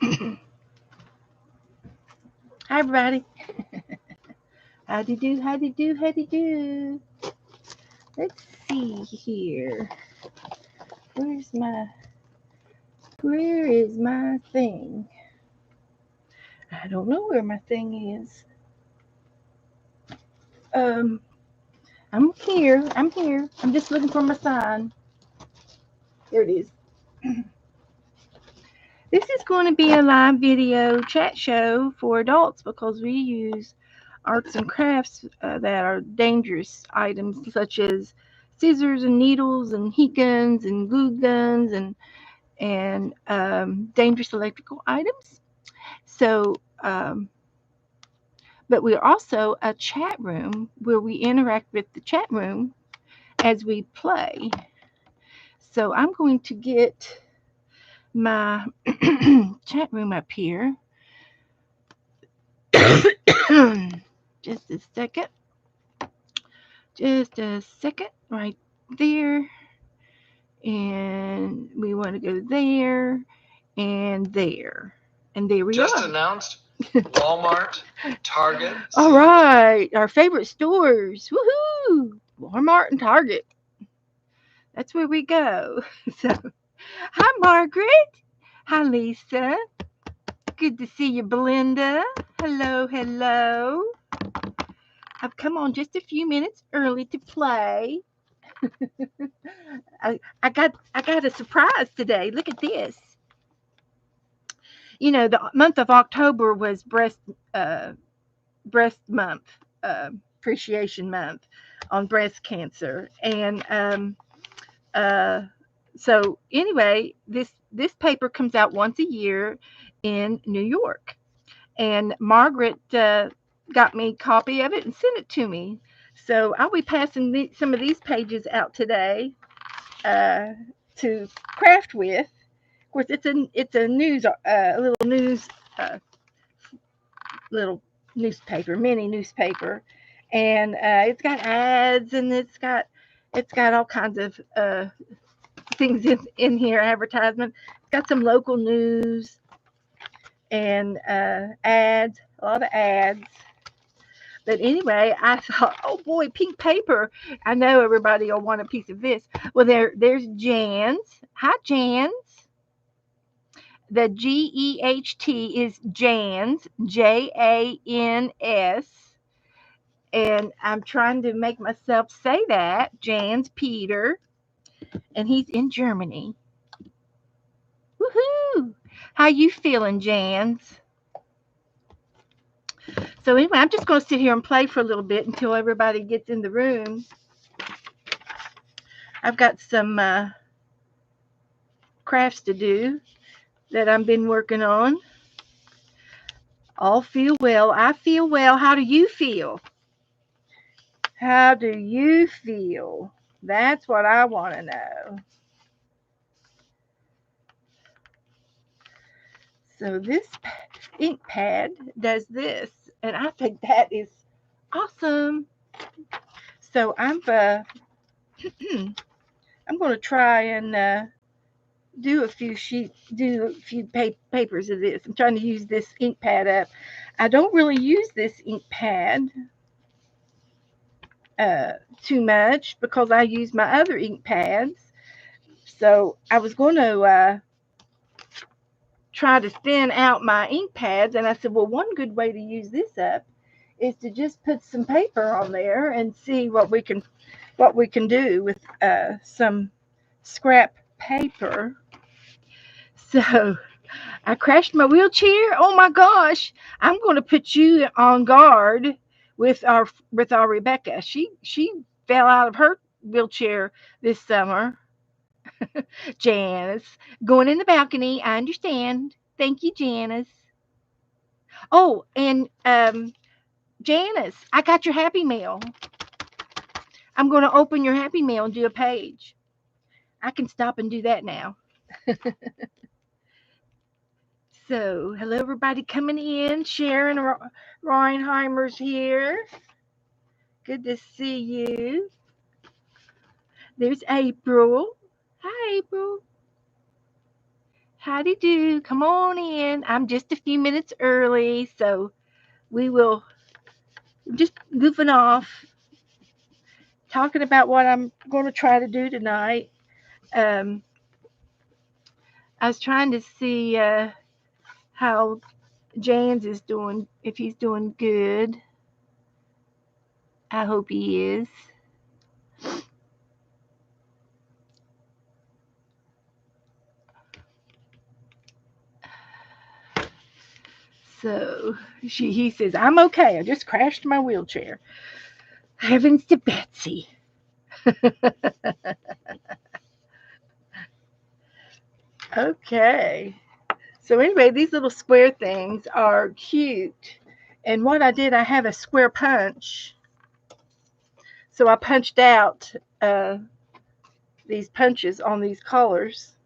Hi, everybody. Howdy do, howdy do, howdy do. Let's see here. Where's my, where is my thing? I don't know where my thing is. Um, I'm here. I'm here. I'm just looking for my sign. There it is. This is going to be a live video chat show for adults because we use arts and crafts that are dangerous items such as scissors and needles and heat guns and glue guns and dangerous electrical items. So, but we're also a chat room where we interact with the chat room as we play. So I'm going to get my chat room up here. Just a second. Just a second. Right there. And we want to go there and there. And there we Just are. Announced Walmart, Target. All right. Our favorite stores. Woohoo! Walmart and Target. That's where we go. So, hi, Margaret. Hi, Lisa. Good to see you, Belinda. Hello, hello. I've come on just a few minutes early to play. I got a surprise today. Look at this. You know, the month of October was breast month, appreciation month on breast cancer, and uh, so anyway, this paper comes out once a year in New York, and Margaret got me a copy of it and sent it to me. So I'll be passing some of these pages out today uh, to craft with. Of course, it's a news little news little newspaper, mini newspaper, and it's got ads and it's got all kinds of things in here, advertisement. It's got some local news and ads, a lot of ads. But anyway, I thought, oh boy, pink paper. I know everybody will want a piece of this. Well, there's Jan's. Hi, Jan's. The GEHT is Jan's, JANS. And I'm trying to make myself say that. Jan's Peter. And he's in Germany. Woohoo! How you feeling, Jan's? So anyway, I'm just going to sit here and play for a little bit until everybody gets in the room. I've got some crafts to do that I've been working on. All feel well. I feel well. How do you feel? How do you feel? That's what I want to know. So this ink pad does this, and I think that is awesome. So I'm going to try and do a few papers of this. I'm trying to use this ink pad up. I don't really use this ink pad too much because I use my other ink pads. So I was going to try to thin out my ink pads, and I said, well, one good way to use this up is to just put some paper on there and see what we can do with some scrap paper. So I crashed my wheelchair. Oh my gosh! I'm going to put you on guard with our Rebecca. She fell out of her wheelchair this summer. Janice, going in the balcony. I understand. Thank you, Janice. Oh, and Janice, I got your Happy Mail. I'm going to open your Happy Mail and do a page. I can stop and do that now. So, hello, everybody coming in. Sharon Reinheimer's here. Good to see you. There's April. Hi, April. Howdy do. Come on in. I'm just a few minutes early, so we will just goofing off, talking about what I'm going to try to do tonight. Um, I was trying to see how Jans is doing, if he's doing good. I hope he is. So he says, I'm okay. I just crashed my wheelchair. Heavens to Betsy. Okay. So anyway, these little square things are cute. And what I did, I have a square punch. So I punched out these punches on these collars.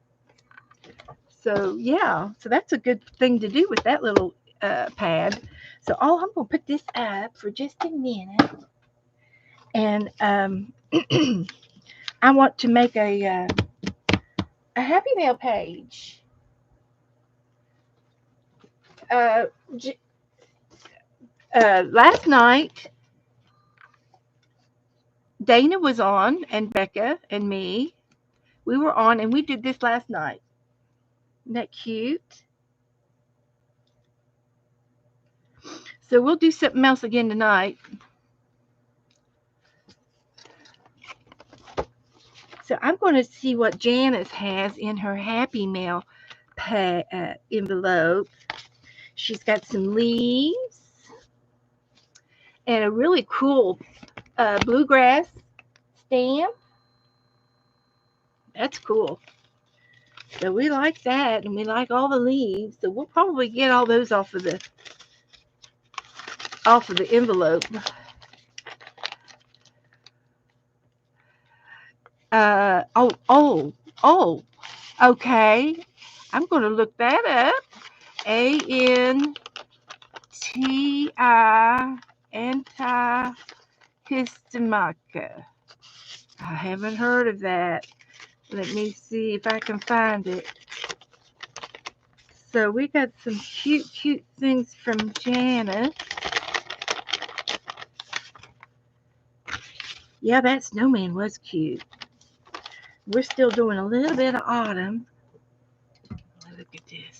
So yeah, so that's a good thing to do with that little pad. So I'm going to put this up for just a minute. And I want to make a Happy Mail page. Uh, last night, Dana was on, and Becca and me. We were on, and we did this last night. Isn't that cute? So we'll do something else again tonight. So I'm going to see what Janice has in her Happy Mail envelope. She's got some leaves and a really cool bluegrass stamp. That's cool. So we like that, and we like all the leaves. So we'll probably get all those off of the envelope. Oh. Okay. I'm going to look that up. ANTI, antihistaminic. I haven't heard of that. Let me see if I can find it. So we got some cute things from Janice. Yeah, that snowman was cute. We're still doing a little bit of autumn. Look at this.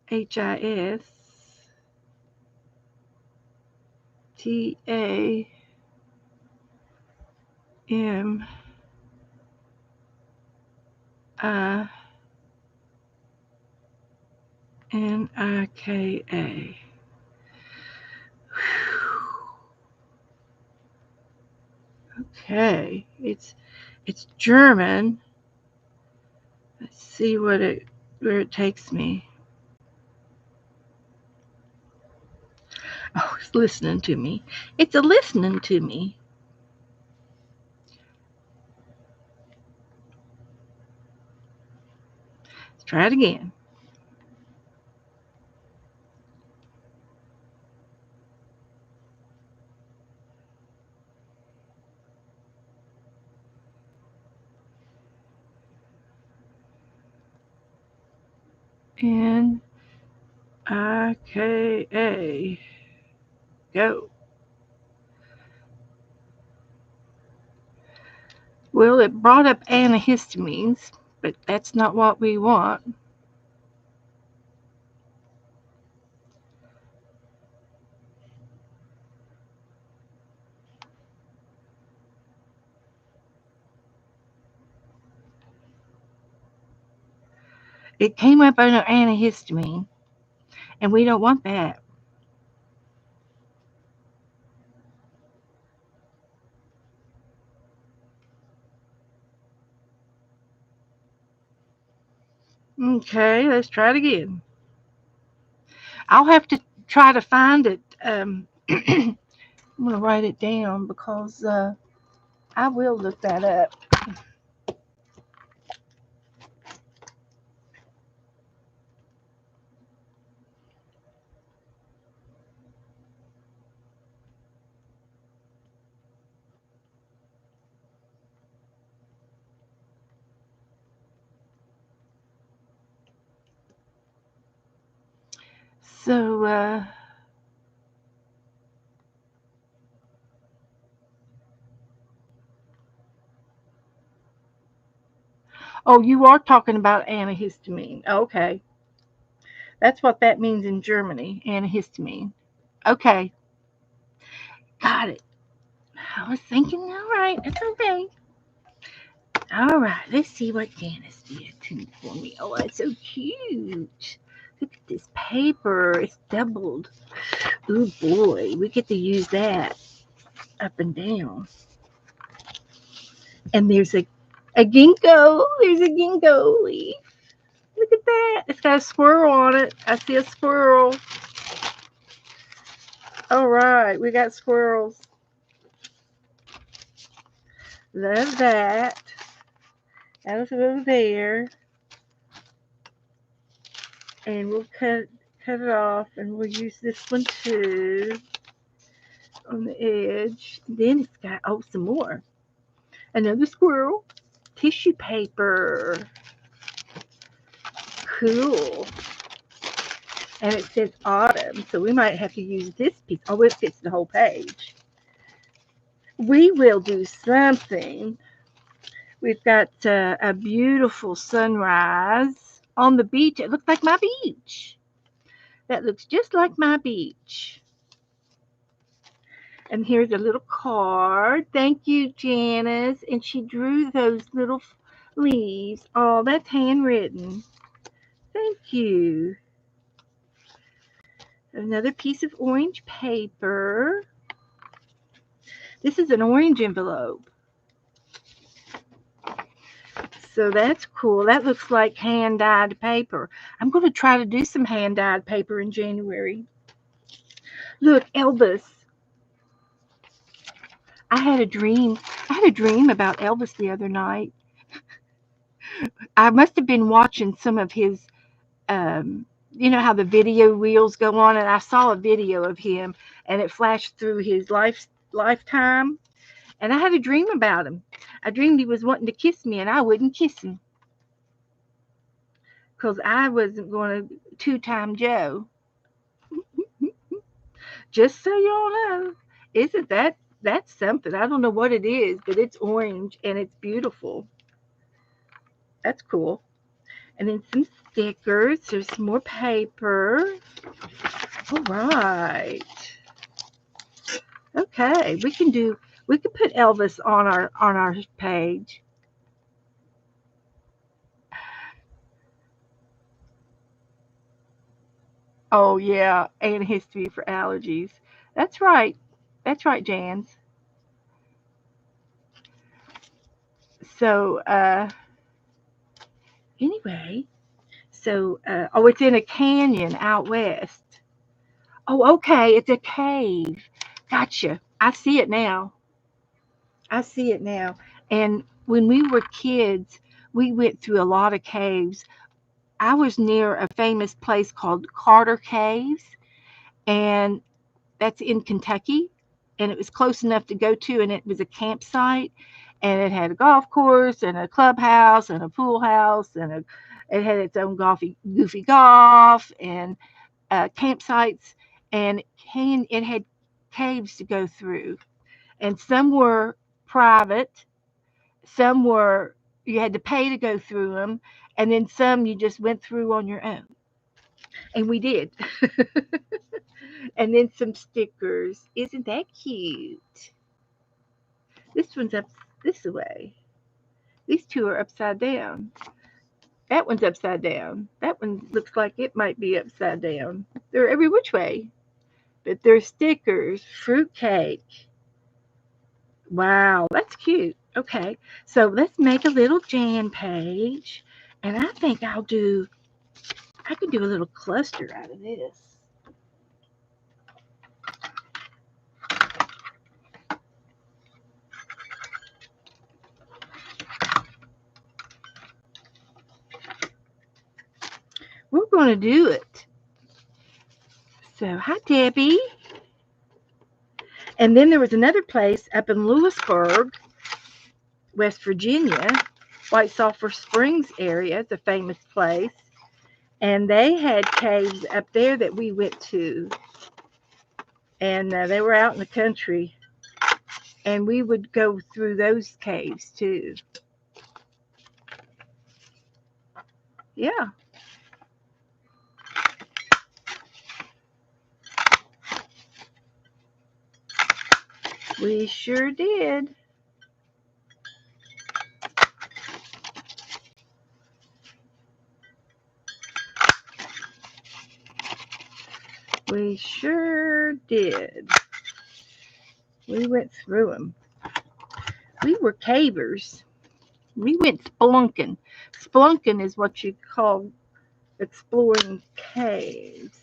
HISTAMINICA. Okay, it's German. Let's see where it takes me. Oh, it's listening to me. It's a listening to me. Let's try it again. NIKA. Go. Well, it brought up antihistamines, but that's not what we want. It came up under antihistamine, and we don't want that. Okay, let's try it again. I'll have to try to find it. I'm going to write it down because I will look that up. So, oh, you are talking about antihistamine. Okay. That's what that means in Germany, antihistamine. Okay. Got it. I was thinking, all right, it's okay. All right, let's see what Janice did for me. Oh, it's so cute. Look at this paper. It's doubled. Oh boy, we get to use that up and down. And there's a ginkgo. There's a ginkgo leaf. Look at that. It's got a squirrel on it. I see a squirrel. All right, we got squirrels. Love that. That'll go there. And we'll cut it off, and we'll use this one too on the edge. Then it's got, oh, some more. Another squirrel. Tissue paper. Cool. And it says autumn, so we might have to use this piece. Oh, it fits the whole page. We will do something. We've got a beautiful sunrise on the beach. It looks like my beach. That looks just like my beach. And here's a little card. Thank you, Janice. And she drew those little leaves. Oh, that's handwritten. Thank you. Another piece of orange paper. This is an orange envelope. So that's cool. That looks like hand-dyed paper. I'm going to try to do some hand-dyed paper in January. Look, Elvis. I had a dream about Elvis the other night. I must have been watching some of his, you know how the video reels go on, and I saw a video of him, and it flashed through his lifetime, and I had a dream about him. I dreamed he was wanting to kiss me, and I wouldn't kiss him because I wasn't going to two-time Joe. Just so y'all know, isn't that's something? I don't know what it is, but it's orange and it's beautiful. That's cool. And then some stickers. There's some more paper. All right. Okay, we can put Elvis on our page. Oh yeah, and history for allergies. That's right. That's right, Jans. So anyway, oh, it's in a canyon out west. Oh, okay, it's a cave. Gotcha. I see it now. I see it now. And when we were kids, we went through a lot of caves. I was near a famous place called Carter Caves, and that's in Kentucky. And it was close enough to go to, and it was a campsite, and it had a golf course and a clubhouse and a pool house, and it had its own goofy golf and campsites, and it had caves to go through, and some were private, some were you had to pay to go through them, and then some you just went through on your own, and we did. And then some stickers. Isn't that cute? This one's up this way. These two are upside down. That one's upside down. That one looks like it might be upside down. They're every which way. But they're stickers. Fruitcake. Wow, that's cute. Okay, so let's make a little Jan page. And I think I can do a little cluster out of this. We're going to do it. So, hi, Debbie. And then there was another place up in Lewisburg, West Virginia, White Sulphur Springs area. It's a famous place. And they had caves up there that we went to. And they were out in the country. And we would go through those caves too. Yeah. We sure did. We sure did. We went through them. We were cavers. We went spelunking. Spelunking is what you call exploring caves.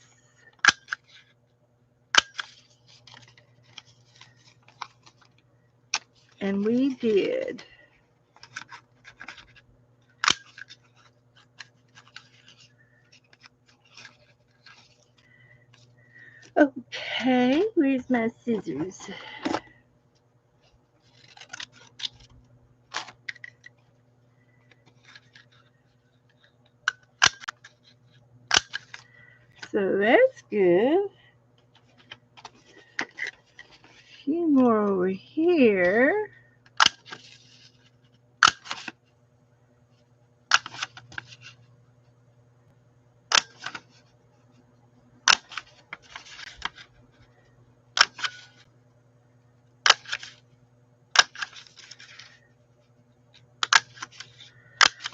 And we did. Okay, where's my scissors? So that's good. A few more over here.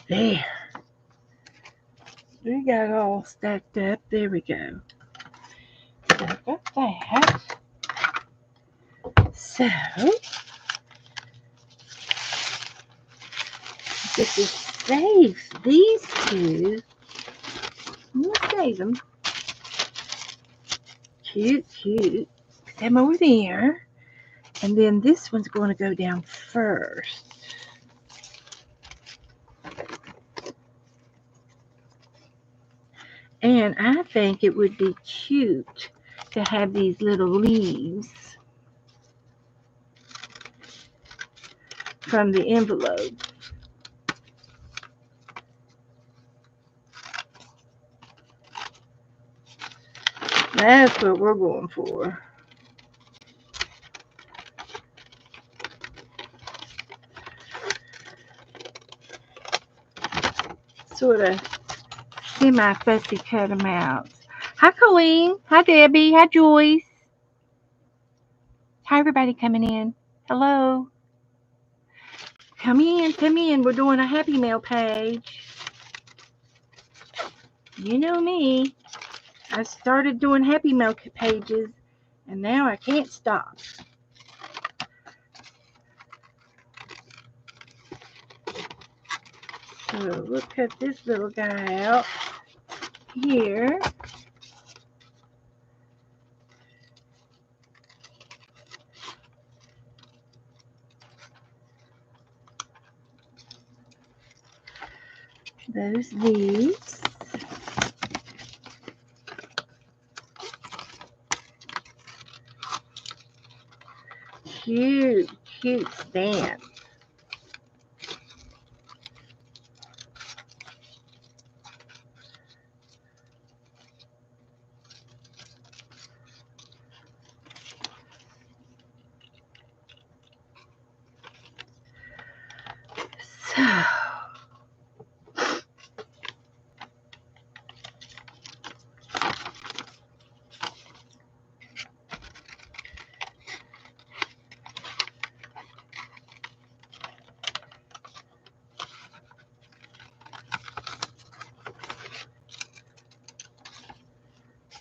There. We got all stacked up. There we go. So got that. So this is save these two. I'm gonna save them. Cute, cute. Put them over there. And then this one's going to go down first. And I think it would be cute to have these little leaves from the envelope. That's what we're going for. Sort of semi-fussy cut them out. Hi, Colleen. Hi, Debbie. Hi, Joyce. Hi, everybody coming in. Hello. Come in, come in. We're doing a Happy Mail page. You know me. I started doing Happy Mail pages, and now I can't stop. So we'll cut this little guy out here. Those leaves. Cute, cute stamp. So,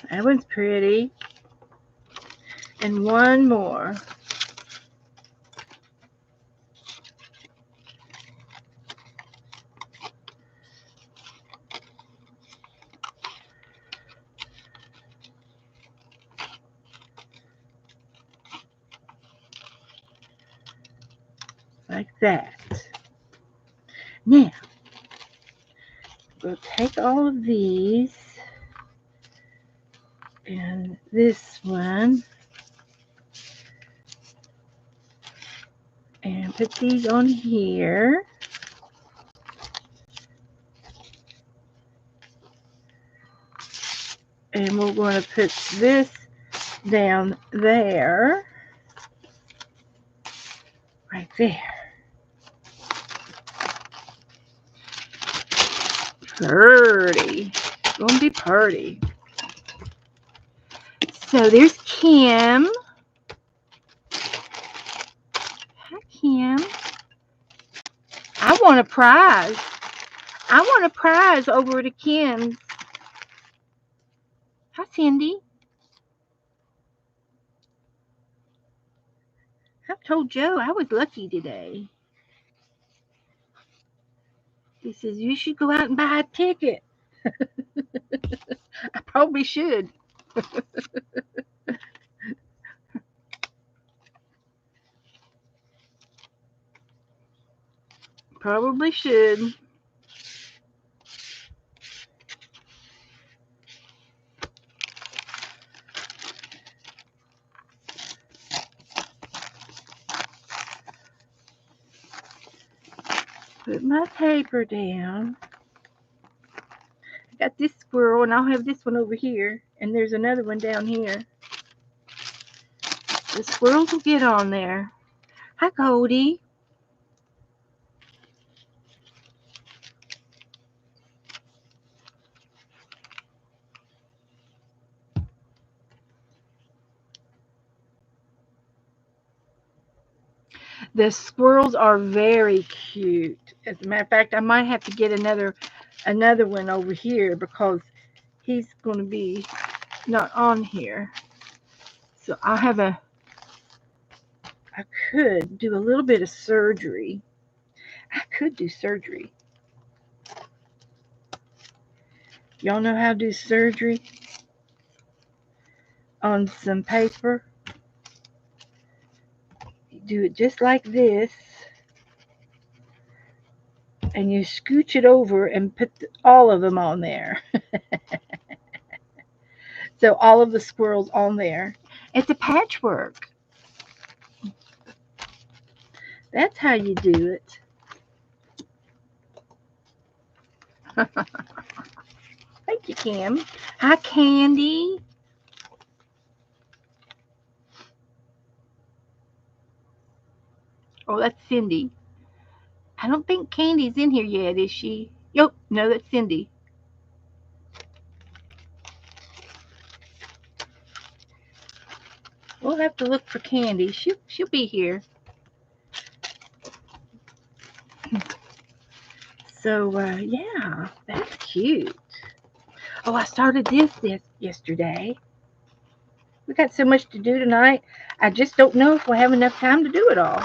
that one's pretty. And one more. Like that. Now, we'll take all of these and this one and put these on here. And we're going to put this down there. Right there. Purdy. Gonna be purdy. So there's Kim. Hi, Kim. I want a prize. I want a prize over to Kim's. Hi, Cindy. I told Joe I was lucky today. He says, you should go out and buy a ticket. I probably should. Probably should. Put my paper down. I got this squirrel, and I'll have this one over here. And there's another one down here. The squirrels will get on there. Hi, Cody. The squirrels are very cute. As a matter of fact, I might have to get another one over here because he's going to be not on here. So I could do a little bit of surgery. I could do surgery. Y'all know how to do surgery on some paper? You do it just like this. And you scooch it over and put all of them on there. So all of the squirrels on there. It's a patchwork. That's how you do it. Thank you, Kim. Hi, Candy. Oh, that's Cindy. I don't think Candy's in here yet, is she? Nope, no, that's Cindy. We'll have to look for Candy. She'll be here. So, yeah, that's cute. Oh, I started this yesterday. We got so much to do tonight. I just don't know if we'll have enough time to do it all.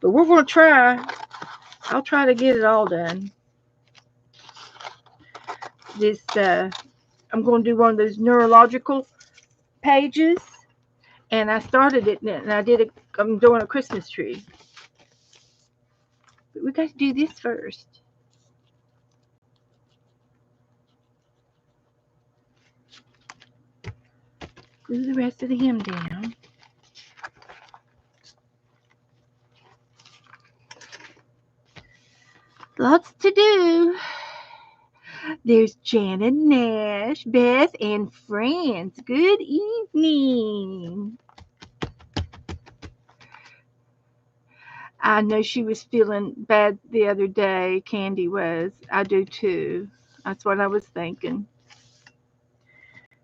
But we're going to try. I'll try to get it all done. I'm going to do one of those neurological pages. And I started it, and I'm doing a Christmas tree. But we got to do this first. Glue the rest of the hem down. Lots to do. There's Janet Nash, Beth, and friends. Good evening. I know she was feeling bad the other day. Candy was. I do too. That's what I was thinking.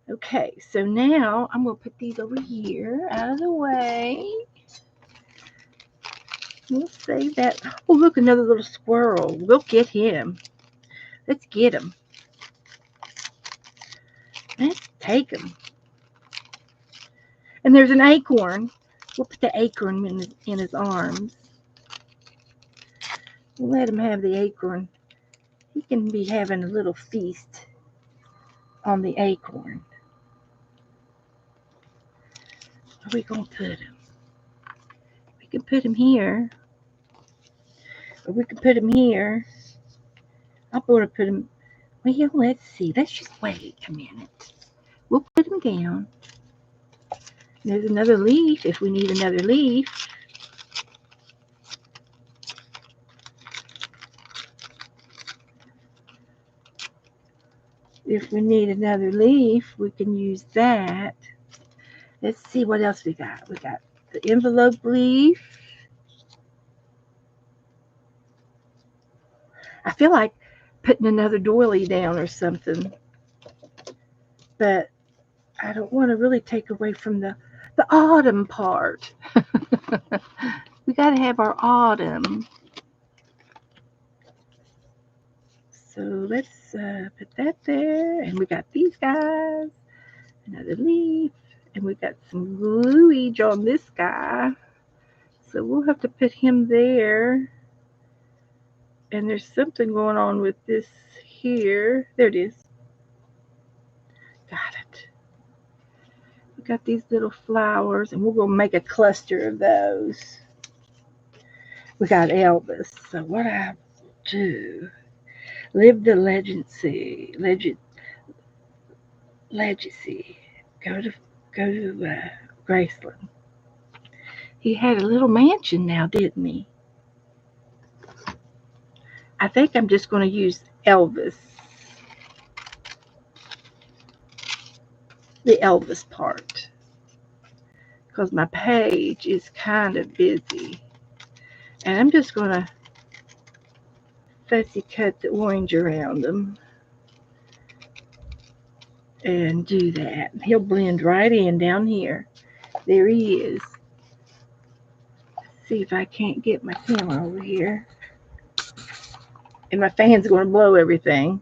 Okay, so now I'm going to put these over here out of the way. We'll save that. Oh, look, another little squirrel. We'll get him. Let's get him. Let's take him. And there's an acorn. We'll put the acorn in his arms. We'll let him have the acorn. He can be having a little feast on the acorn. Where are we going to put him? We can put him here. Or we can put him here. I'm going to put him. Well, let's see. Let's just wait a minute. We'll put him down. There's another leaf if we need another leaf. If we need another leaf, we can use that. Let's see what else we got. We got the envelope leaf. I feel like putting another doily down or something, but I don't want to really take away from the autumn part. We got to have our autumn. So let's put that there. And we got these guys. Another leaf. And we got some gluage on this guy. So we'll have to put him there. And there's something going on with this here. There it is. Got it. We got these little flowers, and we're going to make a cluster of those. We got Elvis. So what I do, live the legacy. Legacy. Go to Graceland. He had a little mansion now, didn't he? I think I'm just going to use Elvis. The Elvis part. Because my page is kind of busy. And I'm just going to fussy cut the orange around them. And do that. He'll blend right in down here. There he is. Let's see if I can't get my camera over here. And my fan's going to blow everything.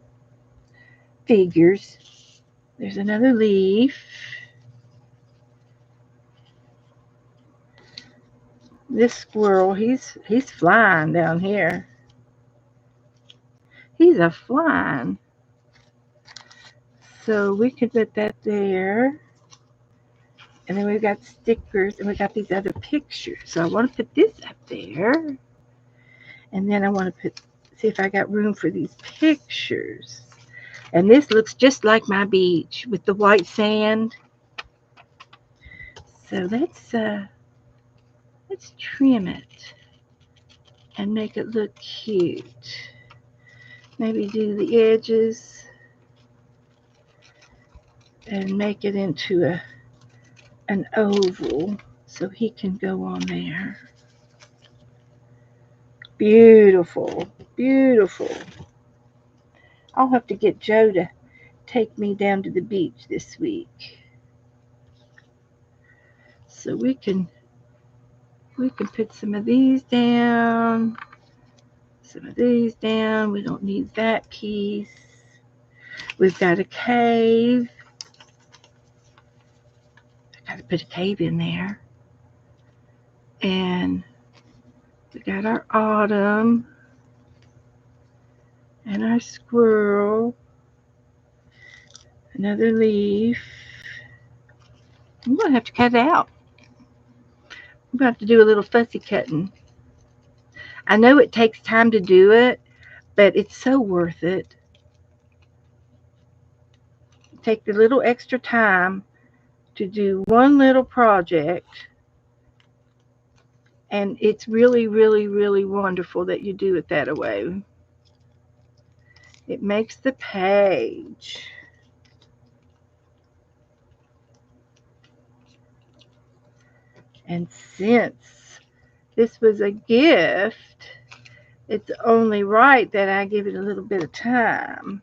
Figures. There's another leaf. This squirrel, he's flying down here. He's a flying. So we could put that there. And then we've got stickers, and we got these other pictures. So I want to put this up there. And then I want to see if I got room for these pictures. And this looks just like my beach with the white sand. So let's trim it and make it look cute. Maybe do the edges and make it into an oval so he can go on there. Beautiful, beautiful. I'll have to get Joe to take me down to the beach this week. So we can put some of these down, some of these down. We don't need that piece. We've got a cave. I got to put a cave in there. And we got our autumn and our squirrel. Another leaf. I'm going to have to cut it out. I'm going to have to do a little fussy cutting. I know it takes time to do it, but it's so worth it. Take the little extra time to do one little project, and it's really, really, really wonderful that you do it that way. It makes the page. And since this was a gift, it's only right that I give it a little bit of time.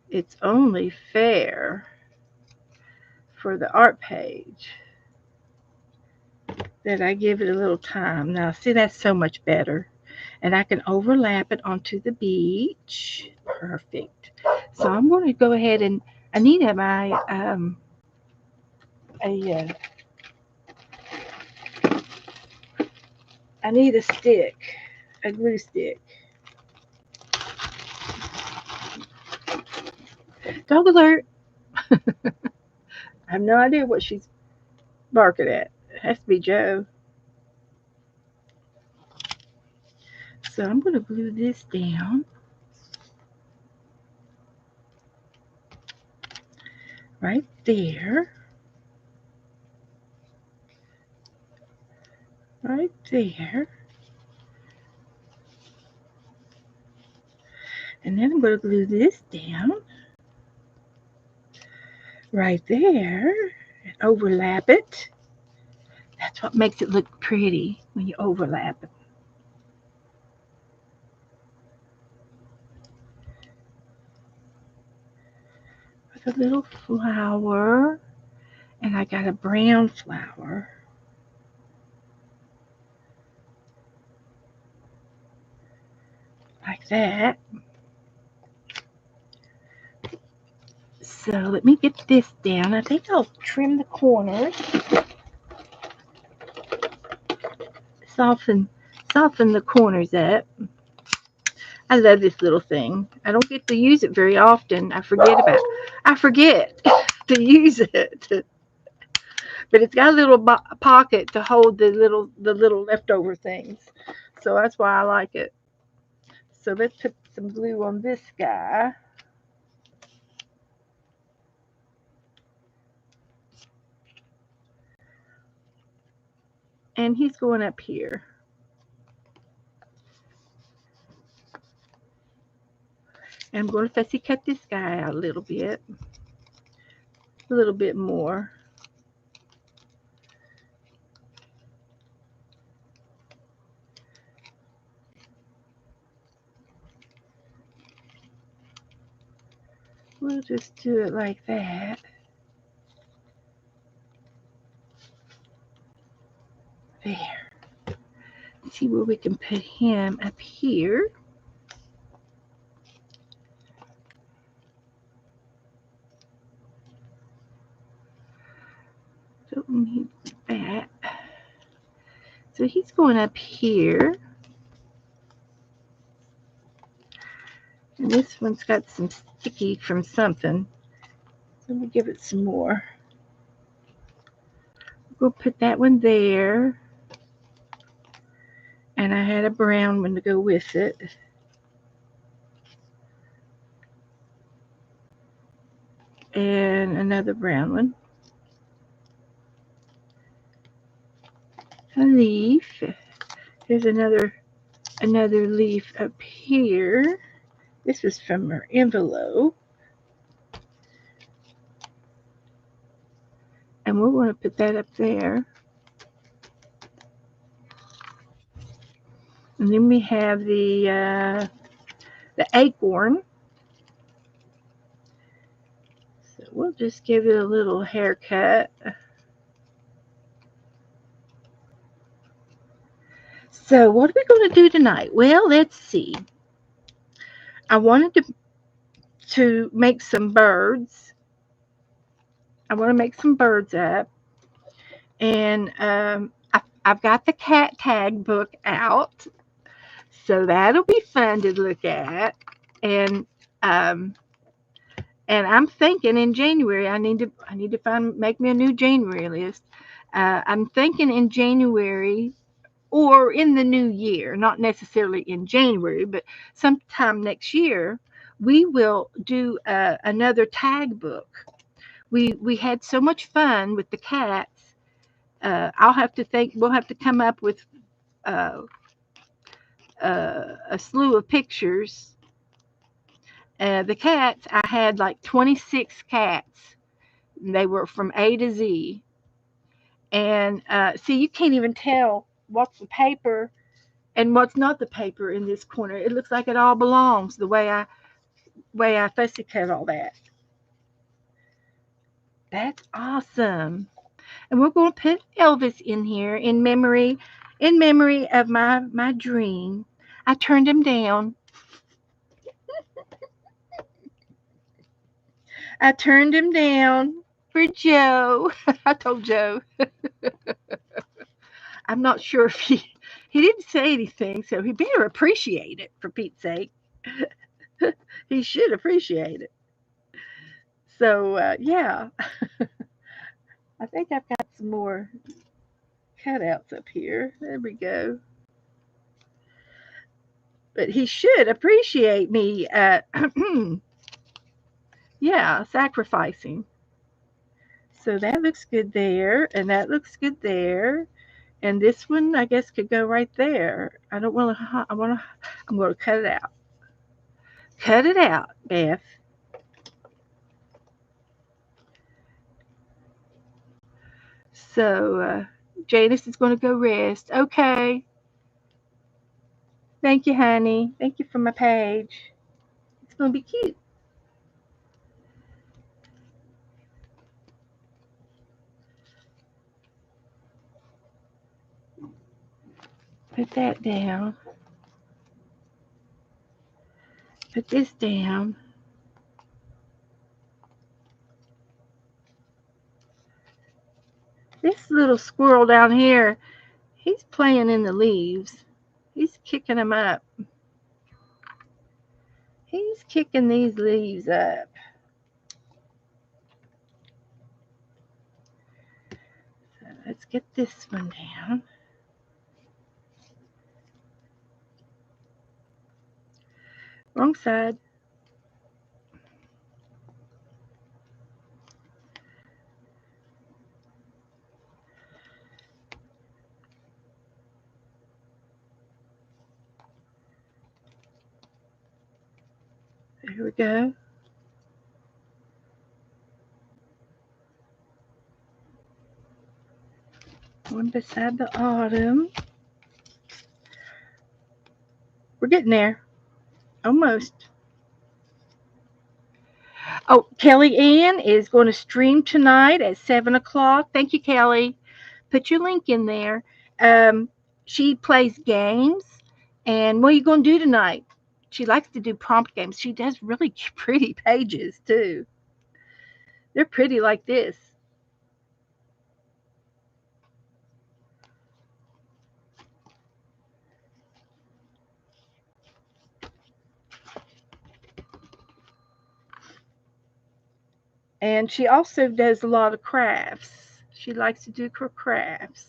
It's only fair for the art page that I give it a little time. Now, see, that's so much better. And I can overlap it onto the beach. Perfect. So I'm going to go ahead and I need I need a stick, a glue stick. Dog alert. I have no idea what she's barking at. It has to be Joe. So I'm going to glue this down. Right there. Right there. And then I'm going to glue this down right there and overlap it. That's what makes it look pretty when you overlap it. With a little flower, and I got a brown flower. Like that. So let me get this down. I think I'll trim the corners. Soften the corners up. I love this little thing. I don't get to use it very often. I forget to use it. But it's got a little pocket to hold the little leftover things. So that's why I like it. So let's put some glue on this guy. And he's going up here. And I'm going to fussy cut this guy out a little bit more. We'll just do it like that. There. Let's see where we can put him up here. Don't need that. So he's going up here. And this one's got some sticky from something. Let me give it some more. We'll put that one there. And I had a brown one to go with it. And another brown one. A leaf. Here's another leaf up here. This was from her envelope. And we're going to put that up there. And then we have the acorn. So we'll just give it a little haircut. So what are we going to do tonight? Well, let's see. I wanted to make some birds. I want to make some birds up. And I've got the cat tag book out. So that'll be fun to look at. And I'm thinking in January I need to make me a new January list. I'm thinking in January or in the new year, not necessarily in January, but sometime next year, we will do another tag book. We had so much fun with the cats. We'll have to come up with uh, a slew of pictures. The cats, I had like 26 cats. They were from A to Z. And see, you can't even tell what's the paper and what's not the paper in this corner. It looks like it all belongs the way I fussy cut all that. That's awesome. And we're going to put Elvis in here in memory of my dream. I turned him down. I turned him down for Joe. I told Joe. I'm not sure if he didn't say anything, so he better appreciate it for Pete's sake. He should appreciate it. So yeah, I think I've got some more cutouts up here. There we go. But he should appreciate me. Yeah, sacrificing. So that looks good there, and that looks good there. And this one, I guess, could go right there. I don't want to. I'm going to cut it out. cut it out, Beth. So Janice is going to go rest. Okay. Thank you, honey. Thank you for my page. It's going to be cute. Put that down. Put this down. This little squirrel down here, he's playing in the leaves. He's kicking them up. He's kicking these leaves up. So let's get this one down. Wrong side. There we go. One beside the autumn. We're getting there. Almost. Oh, Kelly Ann is going to stream tonight at 7 o'clock. Thank you, Kelly. Put your link in there. She plays games. And what are you going to do tonight? She likes to do prompt games. She does really pretty pages, too. They're pretty like this. And she also does a lot of crafts. She likes to do her crafts.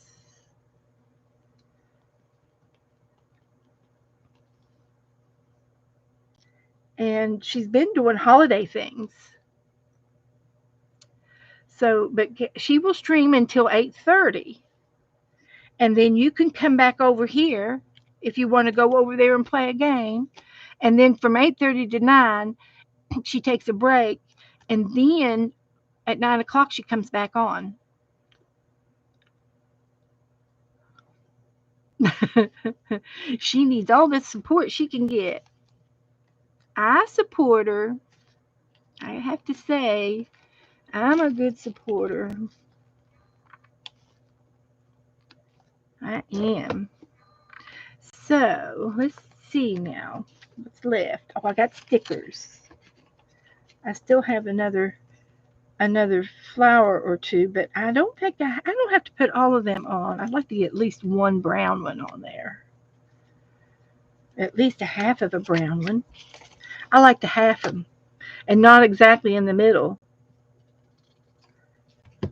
And she's been doing holiday things. So, but she will stream until 8:30. And then you can come back over here if you want to go over there and play a game. And then from 8:30 to 9, she takes a break. And then at 9 o'clock, she comes back on. She needs all the support she can get. I support her. I have to say, I'm a good supporter. I am. So let's see now what's left. Oh, I got stickers. I still have another flower or two, but I don't think I don't have to put all of them on. I'd like to get at least one brown one on there. At least a half of a brown one. I like to half them and not exactly in the middle.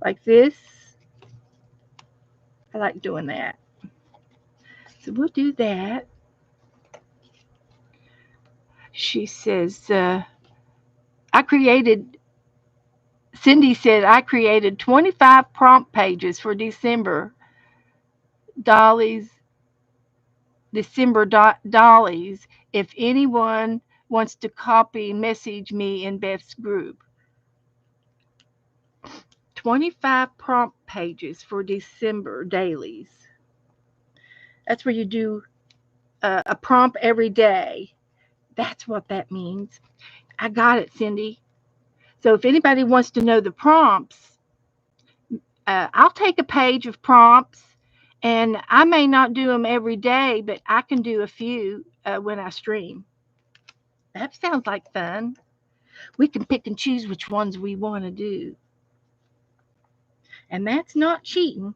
Like this. I like doing that. So we'll do that. She says, Cindy said, I created 25 prompt pages for December. Dollies, Dollies. If anyone wants to copy, message me in Beth's group. 25 prompt pages for December dailies. That's where you do a prompt every day. That's what that means. I got it, Cindy. So if anybody wants to know the prompts, I'll take a page of prompts, and I may not do them every day, but I can do a few when I stream. That sounds like fun. We can pick and choose which ones we want to do. And that's not cheating.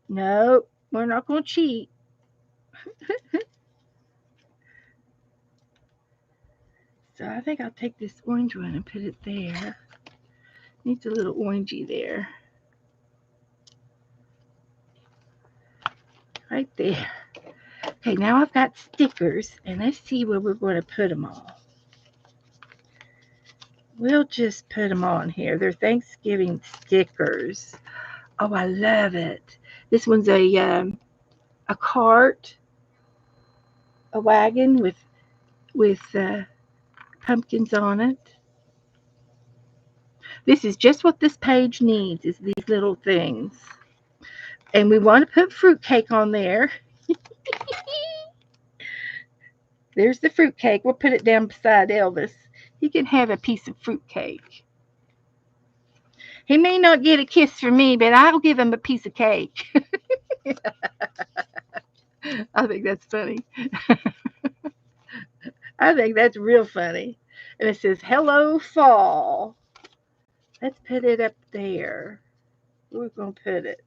No, we're not going to cheat. So I think I'll take this orange one and put it there. Needs a little orangey there. Right there. Okay, now I've got stickers, and let's see where we're going to put them all. We'll just put them on here. They're Thanksgiving stickers. Oh, I love it. This one's a cart, a wagon with pumpkins on it. This is just what this page needs, is these little things. And we want to put fruitcake on there. There's the fruitcake. We'll put it down beside Elvis. He can have a piece of fruitcake. He may not get a kiss from me, but I'll give him a piece of cake. I think that's funny. I think that's real funny. And it says, "Hello, fall." Let's put it up there. Where are we going to put it?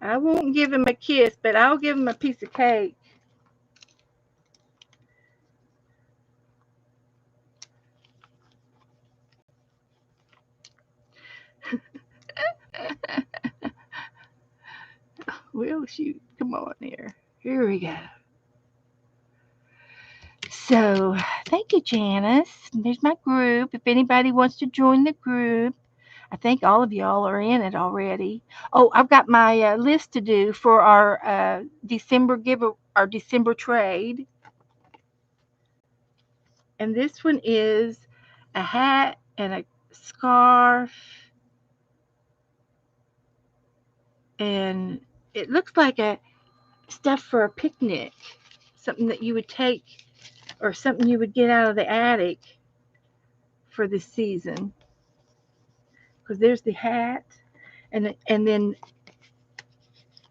I won't give him a kiss, but I'll give him a piece of cake. Well, shoot. Come on here. Here we go. So, thank you, Janice. There's my group. If anybody wants to join the group, I think all of y'all are in it already. Oh, I've got my list to do for our December our December trade. And this one is a hat and a scarf. And it looks like a stuff for a picnic. Something that you would take, or something you would get out of the attic for this season. Because there's the hat. And then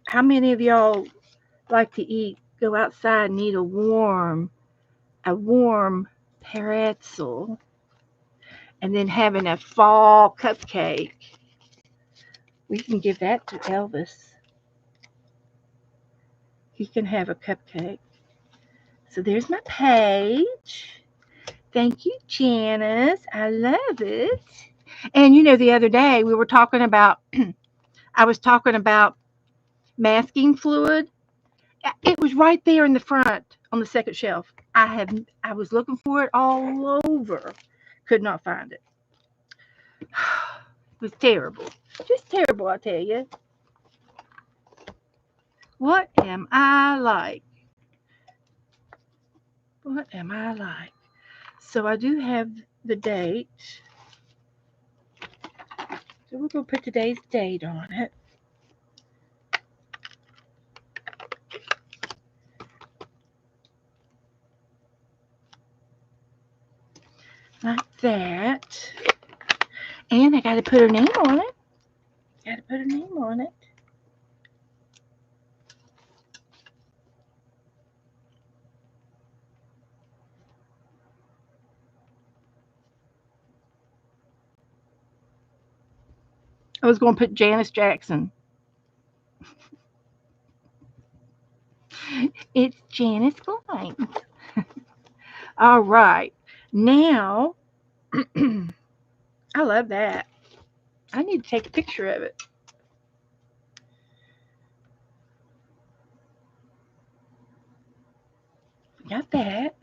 how many of y'all like to go outside and eat a warm pretzel, and then having a fall cupcake? We can give that to Elvis. He can have a cupcake. So there's my page. Thank you, Janice. I love it. And the other day we were talking about, I was talking about masking fluid. It was right there in the front on the second shelf. I was looking for it all over. Could not find it. It was terrible. Just terrible, I tell you. What am I like? What am I like? So I do have the date. So we're going to put today's date on it. Like that. And I got to put her name on it. Got to put her name on it. I was going to put Janice Jackson. It's Janice Blind. All right. Now, I love that. I need to take a picture of it. Got that.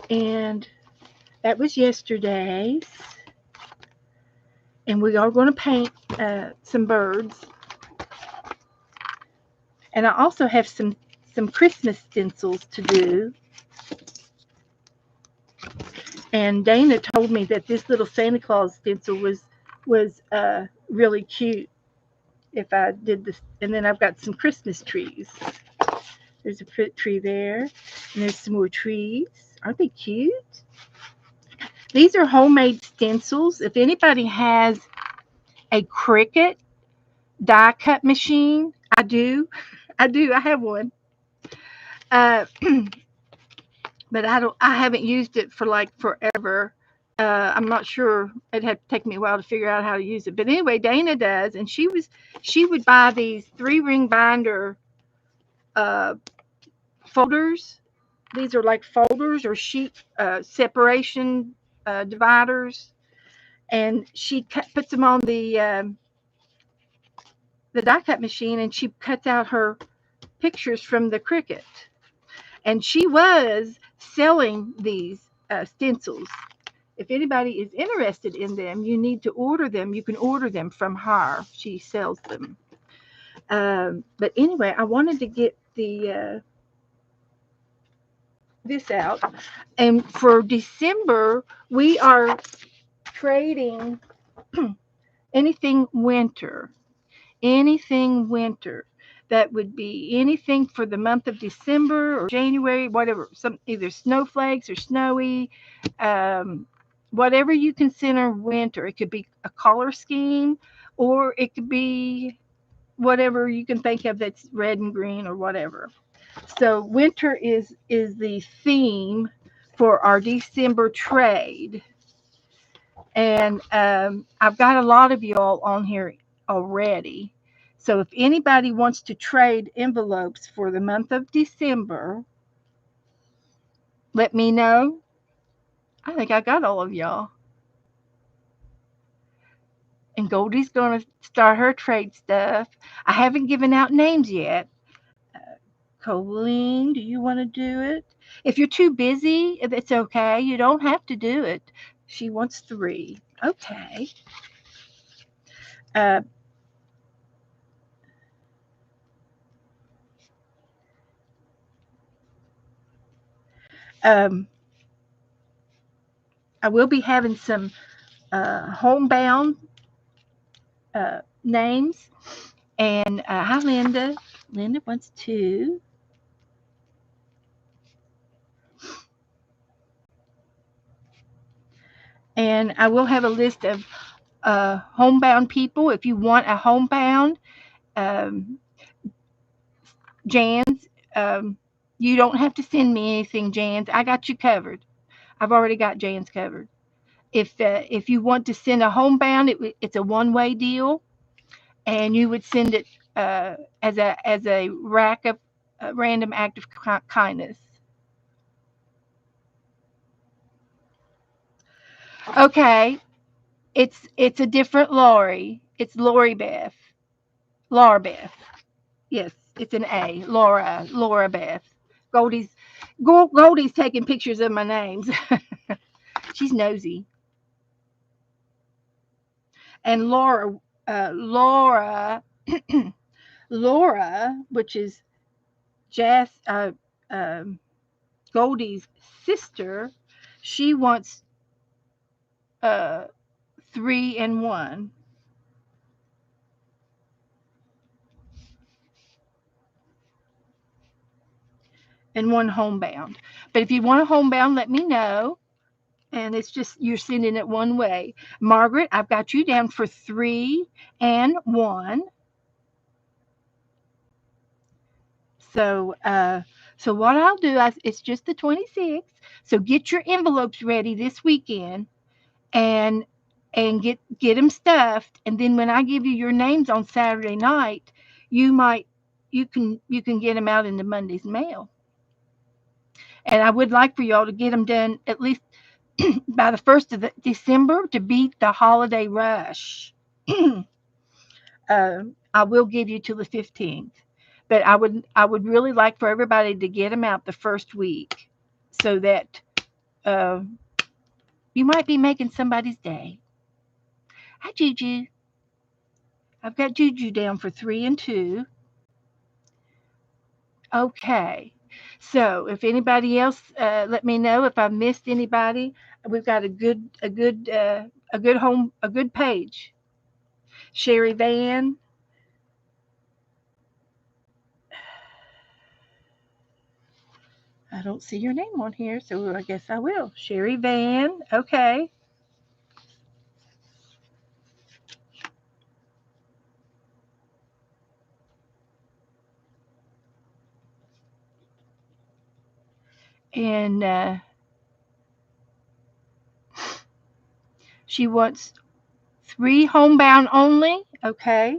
And that was yesterday's. And we are going to paint some birds. And I also have some Christmas stencils to do. And Dana told me that this little Santa Claus stencil was really cute if I did this. And then I've got some Christmas trees. There's a tree there. And there's some more trees. Aren't they cute? These are homemade stencils. If anybody has a Cricut die cut machine, I do. I have one. But I haven't used it for like forever. I'm not sure. It'd have to take me a while to figure out how to use it. But anyway, Dana does, and she would buy these 3-ring binder folders. These are like folders or sheet separation dividers, and she puts them on the die cut machine, and she cuts out her pictures from the Cricut. And she was selling these stencils. If anybody is interested in them, you need to order them. You can order them from her. She sells them. But anyway, I wanted to get the this out. And for December, we are trading anything winter. Anything winter. That would be anything for the month of December or January, whatever. Some either snowflakes or snowy, um, whatever you consider winter. It could be a color scheme, or it could be whatever you can think of that's red and green or whatever. So winter is the theme for our December trade, and I've got a lot of y'all on here already. So if anybody wants to trade envelopes for the month of December, let me know. I think I got all of y'all. And Goldie's going to start her trade stuff. I haven't given out names yet. Colleen, do you want to do it? If you're too busy, it's okay. You don't have to do it. She wants three. Okay. Uh, um, I will be having some homebound names. And hi, Linda. Linda wants two. And I will have a list of homebound people. If you want a homebound, um, Jans, you don't have to send me anything, Jans. I got you covered. I've already got Jans covered. If you want to send a homebound, it's a one-way deal, and you would send it as a rack of random act of kindness. Okay, it's a different Lori. It's Lori Beth. Laura Beth. Yes, it's an A. Laura Beth. Goldie's Goldie's taking pictures of my names. She's nosy. And Laura, Laura, which is Jazz, Goldie's sister, she wants uh, three and one, and one homebound. But if you want a homebound, let me know. And it's just you're sending it one way. Margaret, I've got you down for three and one. So, so what I'll do, it's just the 26th. So get your envelopes ready this weekend, and get them stuffed. And then when I give you your names on Saturday night, you might you can get them out into Monday's mail. And I would like for y'all to get them done at least by the 1st of December to beat the holiday rush. I will give you till the 15th, but I would really like for everybody to get them out the first week, so that uh, you might be making somebody's day. Hi, Juju. I've got Juju down for three and two. Okay. So if anybody else, let me know if I've missed anybody. We've got a good page. Sherry Van. I don't see your name on here, so I guess I will. Sherry Van. Okay. And she wants three homebound only. Okay.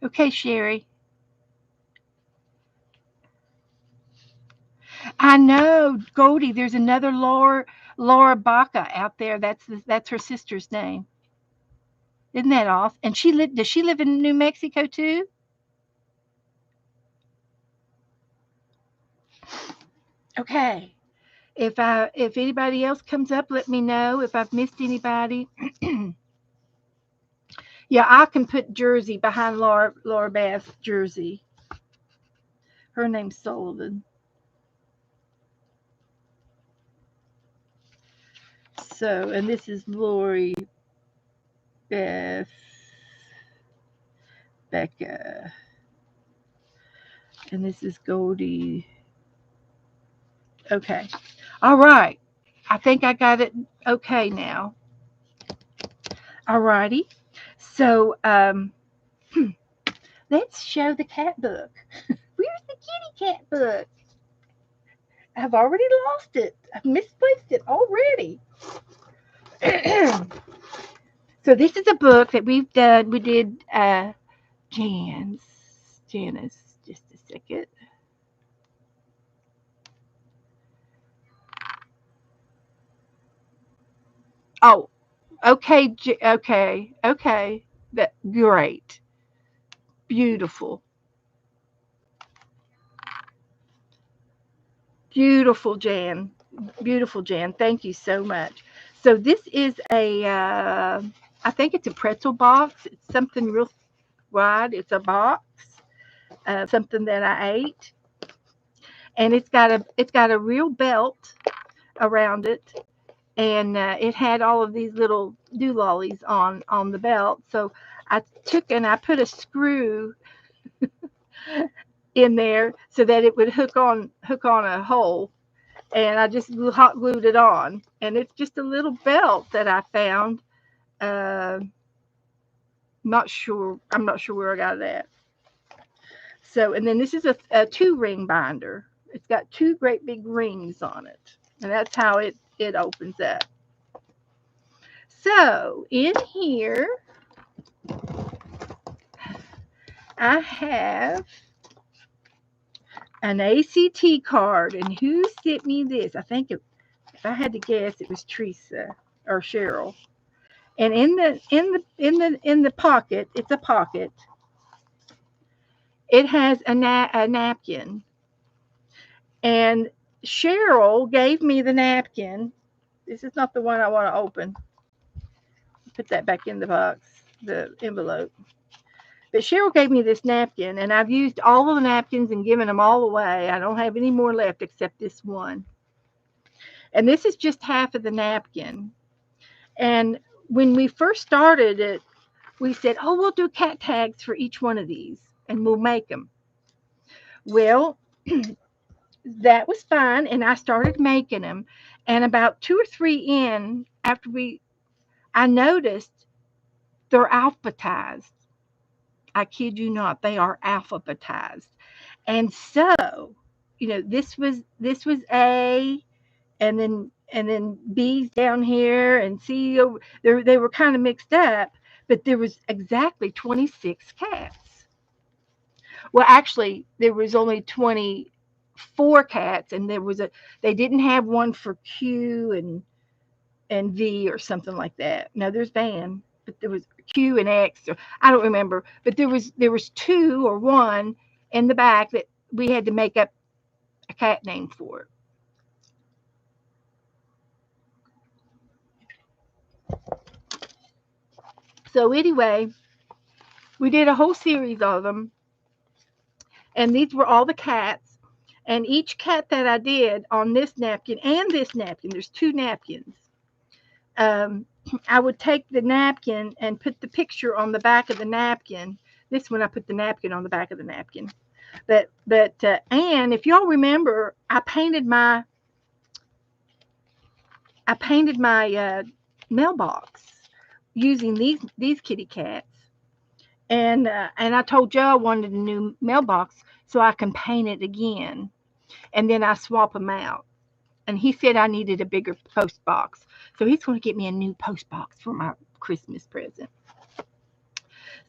Okay, Sherry. I know, Goldie. There's another Laura Baca out there. That's her sister's name. Isn't that off? And does she live in New Mexico too? Okay. If anybody else comes up, let me know if I've missed anybody. Yeah, I can put Jersey behind Laura Bath's Jersey. Her name's Sullivan. So, and this is Lori Beth Becca, and this is Goldie. Okay, all right. I think I got it okay now. All righty. So, let's show the cat book. Where's the kitty cat book? I've already lost it. I've misplaced it already. So this is a book that we've done. We did Janice. Just a second. Oh, okay, okay. That great, beautiful, beautiful, Jan. Beautiful, Jan. Thank you so much. So this is I think it's a pretzel box. It's something real wide. It's a box of something that I ate, and it's got a real belt around it, and it had all of these little doolollies on the belt. So I took and I put a screw in there so that it would hook on a hole, and I just hot glued it on. And it's just a little belt that I found. Uh, not sure. I'm not sure where I got it at. So, and then this is a two ring binder. It's got two great big rings on it, and that's how it opens up. So in here, I have an ACT card, and who sent me this? I think if I had to guess, it was Teresa or Cheryl. And in the pocket, it's a pocket. It has a napkin, and Cheryl gave me the napkin. This is not the one I want to open. Put that back in the box, the envelope. But Cheryl gave me this napkin, and I've used all of the napkins and given them all away. I don't have any more left except this one. And this is just half of the napkin. And when we first started it, we said, oh, we'll do cat tags for each one of these, and we'll make them. Well, that was fine, and I started making them. And about two or three in, I noticed they're alphabetized. I kid you not, they are alphabetized. And so, this was A, and then B's down here, and C over there. They were kind of mixed up, but there was exactly 26 cats. Well, actually, there was only 24 cats, and they didn't have one for Q and V or something like that. No, there's Van, but there was Q and X, or I don't remember, but there was two or one in the back that we had to make up a cat name for. So anyway, we did a whole series of them, and these were all the cats. And each cat that I did on this napkin and this napkin, there's two napkins. Um, I would take the napkin and put the picture on the back of the napkin. This one I put the napkin on the back of the napkin. But and if y'all remember, I painted my mailbox using these kitty cats. And I told Joe I wanted a new mailbox so I can paint it again, and then I swap them out. And he said I needed a bigger post box, so he's going to get me a new post box for my Christmas present.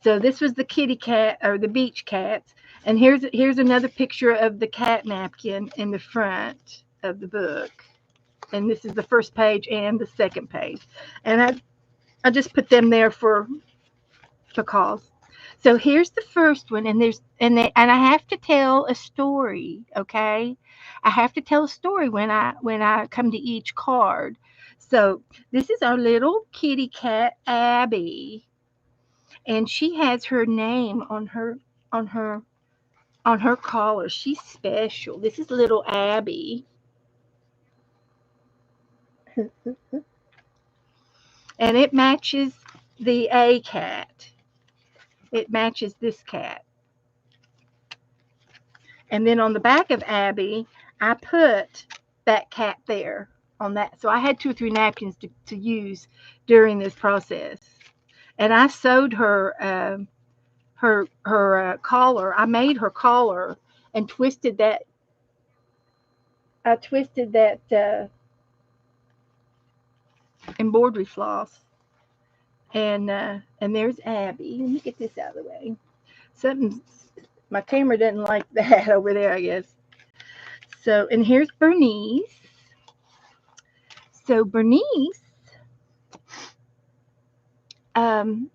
So this was the kitty cat or the beach cats, and here's another picture of the cat napkin in the front of the book. And this is the first page and the second page, and I just put them there for because. So here's the first one, and I have to tell a story, okay? I have to tell a story when I come to each card. So this is our little kitty cat Abby, and she has her name on her on her collar. She's special. This is little Abby, and it matches the A cat. It matches this cat. And then on the back of Abby, I put that cat there on that. So I had 2 or 3 napkins to use during this process. And I sewed her collar. I made her collar and twisted that. I twisted that embroidery floss. And there's Abby. Let me get this out of the way. Something my camera doesn't like that over there, I guess. So, and here's Bernice. So Bernice, um,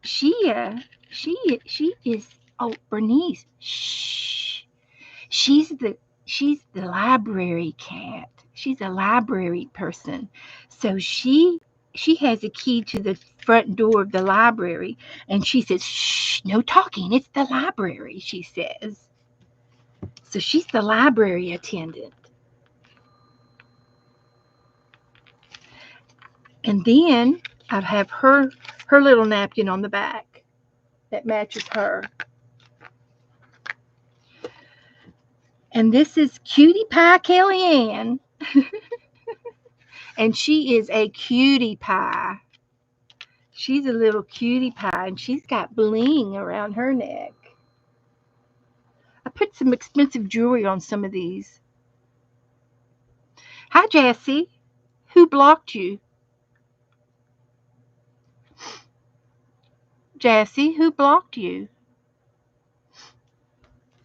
she is. Oh, Bernice. Shh. She's the she's the library cat. She's a library person. So she has a key to the front door of the library, and she says, "Shh, no talking. It's the library," she says. So she's the library attendant. And then I have her little napkin on the back that matches her. And this is Cutie Pie Kellyanne. And she is a cutie pie. She's a little cutie pie, and she's got bling around her neck. I put some expensive jewelry on some of these. Hi, Jessie. Who blocked you? Jessie, who blocked you?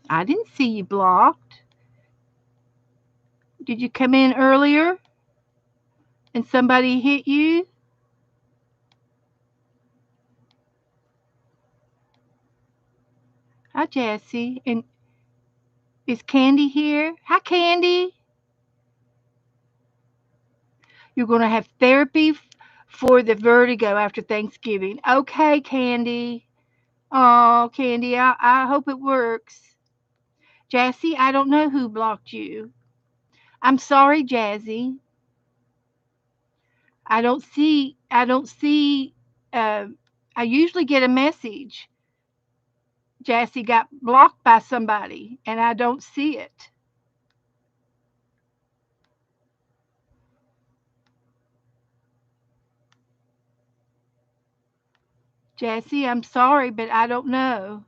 I didn't see you blocked. Did you come in earlier and somebody hit you? Hi, Jessie. And is Candy here? Hi, Candy. You're going to have therapy for the vertigo after Thanksgiving. Okay, Candy. Oh, Candy, I hope it works. Jassy, I don't know who blocked you. I'm sorry, Jazzy. I don't see, uh, I usually get a message. Jassy got blocked by somebody, and I don't see it. Jassy, I'm sorry, but I don't know.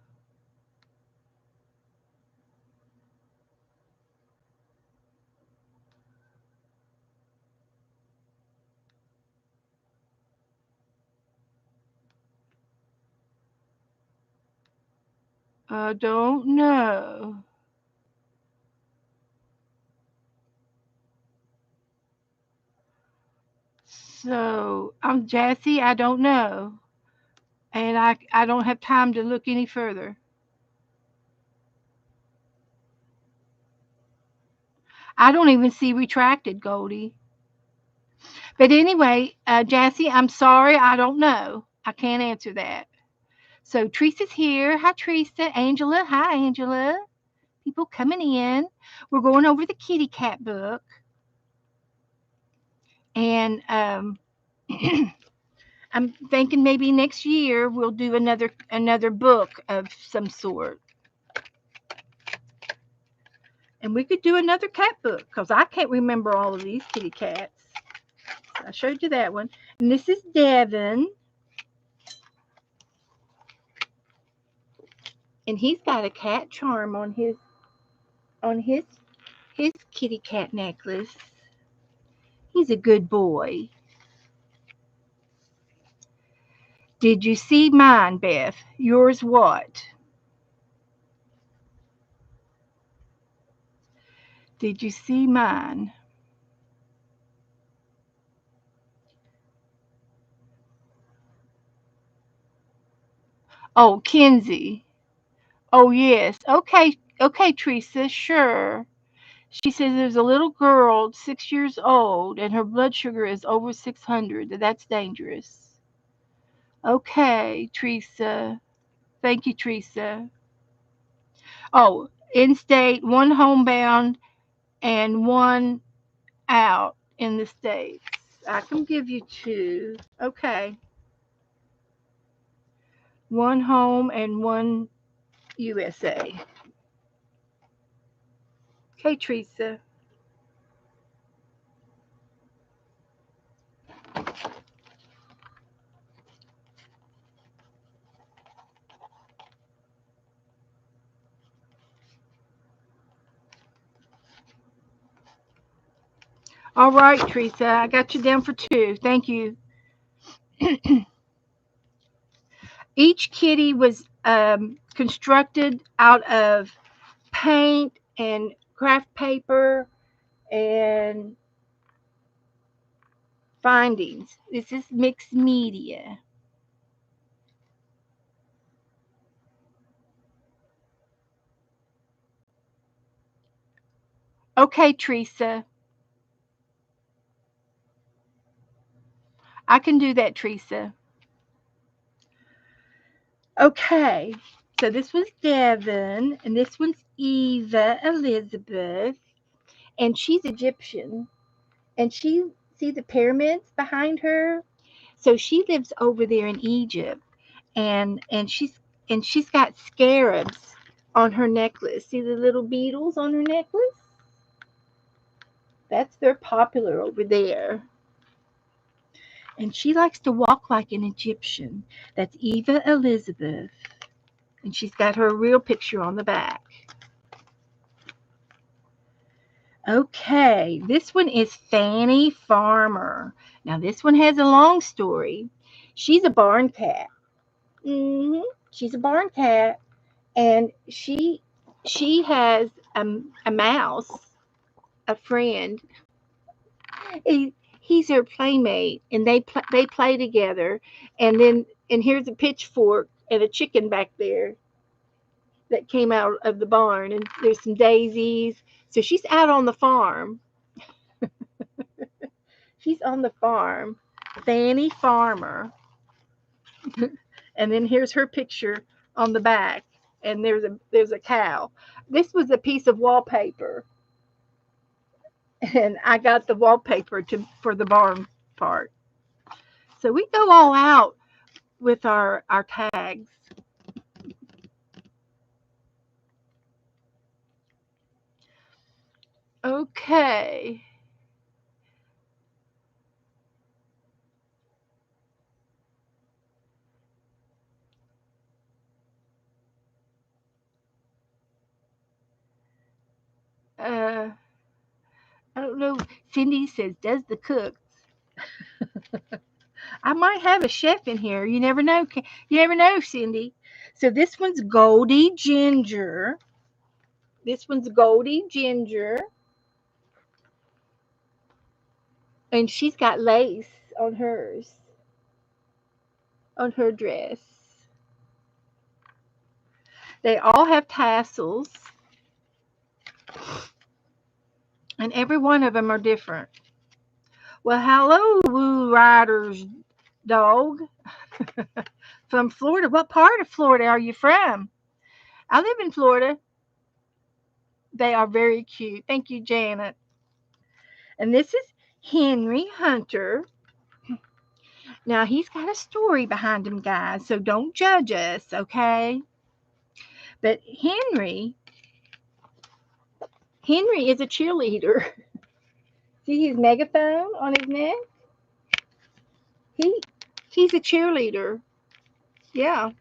I don't know. So, I'm Jassy, I don't know. And I don't have time to look any further. I don't even see retracted, Goldie. But anyway, Jassy, I'm sorry, I don't know. I can't answer that. So Teresa's here. Hi, Teresa. Angela. Hi, Angela. People coming in. We're going over the kitty cat book. And I'm thinking maybe next year we'll do another book of some sort. And we could do another cat book because I can't remember all of these kitty cats. I showed you that one. And this is Devin. And he's got a cat charm on his kitty cat necklace. He's a good boy. Did you see mine, Beth? Yours what? Did you see mine? Oh, Kinsey. Oh, yes. Okay. Okay, Teresa. Sure. She says there's a little girl, 6 years old, and her blood sugar is over 600. That's dangerous. Okay, Teresa. Thank you, Teresa. Oh, in state, one homebound and one out in the States. I can give you two. Okay. One home and one USA. Okay, Teresa. All right, Teresa. I got you down for two. Thank you. Each kitty was constructed out of paint and craft paper and findings. This is mixed media. Okay, Teresa. I can do that, Teresa. Okay. So this was Devin, and this one's Eva Elizabeth, and she's Egyptian. And she see the pyramids behind her. So she lives over there in Egypt, and she's got scarabs on her necklace. See the little beetles on her necklace? They're popular over there. And she likes to walk like an Egyptian. That's Eva Elizabeth. And she's got her real picture on the back. Okay, this one is Fanny Farmer. Now, this one has a long story. She's a barn cat. She's a barn cat, and she has a mouse, a friend. He's her playmate, and they play together. And here's a pitchfork and a chicken back there that came out of the barn, and there's some daisies. So she's out on the farm. She's on the farm, Fanny Farmer. And then here's her picture on the back, and there's a cow. This was a piece of wallpaper, and I got the wallpaper to for the barn part. So we go all out with our tags. Okay. Uh, I don't know. Cindy says, "Does the cook?" I might have a chef in here. You never know. You never know, Cindy. So this one's Goldie Ginger. This one's Goldie Ginger, and she's got lace on hers, on her dress. They all have tassels, and every one of them are different. Well, hello, Woo Riders dog from Florida. What part of Florida are you from? I live in Florida. They are very cute. Thank you, Janet. And this is Henry Hunter. Now, he's got a story behind him, guys, so don't judge us, okay? But Henry is a cheerleader. See his megaphone on his neck? He he's a cheerleader. Yeah.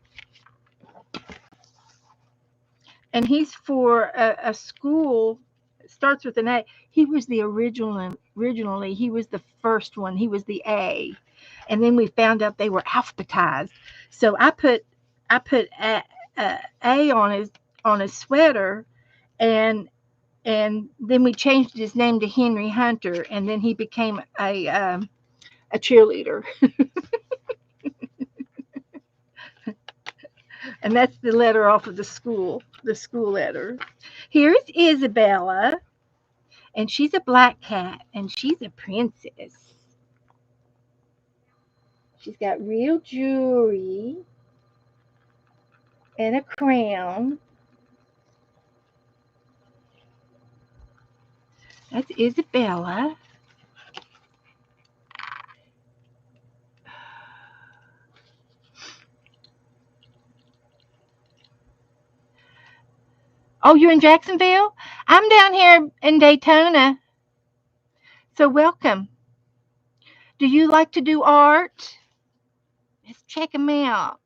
And he's for a school. It starts with an A. He was the originally he was the first one. He was the A. And then we found out they were alphabetized. So I put a on his sweater, and then we changed his name to Henry Hunter, and then he became a cheerleader. And that's the letter off of the school letter. Here's Isabella, and she's a black cat, and she's a princess. She's got real jewelry and a crown. That's Isabella. Oh, you're in Jacksonville? I'm down here in Daytona. So welcome. Do you like to do art? Let's check him out.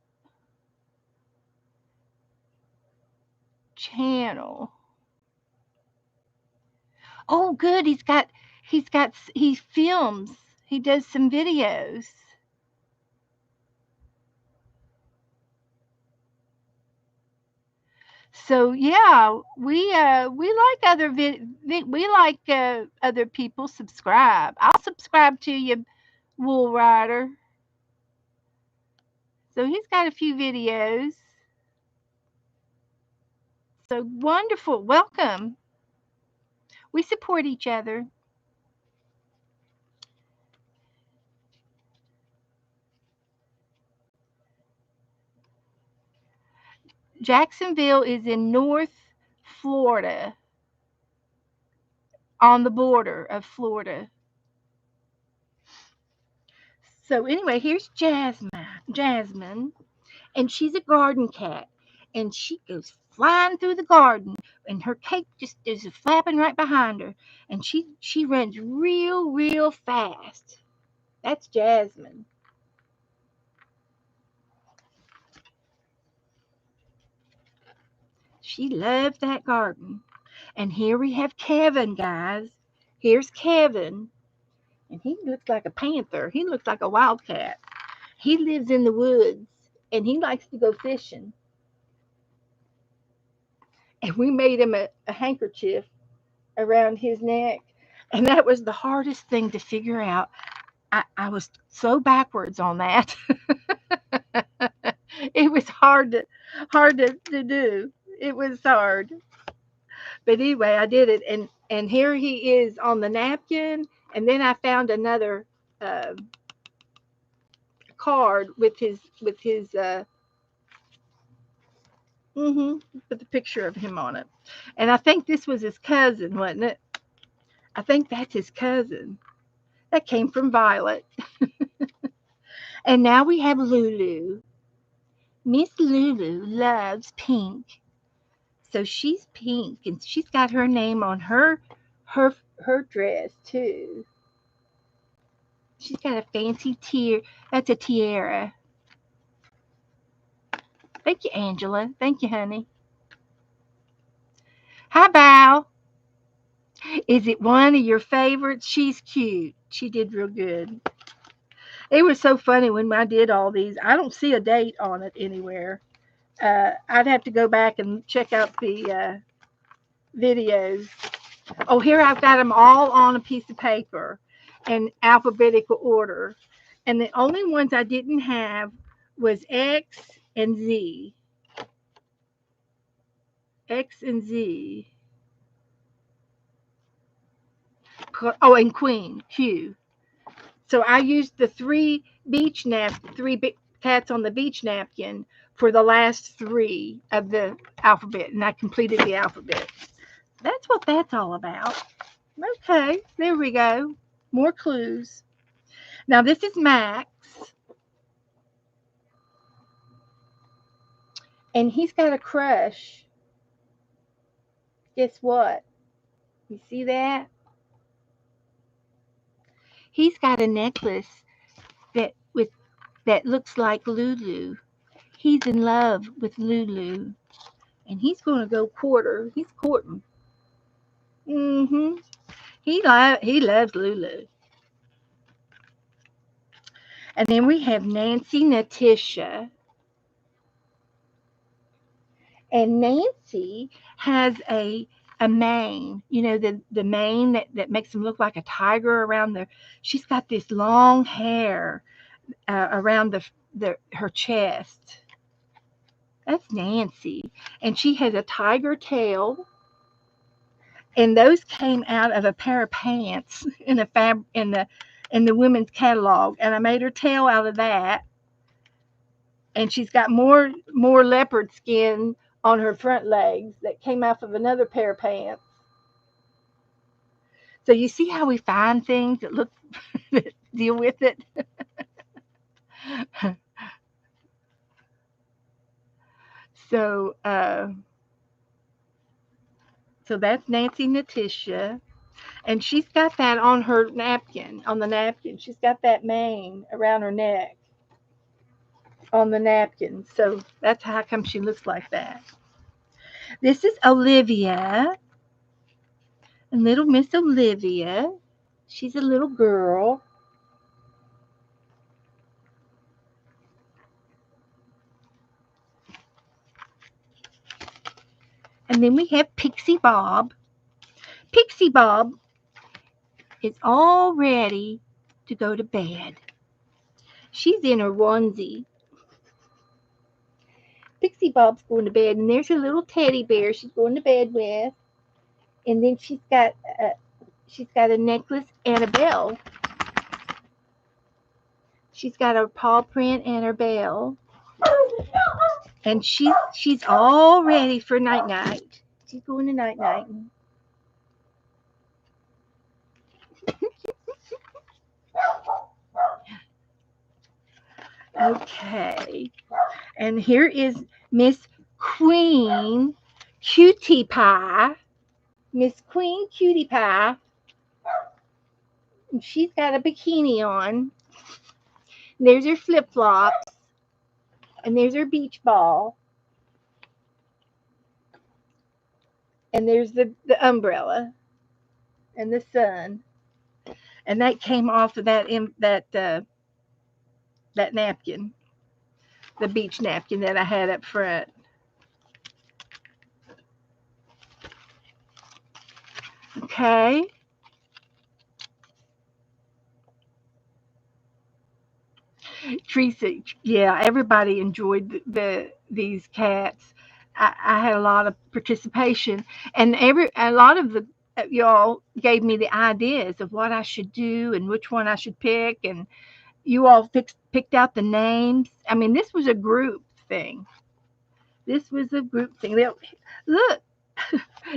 Channel. Oh, good. He films. He does some videos. So yeah, we like we like other people subscribe. I'll subscribe to you, Wool Rider. So he's got a few videos. So wonderful. Welcome. We support each other. Jacksonville is in North Florida, on the border of Florida. So anyway, here's Jasmine, and she's a garden cat, and she goes flying through the garden, and her cape just is flapping right behind her, and she runs real fast. That's Jasmine. She loves that garden. And here we have Kevin, guys. Here's Kevin, and he looks like a panther. He looks like a wildcat. He lives in the woods, and he likes to go fishing. And we made him a handkerchief around his neck. And that was the hardest thing to figure out. I was so backwards on that. It was hard to do. It was hard. But anyway, I did it, and here he is on the napkin. And then I found another uh, card with the picture of him on it. And I think this was his cousin, wasn't it? I think that's his cousin. That came from Violet. And now we have Lulu. Miss Lulu loves pink. So she's pink, and she's got her name on her dress too. She's got a fancy tiara. That's a tiara. Thank you, Angela. Thank you, honey. Hi, Bow. Is it one of your favorites? She's cute. She did real good. It was so funny when I did all these. I don't see a date on it anywhere. I'd have to go back and check out the videos. Oh, here I've got them all on a piece of paper in alphabetical order. And the only ones I didn't have was X and Z. X and Z. Oh, and Queen, Q. So I used the three cats on the beach napkin for the last three of the alphabet, and I completed the alphabet. That's what that's all about. Okay, there we go. More clues. Now this is Max, and he's got a crush. Guess what? You see that? He's got a necklace that looks like Lulu. He's in love with Lulu, and he's going to go quarter. He's courting. Mm-hmm. He loves Lulu. And then we have Nancy Natisha. And Nancy has a mane, the mane that makes him look like a tiger around the. She's got this long hair around her chest. That's Nancy. And she has a tiger tail. And those came out of a pair of pants in the women's catalog. And I made her tail out of that. And she's got more leopard skin on her front legs that came off of another pair of pants. So you see how we find things that look that deal with it. So so that's Nancy Natisha, and she's got that on her napkin. On the napkin, she's got that mane around her neck on the napkin. So that's how come she looks like that. This is Olivia, and little Miss Olivia. She's a little girl. And then we have Pixie Bob. Pixie Bob is all ready to go to bed. She's in her onesie. Pixie Bob's going to bed, and there's her little teddy bear she's going to bed with. And then she's got a necklace and a bell. She's got her paw print and her bell, and she's all ready for night night. She's going to night night. Okay, and here is Miss Queen Cutie Pie. Miss Queen Cutie Pie. She's got a bikini on. There's her flip flops, and there's her beach ball, and there's the umbrella and the sun, and that came off of that napkin, the beach napkin that I had up front. Okay. Teresa, yeah, everybody enjoyed these cats. I had a lot of participation, and a lot of the y'all gave me the ideas of what I should do and which one I should pick, and you all picked out the names. I mean, this was a group thing. This was a group thing. Look,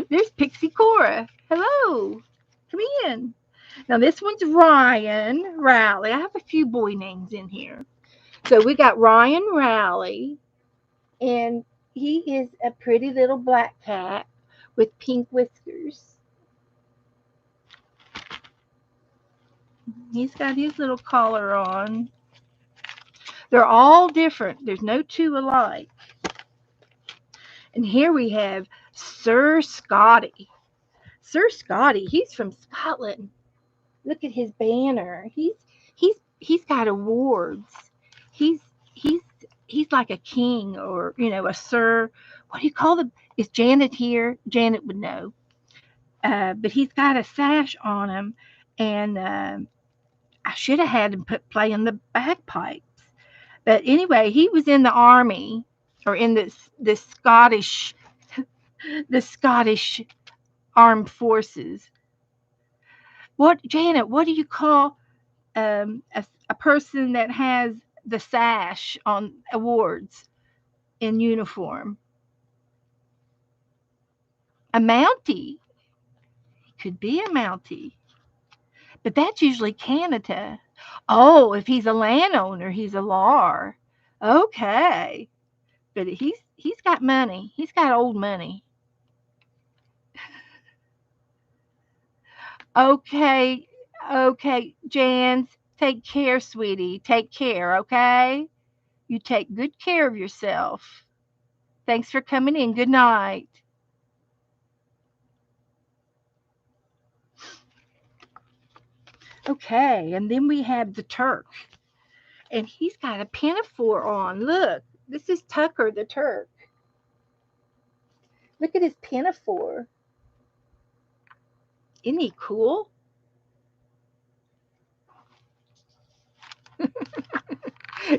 there's Pixie Cora. Hello, come in. Now this one's Ryan Rowley. I have a few boy names in here. So we got Ryan Rowley, and he is a pretty little black cat with pink whiskers. He's got his little collar on. They're all different. There's no two alike. And here we have Sir Scotty. Sir Scotty, he's from Scotland. Look at his banner. He's got awards. He's he's he's like a king, or a sir. What do you call them? Is Janet here? Janet would know. But he's got a sash on him, and I should have had him playing the bagpipes. But anyway, he was in the army, or in the Scottish the Scottish armed forces. What, Janet? What do you call a person that has the sash on awards in uniform? A Mountie. Could be a Mountie. But that's usually Canada. Oh, if he's a landowner, he's a lar. Okay. But he's got money. He's got old money. Okay. Okay, Jans, take care, sweetie. Take care, okay? You take good care of yourself. Thanks for coming in. Good night. Okay, and then we have the Turk. And he's got a pinafore on. Look, this is Tucker the Turk. Look at his pinafore. Isn't he cool?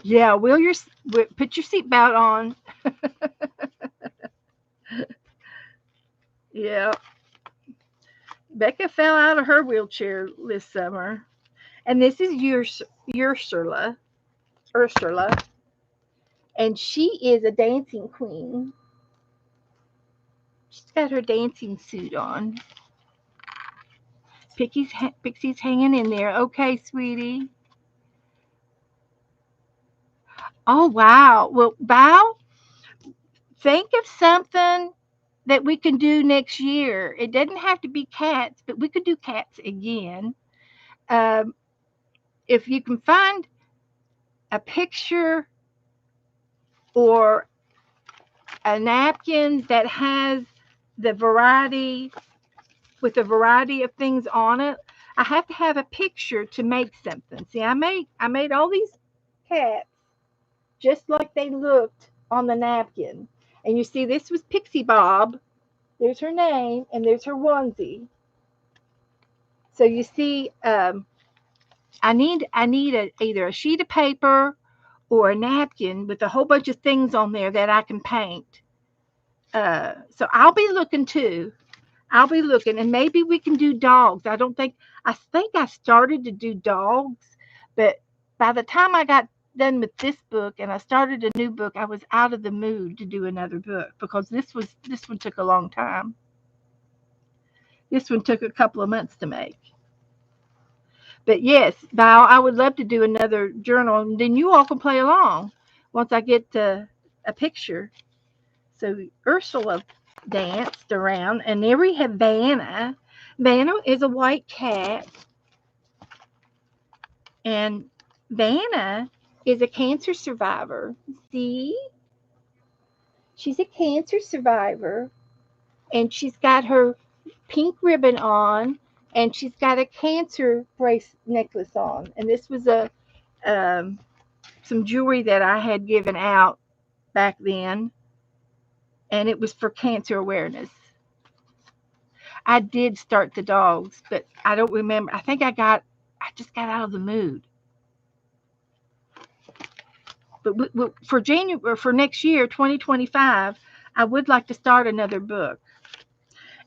Yeah, put your seatbelt on. Yeah. Becca fell out of her wheelchair this summer. And this is Ursula. Ursula. And she is a dancing queen. She's got her dancing suit on. Pixie's hanging in there. Okay, sweetie. Oh, wow. Well, Val, think of something that we can do next year. It doesn't have to be cats, but we could do cats again. Um, if you can find a picture or a napkin that has the variety with a variety of things on it, I have to have a picture to make something. See, I made all these cats just like they looked on the napkin. And you see, this was Pixie Bob. There's her name, and there's her onesie. So you see, I need either a sheet of paper or a napkin with a whole bunch of things on there that I can paint. So I'll be looking too. I'll be looking, and maybe we can do dogs. I think I started to do dogs, but by the time I got done with this book and I started a new book, I was out of the mood to do another book because this one took a long time. This one took a couple of months to make. But yes, Val, I would love to do another journal, and then you all can play along once I get a picture. So Ursula danced around, and there we have Vanna. Vanna is a white cat, and Vanna is a cancer survivor. See? She's a cancer survivor, and she's got her pink ribbon on, and she's got a cancer brace necklace on. And this was a um, some jewelry that I had given out back then, and it was for cancer awareness. I did start the dogs, but I don't remember. I just got out of the mood. But for January or for next year, 2025, I would like to start another book.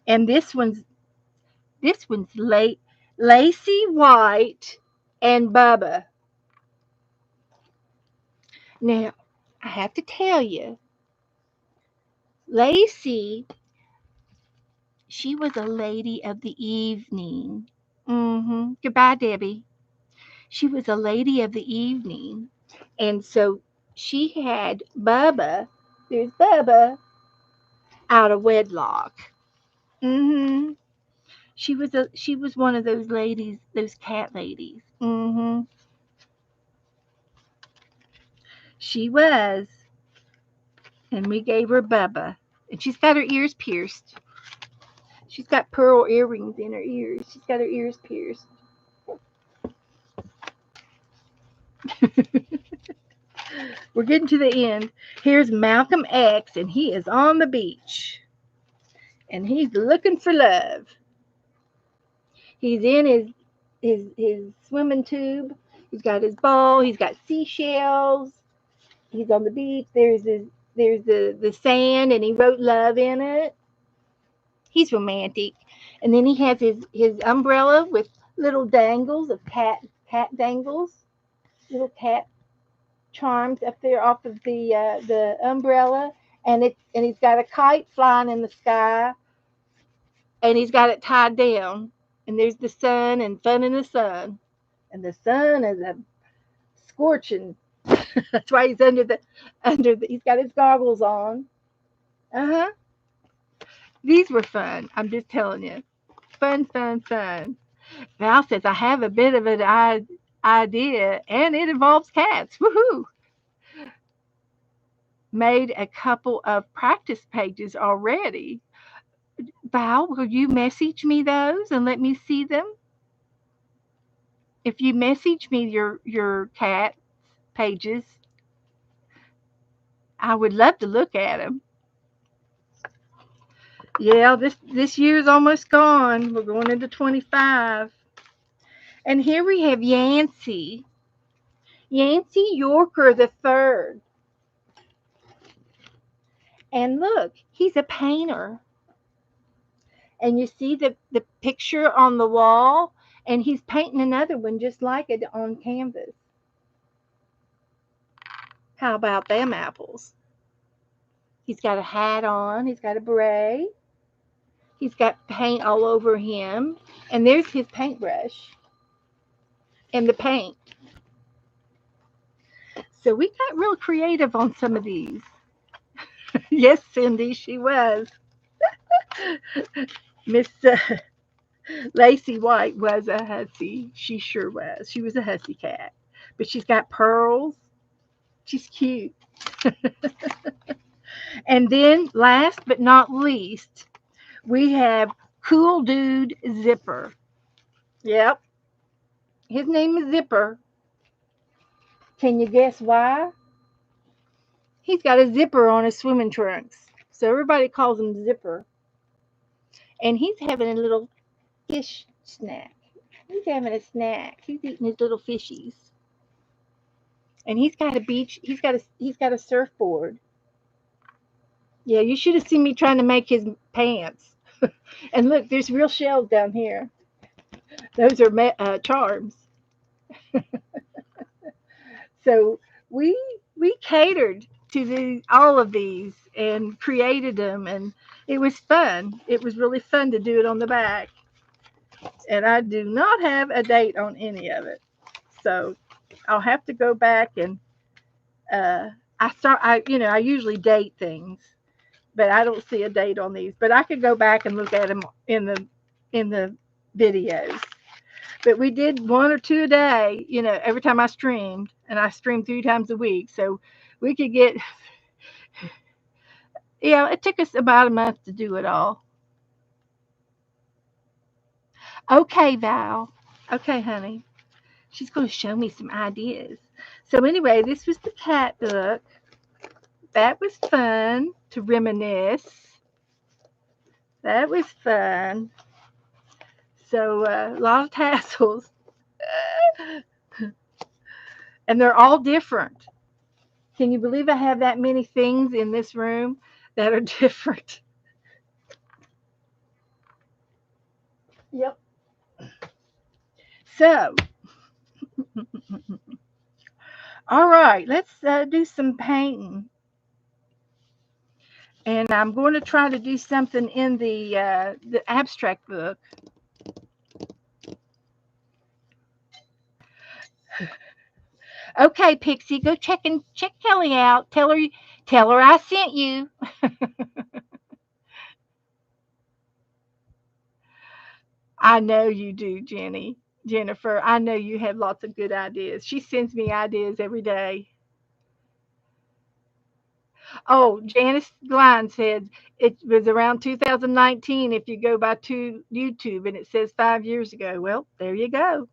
And this one's late Lacey White and Bubba. Now, I have to tell you, Lacey, she was a lady of the evening. Goodbye, Debbie. She was a lady of the evening. And so she had Bubba, there's Bubba, out of wedlock. hmm she was one of those ladies, those cat ladies. She was, and we gave her Bubba. And she's got her ears pierced. She's got pearl earrings in her ears. She's got her ears pierced. We're getting to the end. Here's Malcolm X, and he is on the beach. And he's looking for love. He's in his swimming tube. He's got his ball. He's got seashells. He's on the beach. There's the sand, and he wrote love in it. He's romantic. And then he has his umbrella with little dangles of cat dangles, little cat charms up there off of the umbrella, and he's got a kite flying in the sky, and he's got it tied down. And there's the sun and fun in the sun, and the sun is a scorching. That's why he's under the. He's got his goggles on. Uh-huh. These were fun. I'm just telling you, fun, fun, fun. Val says I have a bit of an idea, and it involves cats. Woohoo! Made a couple of practice pages already. Val, will you message me those and let me see them? If you message me your cat pages, I would love to look at them. Yeah, this year's almost gone. We're going into 25. And here we have Yancey Yorker the third. And look, he's a painter. And you see the picture on the wall, and he's painting another one just like it on canvas. How about them apples? He's got a hat on, he's got a beret, he's got paint all over him, and there's his paintbrush and the paint. So we got real creative on some of these. Yes, Cindy, she was. Miss Lacey White was a hussy. She sure was. She was a hussy cat. But she's got pearls. She's cute. And then, last but not least, we have Cool Dude Zipper. Yep, his name is Zipper. Can you guess why? He's got a zipper on his swimming trunks. So everybody calls him Zipper. And he's having a little fish snack. He's having a snack. He's eating his little fishies. And he's got a beach. He's got a surfboard. Yeah, you should have seen me trying to make his pants. And look, there's real shells down here. Those are charms. So we we catered to all of these and created them, and it was fun. It was really fun to do it on the back. And I do not have a date on any of it, so I'll have to go back and uh, I usually date things, but I don't see a date on these. But I could go back and look at them in the videos. But we did one or two a day, every time I streamed, and I streamed 3 times a week. So we could get, it took us about a month to do it all. Okay, Val. Okay, honey. She's going to show me some ideas. So anyway, this was the cat book. That was fun to reminisce. That was fun. So a lot of tassels. And they're all different. Can you believe I have that many things in this room that are different? Yep. So, all right, let's do some painting. And I'm going to try to do something in the abstract book. Okay, Pixie, go check Kelly out. Tell her I sent you. I know you do, Jennifer. I know you have lots of good ideas. She sends me ideas every day. Oh, Janice Gline said it was around 2019 if you go by to YouTube and it says 5 years ago. Well, there you go.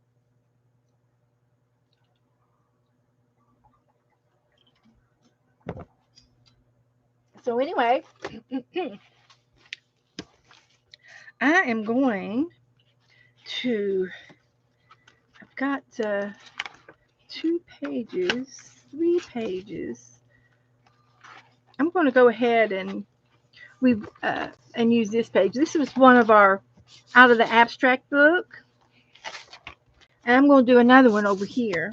So anyway, I am going to. I've got 2 pages, 3 pages. I'm going to go ahead and use this page. This was one of our out of the abstract book, and I'm going to do another one over here.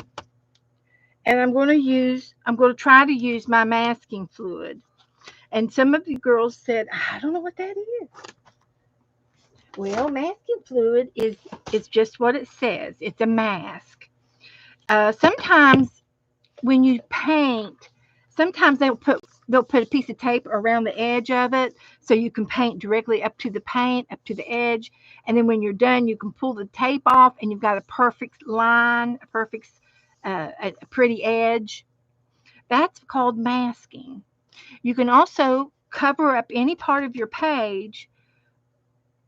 And I'm going to try to use my masking fluid. And some of you girls said, I don't know what that is. Well, masking fluid is just what it says. It's a mask. Sometimes when you paint, sometimes they'll put a piece of tape around the edge of it so you can paint directly up to the paint, up to the edge. And then when you're done, you can pull the tape off and you've got a perfect line, a pretty edge. That's called masking. You can also cover up any part of your page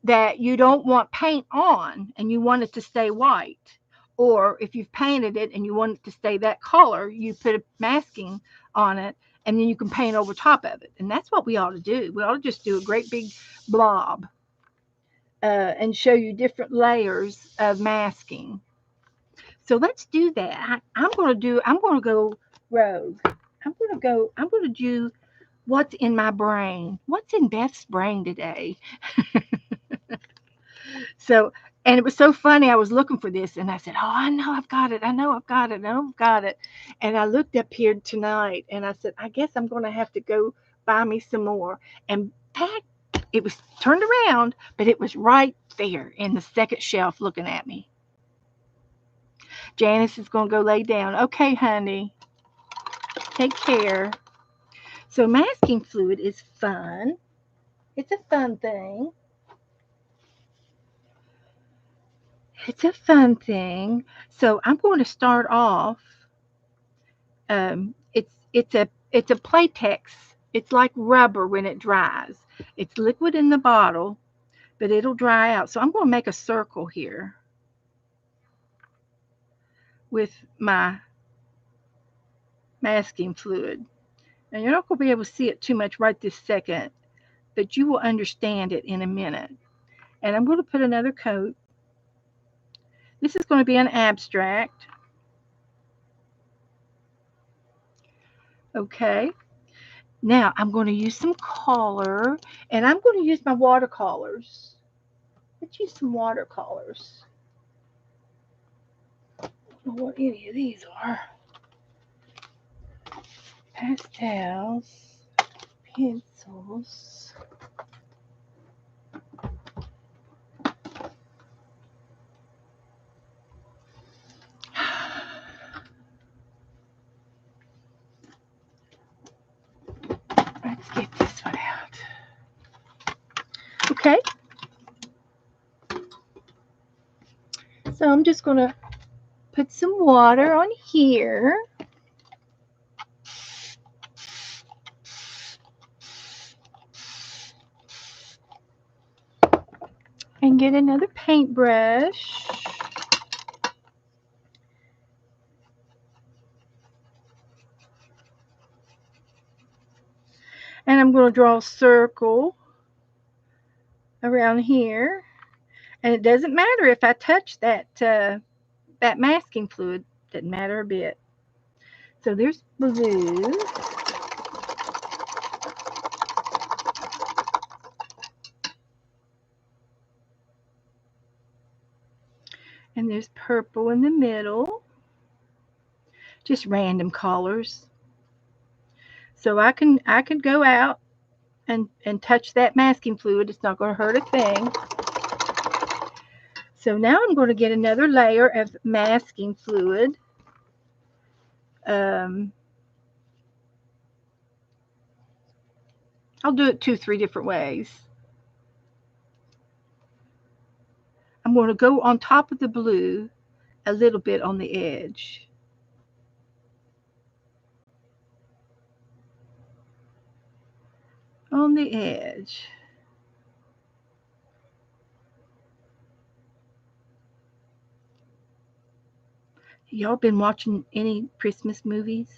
that you don't want paint on and you want it to stay white. Or if you've painted it and you want it to stay that color, you put a masking on it and then you can paint over top of it. And that's what we ought to do. We ought to just do a great big blob and show you different layers of masking. So let's do that. I'm going to go rogue. I'm going to do what's in my brain. What's in Beth's brain today? So, and it was so funny. I was looking for this, and I said, "Oh, I know I've got it. I know I've got it. I know I've got it." And I looked up here tonight, and I said, "I guess I'm going to have to go buy me some more." And that it was turned around, but it was right there in the second shelf, looking at me. Janice is going to go lay down. Okay, honey. Take care. So masking fluid is fun. It's a fun thing. It's a fun thing. So I'm going to start off. It's a Playtex. It's like rubber when it dries. It's liquid in the bottle, but it'll dry out. So I'm going to make a circle here with my masking fluid. Now you're not going to be able to see it too much right this second, but you will understand it in a minute. And I'm going to put another coat. This is going to be an abstract. Okay. Now I'm going to use some color, and I'm going to use my watercolors. Let's use some watercolors. I don't know what any of these are. Pastels, pencils. Let's get this one out. Okay. So I'm just going to put some water on here. And get another paintbrush. And I'm going to draw a circle around here. And it doesn't matter if I touch that masking fluid. Doesn't matter a bit. So there's blue. And there's purple in the middle. Just random colors. So I can go out and touch that masking fluid. It's not going to hurt a thing. So now I'm going to get another layer of masking fluid. I'll do it 2-3 different ways. I'm going to go on top of the blue a little bit on the edge. On the edge. Y'all been watching any Christmas movies?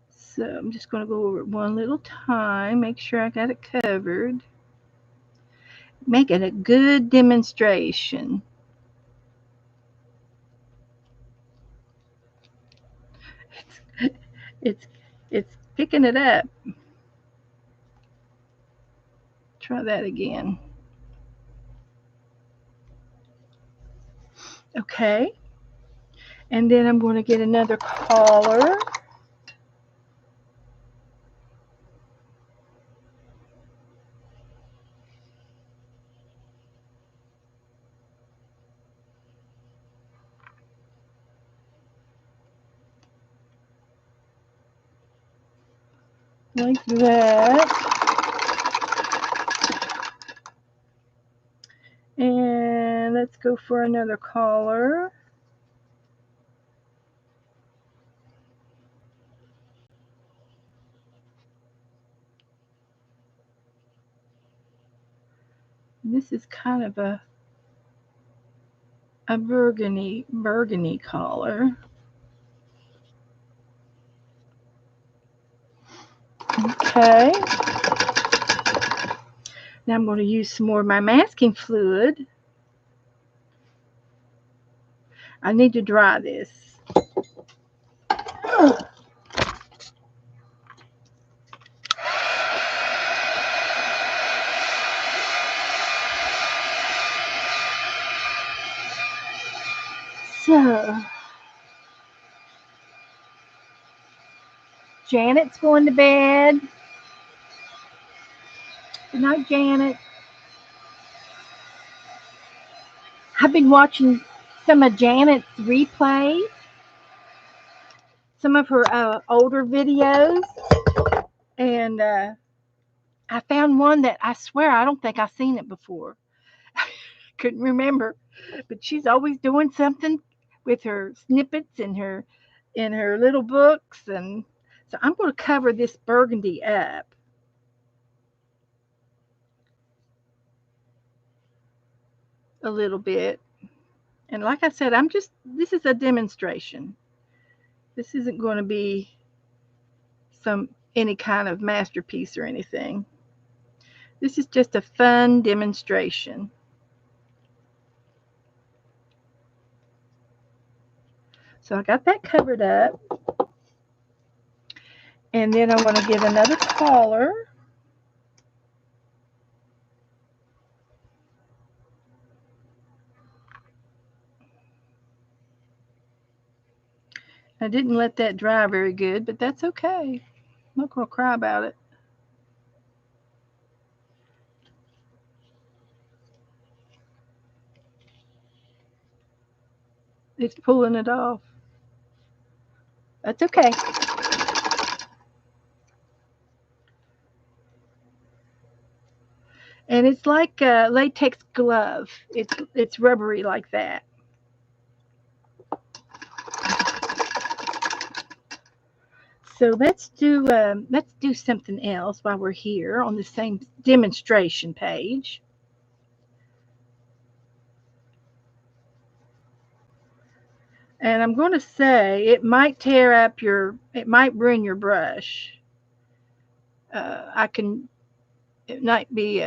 So I'm just going to go over it one little time, make sure I got it covered. Make it a good demonstration. It's picking it up. Try that again. Okay. And then I'm going to get another collar. Like that. And let's go for another collar. This is kind of a burgundy collar. Okay. Now I'm going to use some more of my masking fluid. I need to dry this. So, Janet's going to bed. Good night, Janet. I've been watching some of Janet's replays, some of her older videos, and I found one that I swear I don't think I've seen it before. Couldn't remember, but she's always doing something with her snippets in her little books, and so I'm going to cover this burgundy up a little bit. And like I said, this is a demonstration. This isn't going to be any kind of masterpiece or anything. This is just a fun demonstration. So I got that covered up. And then I want to give another collar. I didn't let that dry very good, but that's okay. I'm not going to cry about it. It's pulling it off. That's okay. And it's like a latex glove. It's rubbery like that. So let's do something else while we're here on the same demonstration page. And I'm going to say it might it might ruin your brush. It might be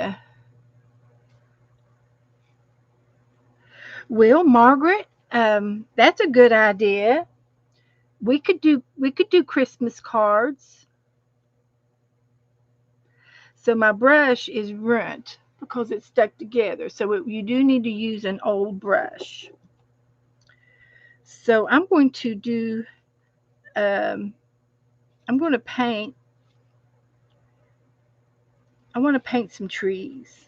well, Margaret, that's a good idea. We could do Christmas cards. So my brush is ruined because it's stuck together. So you do need to use an old brush. So I'm going to do, I'm going to paint, I want to paint some trees.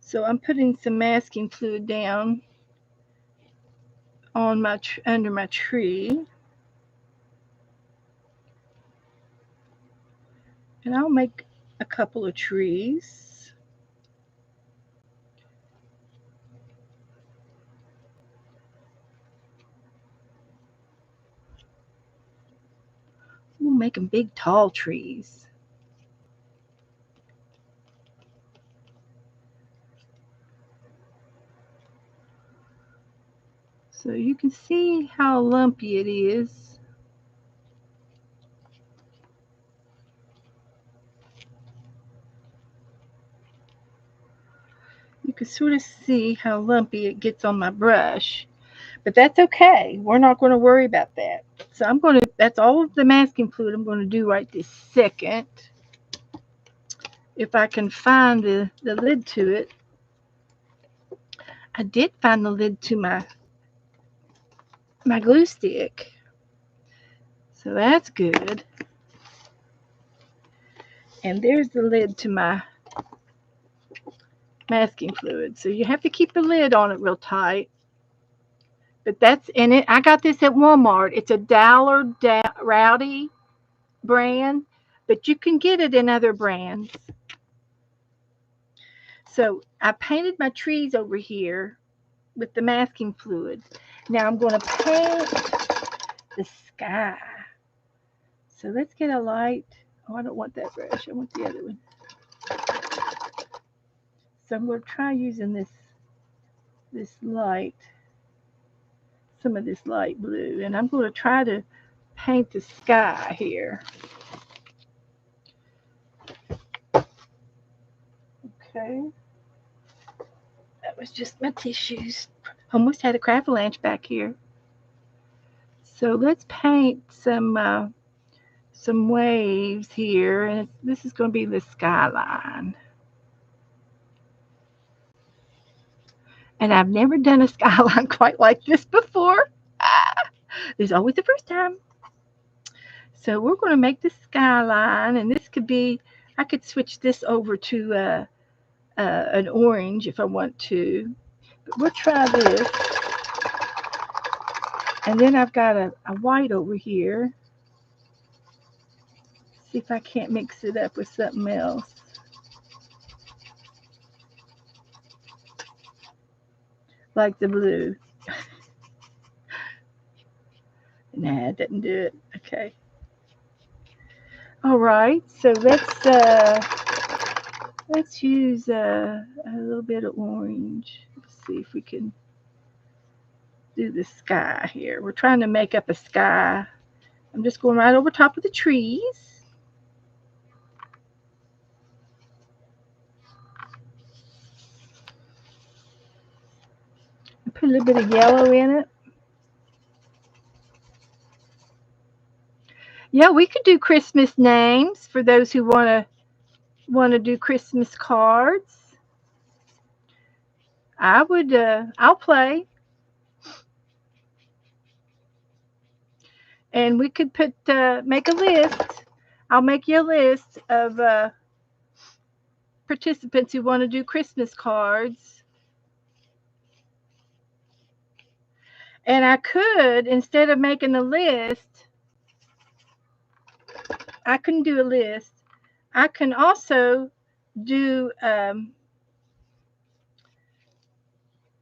So I'm putting some masking fluid down on under my tree. And I'll make a couple of trees. We'll make them big, tall trees. So you can see how lumpy it is. You can sort of see how lumpy it gets on my brush. But that's okay. We're not going to worry about that. So that's all of the masking fluid I'm going to do right this second. If I can find the lid to it. I did find the lid to my glue stick. So that's good. And there's the lid to my masking fluid. So you have to keep the lid on it real tight. But that's in it. I got this at Walmart. It's a Rowdy brand, but you can get it in other brands. So I painted my trees over here with the masking fluid. Now I'm going to paint the sky. So let's get a light. Oh, I don't want that brush. I want the other one. So I'm going to try using this light, some of this light blue, and I'm going to try to paint the sky here. Okay. That was just my tissues. Almost had a cravalanche back here. So let's paint some waves here, and this is going to be the skyline. And I've never done a skyline quite like this before. There's always the first time. So we're going to make the skyline, and this could be, I could switch this over to an orange if I want to. But we'll try this. And then I've got a white over here. See if I can't mix it up with something else. Like the blue. Nah, it didn't do it. Okay. All right. So let's use a little bit of orange. Let's see if we can do the sky here. We're trying to make up a sky. I'm just going right over top of the trees. Put a little bit of yellow in it. Yeah, we could do Christmas names for those who want to do Christmas cards. I'll play. And we could make a list. I'll make you a list of participants who want to do Christmas cards. And I could, instead of making a list, I can do a list. I can also do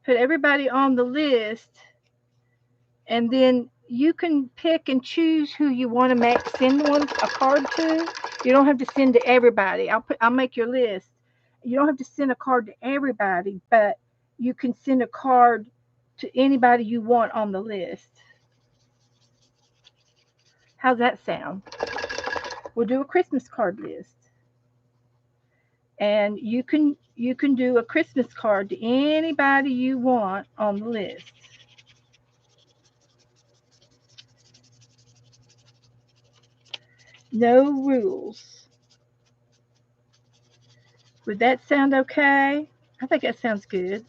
put everybody on the list, and then you can pick and choose who you want to send a card to. You don't have to send to everybody. I'll make your list. You don't have to send a card to everybody, but you can send a card to anybody you want on the list. How's that sound? We'll do a Christmas card list. And you can do a Christmas card to anybody you want on the list. No rules. Would that sound okay? I think that sounds good.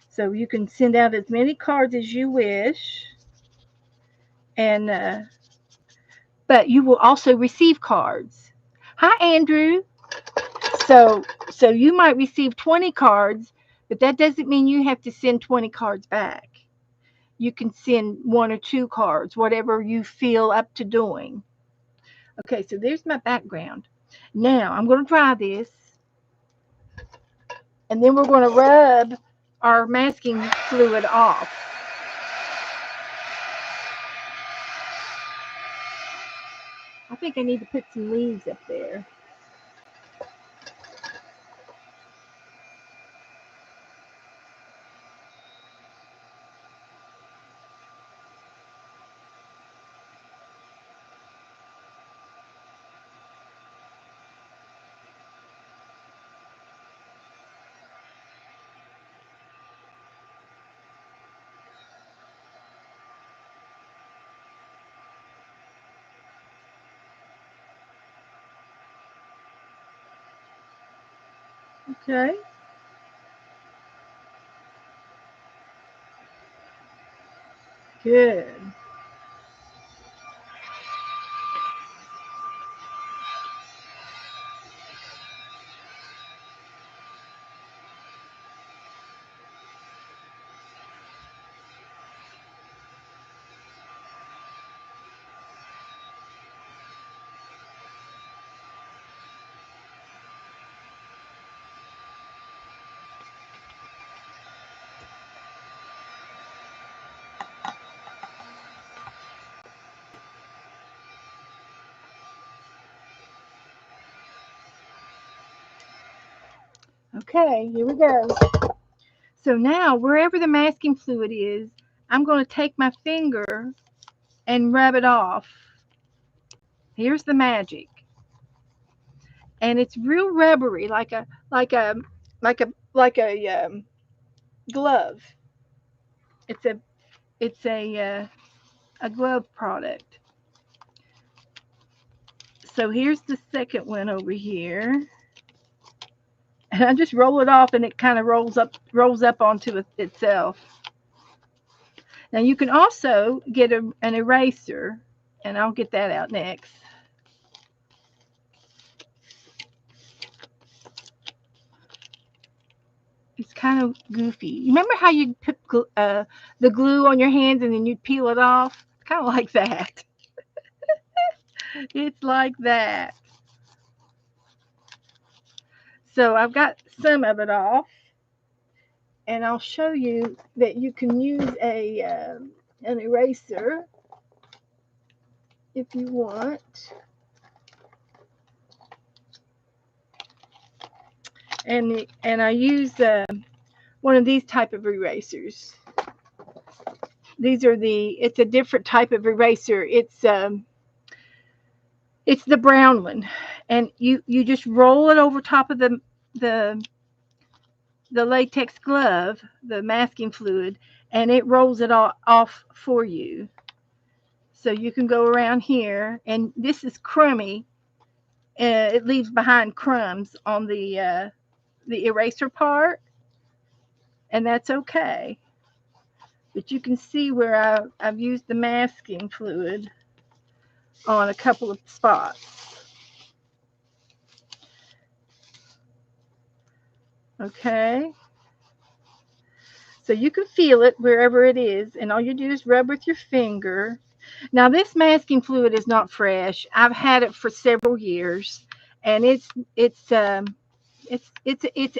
So you can send out as many cards as you wish, and but you will also receive cards. Hi, Andrew. So you might receive 20 cards, but that doesn't mean you have to send 20 cards back. You can send one or two cards, whatever you feel up to doing. Okay, so there's my background. Now I'm going to dry this, and then we're going to rub our masking fluid off. I think I need to put some leaves up there. Okay. Good. Okay, here we go. So now, wherever the masking fluid is, I'm going to take my finger and rub it off. Here's the magic. And it's real rubbery, like a glove. It's a a glove product. So here's the second one over here. And I just roll it off and it kind of rolls up onto itself. Now you can also get an eraser, and I'll get that out next. It's kind of goofy. You remember how you put the glue on your hands and then you peel it off? It's kind of like that. It's like that. So I've got some of it off, and I'll show you that you can use an eraser if you want. And I use one of these type of erasers. It's a different type of eraser. It's the brown one, and you just roll it over top of the latex glove, the masking fluid, and it rolls it all off for you. So you can go around here, and this is crummy. It leaves behind crumbs on the eraser part, and that's okay. But you can see where I've used the masking fluid on a couple of spots. Okay. So you can feel it wherever it is, and all you do is rub with your finger. Now this masking fluid is not fresh. I've had it for several years, and it's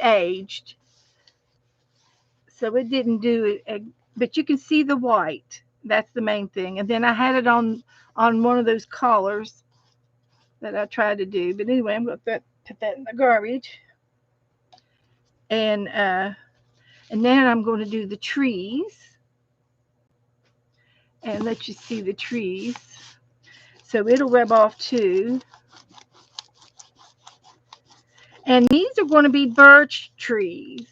aged. So it didn't do it, but you can see the white. That's the main thing. And then I had it on one of those collars that I tried to do. But anyway, I'm going to put that in the garbage. And then I'm going to do the trees and let you see the trees. So it'll rub off too. And these are going to be birch trees.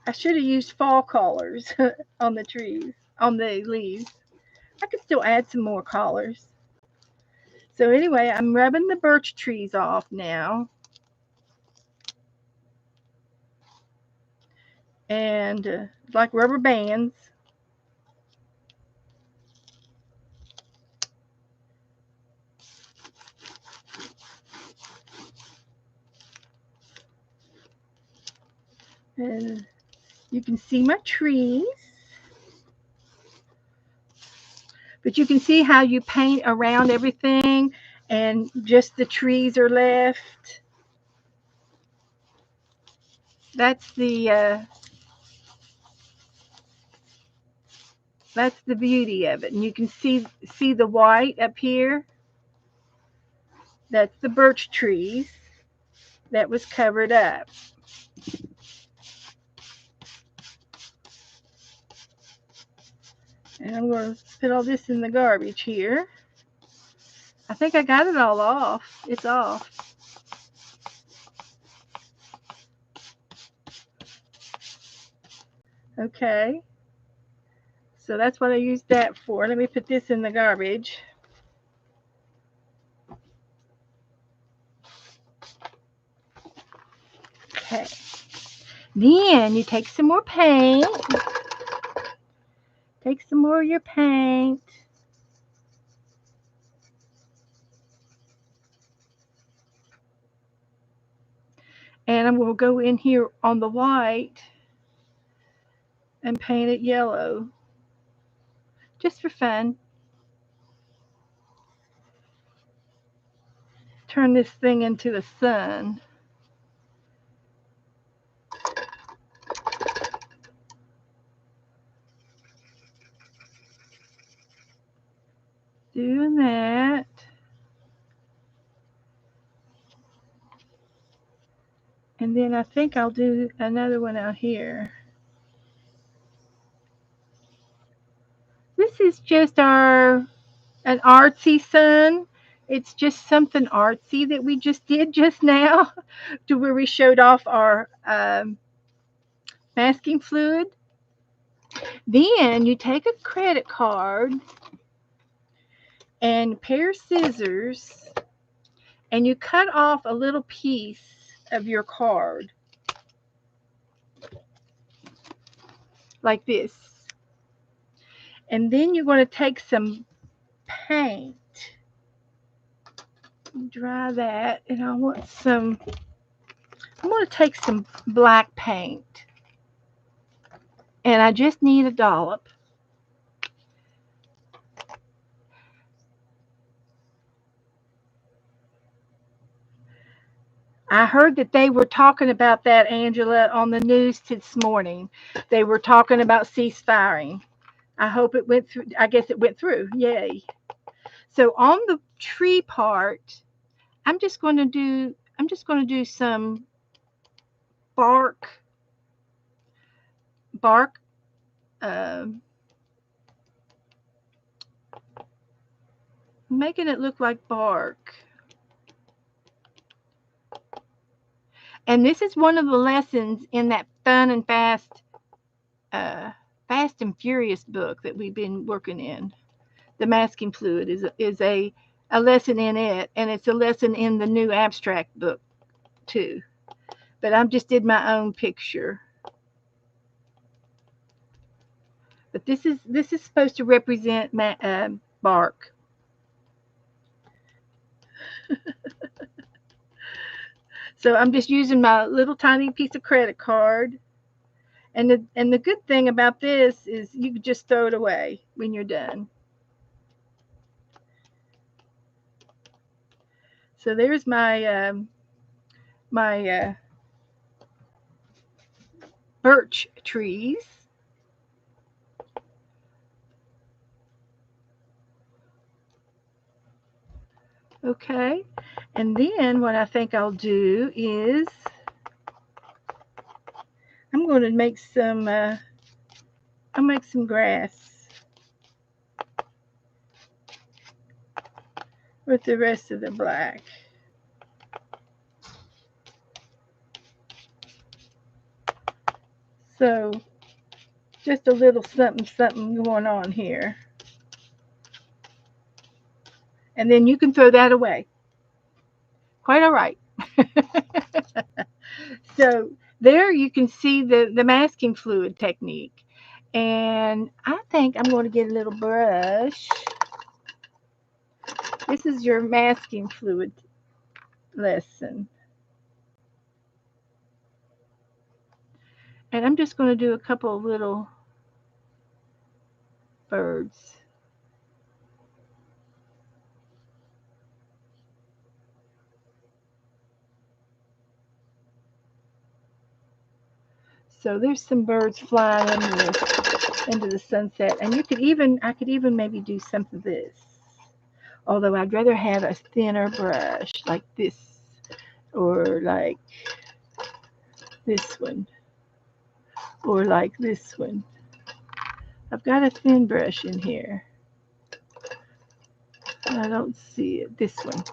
I should have used fall colors on the trees, on the leaves. I could still add some more colors. So anyway, I'm rubbing the birch trees off now. And like rubber bands. And you can see my trees. But you can see how you paint around everything and just the trees are left. That's the beauty of it. And you can see the white up here. That's the birch trees that was covered up. And I'm going to put all this in the garbage here. I think I got it all off. It's off. Okay. So that's what I used that for. Let me put this in the garbage. Okay. Then you take some more paint. Take some more of your paint. And I'm going to go in here on the white and paint it yellow. Just for fun. Turn this thing into the sun. Doing that. And then I think I'll do another one out here. This is just an artsy sun. It's just something artsy that we just did just now to where we showed off our masking fluid. Then you take a credit card and a pair of scissors and you cut off a little piece of your card like this. And then you're going to take some paint, dry that, and I'm going to take some black paint. And I just need a dollop. I heard that they were talking about that, Angela, on the news this morning. They were talking about ceasefiring. I hope it went through. I guess it went through. Yay. So on the tree part, I'm just going to do some bark um making it look like bark. And this is one of the lessons in that Fun and uh, Fast and Furious book that we've been working in. The masking fluid is a lesson in it, and it's a lesson in the new abstract book too. But I just did my own picture. But this is supposed to represent bark. So I'm just using my little tiny piece of credit card. And the good thing about this is you can just throw it away when you're done. So there's my birch trees. Okay, and then what I think I'll do is I'm going to make I'll make some grass with the rest of the black. So just a little something something going on here. And then you can throw that away. Quite all right. So there you can see the masking fluid technique. And I think I'm going to get a little brush. This is your masking fluid lesson. And I'm just going to do a couple of little birds. So there's some birds flying into the sunset. And I could even maybe do some of this. Although I'd rather have a thinner brush like this or like this one or like this one. I've got a thin brush in here. I don't see it. This one.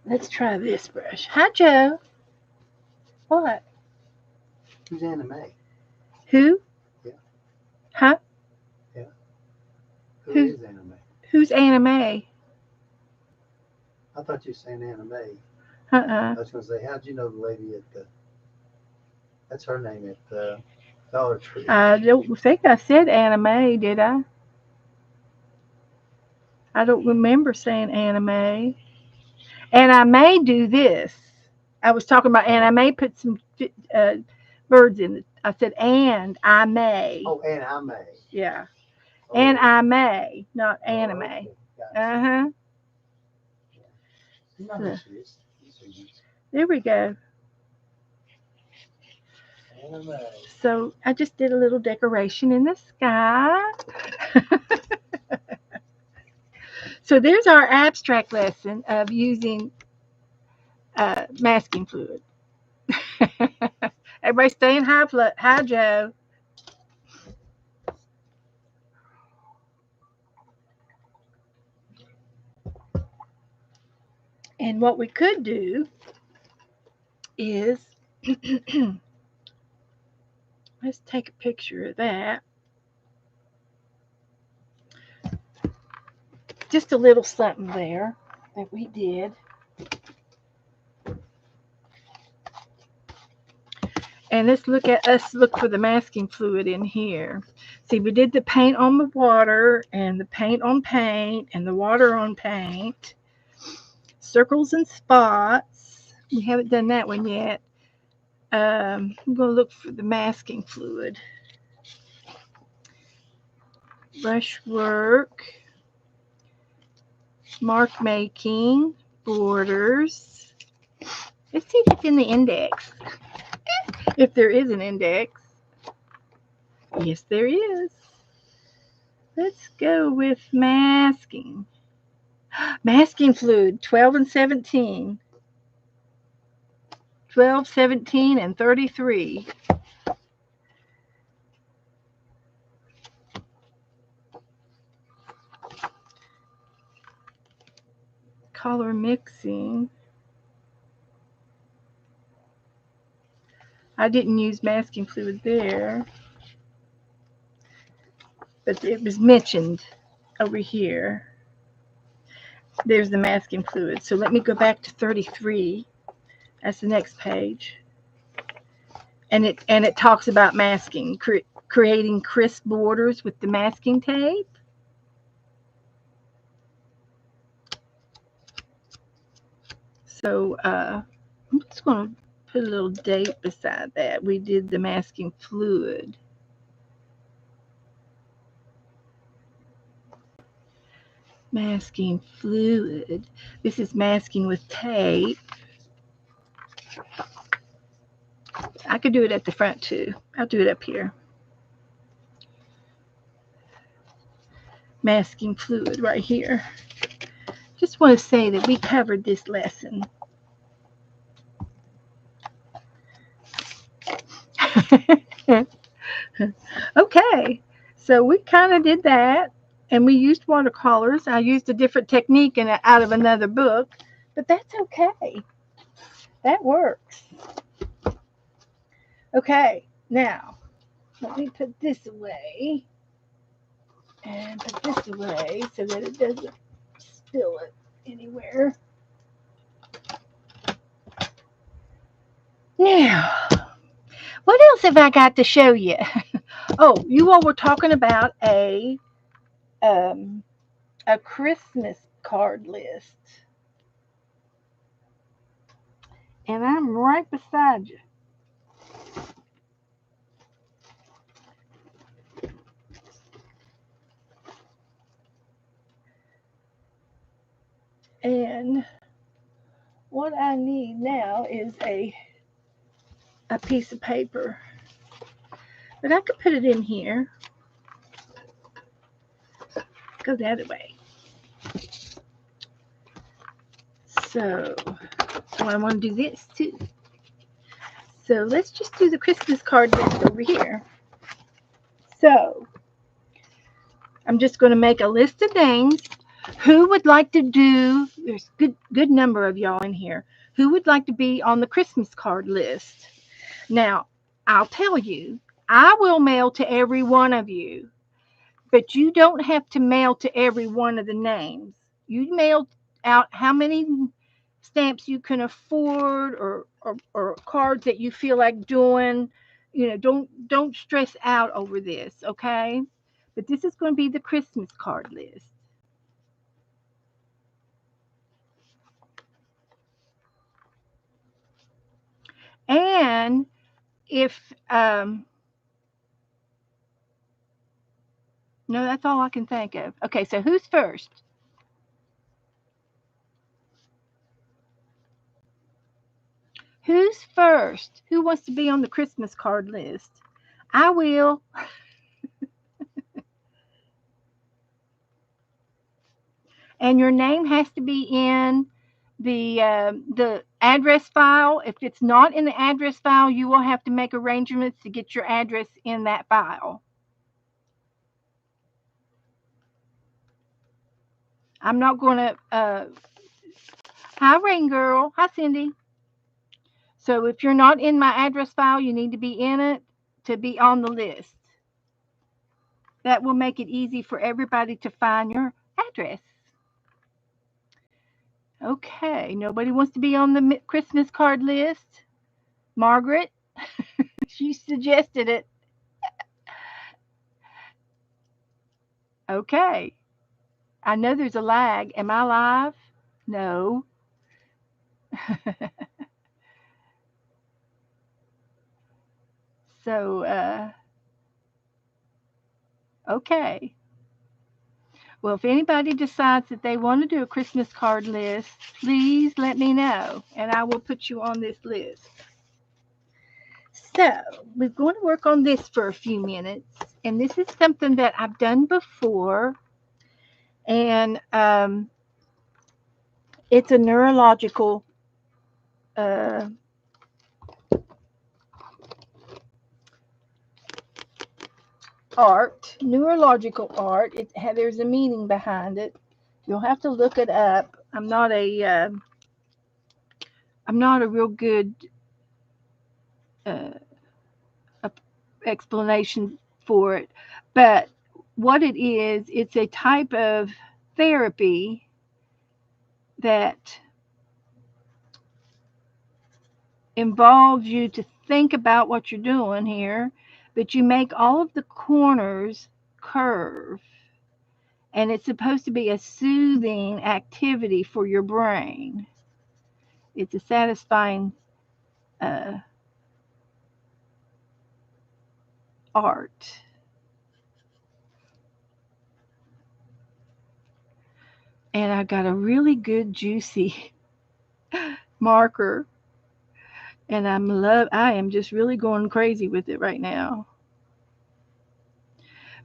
Let's try this brush. Hi, Joe. What? Who's Anna Mae? Who? Yeah. Huh? Yeah. Who Who? is Anna Mae? Who's Anna Mae? I thought you were saying Anna Mae. Uh-uh. I was going to say, how'd you know the lady at the, that's her name at the Dollar Tree? I don't think I said Anna Mae, did I? I don't remember saying Anna Mae. And I may do this. I was talking about, and I may put some birds in it. I said, and I may. Oh, Anna Mae. Yeah. Oh, And I may, not oh, anime. okay. Gotcha. Uh-huh. You know who she is. You see There we go. Anna Mae. So I just did a little decoration in the sky. So there's our abstract lesson of using masking fluid. Everybody staying high, Joe. And what we could do is Let's take a picture of that. Just a little something there that we did. And let's look for the masking fluid in here. See, we did the paint on the water and the paint on paint and the water on paint. Circles and spots. We haven't done that one yet. I'm going to look for the masking fluid. Brushwork. Mark making. Borders. Let's see if it's in the index. If there is an index. Yes, there is. Let's go with masking. Masking fluid, 12 and 17. 12, 17, and 33. Color mixing. I didn't use masking fluid there, but it was mentioned over here. There's the masking fluid. So let me go back to 33. That's the next page. And it talks about masking, creating crisp borders with the masking tape. So I'm just going to put a little date beside that. We did the masking fluid. Masking fluid. This is masking with tape. I could do it at the front too. I'll do it up here. Masking fluid right here. Just want to say that we covered this lesson. Okay, so we kind of did that, and we used watercolors. I used a different technique out of another book, but that's okay. That works. Okay, now let me put this away and put this away so that it doesn't spill it anywhere. Now, what else have I got to show you? Oh, you all were talking about a Christmas card list. And I'm right beside you. And what I need now is a piece of paper. But I could put it in here. Go the other way. So I want to do this too. So let's just do the Christmas card list over here. So I'm just going to make a list of names. Who would like to do, there's good number of y'all in here, who would like to be on the Christmas card list? Now, I'll tell you, I will mail to every one of you, but you don't have to mail to every one of the names. You mail out how many stamps you can afford or cards that you feel like doing. You know, don't stress out over this, okay? But this is going to be the Christmas card list. And if no, that's all I can think of. Okay, so who's first? Who's first? Who wants to be on the Christmas card list? I will. And your name has to be in the address file. If it's not in the address file, you will have to make arrangements to get your address in that file. I'm not going to. Hi, Rain Girl. Hi, Cindy. So if you're not in my address file, you need to be in it. to be on the list. That will make it easy for everybody to find your address. Okay, nobody wants to be on the Christmas card list. Margaret, she suggested it. Okay, I know there's a lag. Am I live? No. So, okay. Well, if anybody decides that they want to do a Christmas card list, please let me know and I will put you on this list. So, we're going to work on this for a few minutes. And this is something that I've done before. And it's a neurological uh, art, neurological art. There's a meaning behind it. You'll have to look it up. I'm not a real good uh, explanation for it, but what it is, it's a type of therapy that involves you to think about what you're doing here, but you make all of the corners curve. And it's supposed to be a soothing activity for your brain. It's a satisfying uh, art. And I got a really good juicy marker, and I am just really going crazy with it right now.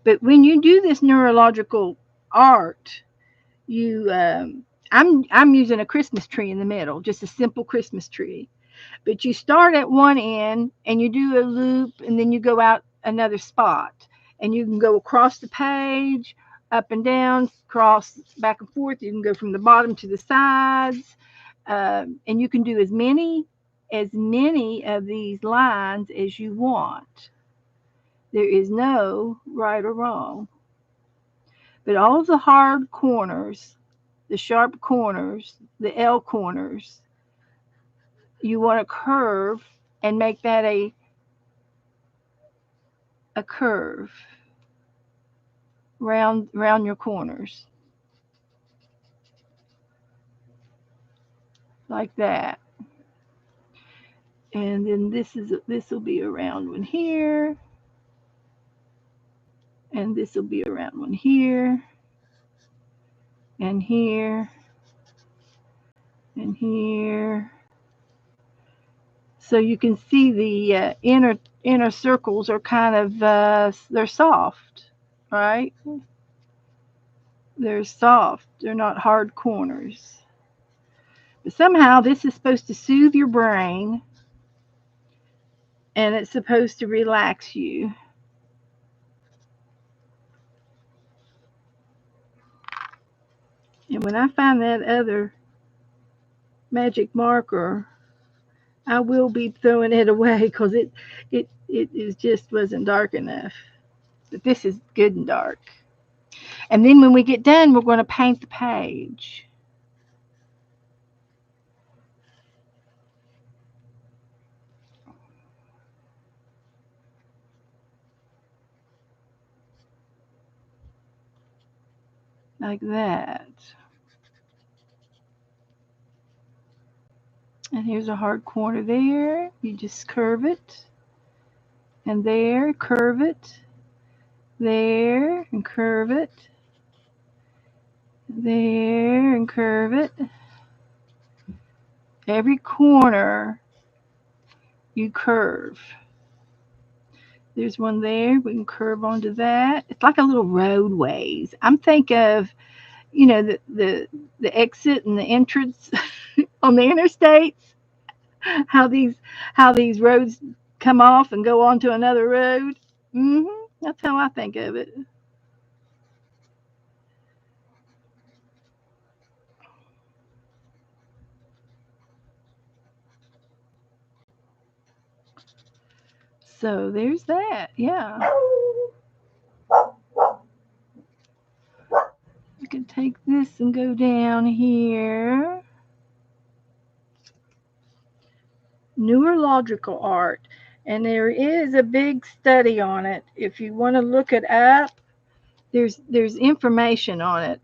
But when you do this neurological art, you I'm using a Christmas tree in the middle, just a simple Christmas tree. But you start at one end and you do a loop and then you go out another spot. And you can go across the page, up and down, cross back and forth. You can go from the bottom to the sides. And you can do as many of these lines as you want. There is no right or wrong. But all of the hard corners, the sharp corners, the L corners, you want to curve and make that a curve round your corners like that. And then this will be a round one here, and this will be a round one here, and here, and here. So you can see the inner circles are kind of they're soft, right? They're soft. They're not hard corners. But somehow this is supposed to soothe your brain, and it's supposed to relax you. And when I find that other magic marker, I will be throwing it away because it just wasn't dark enough. But this is good and dark. And then when we get done, we're going to paint the page. Like that. And here's a hard corner there. You just curve it. And there, curve it. There, and curve it. There, and curve it. Every corner you curve. There's one there. We can curve onto that. It's like a little roadways. I'm thinking of, the exit and the entrance on the interstates. How these roads come off and go onto another road. That's how I think of it. So there's that. Yeah. I can take this and go down here. Neurological art. And there is a big study on it. If you want to look it up, there's information on it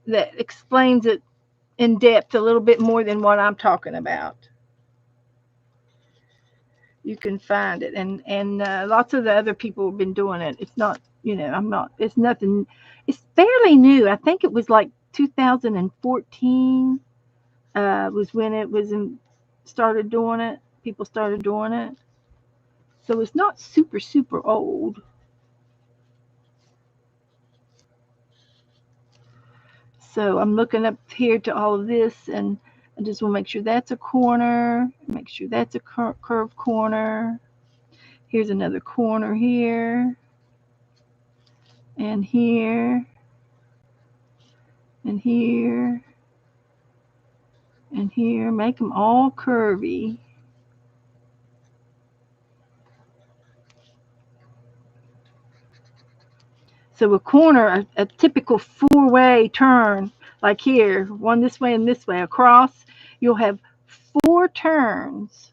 that explains it in depth a little bit more than what I'm talking about. You can find it, and lots of the other people have been doing it. It's not, I'm not. It's nothing. It's fairly new. I think it was like 2014 was when it was started doing it. People started doing it, so it's not super old. So I'm looking up here to all of this, and I just want to make sure that's a corner. Make sure that's a curved corner. Here's another corner here, and here, and here, and here. Make them all curvy. So a corner, a typical four-way turn, like here, one this way and this way across, you'll have four turns.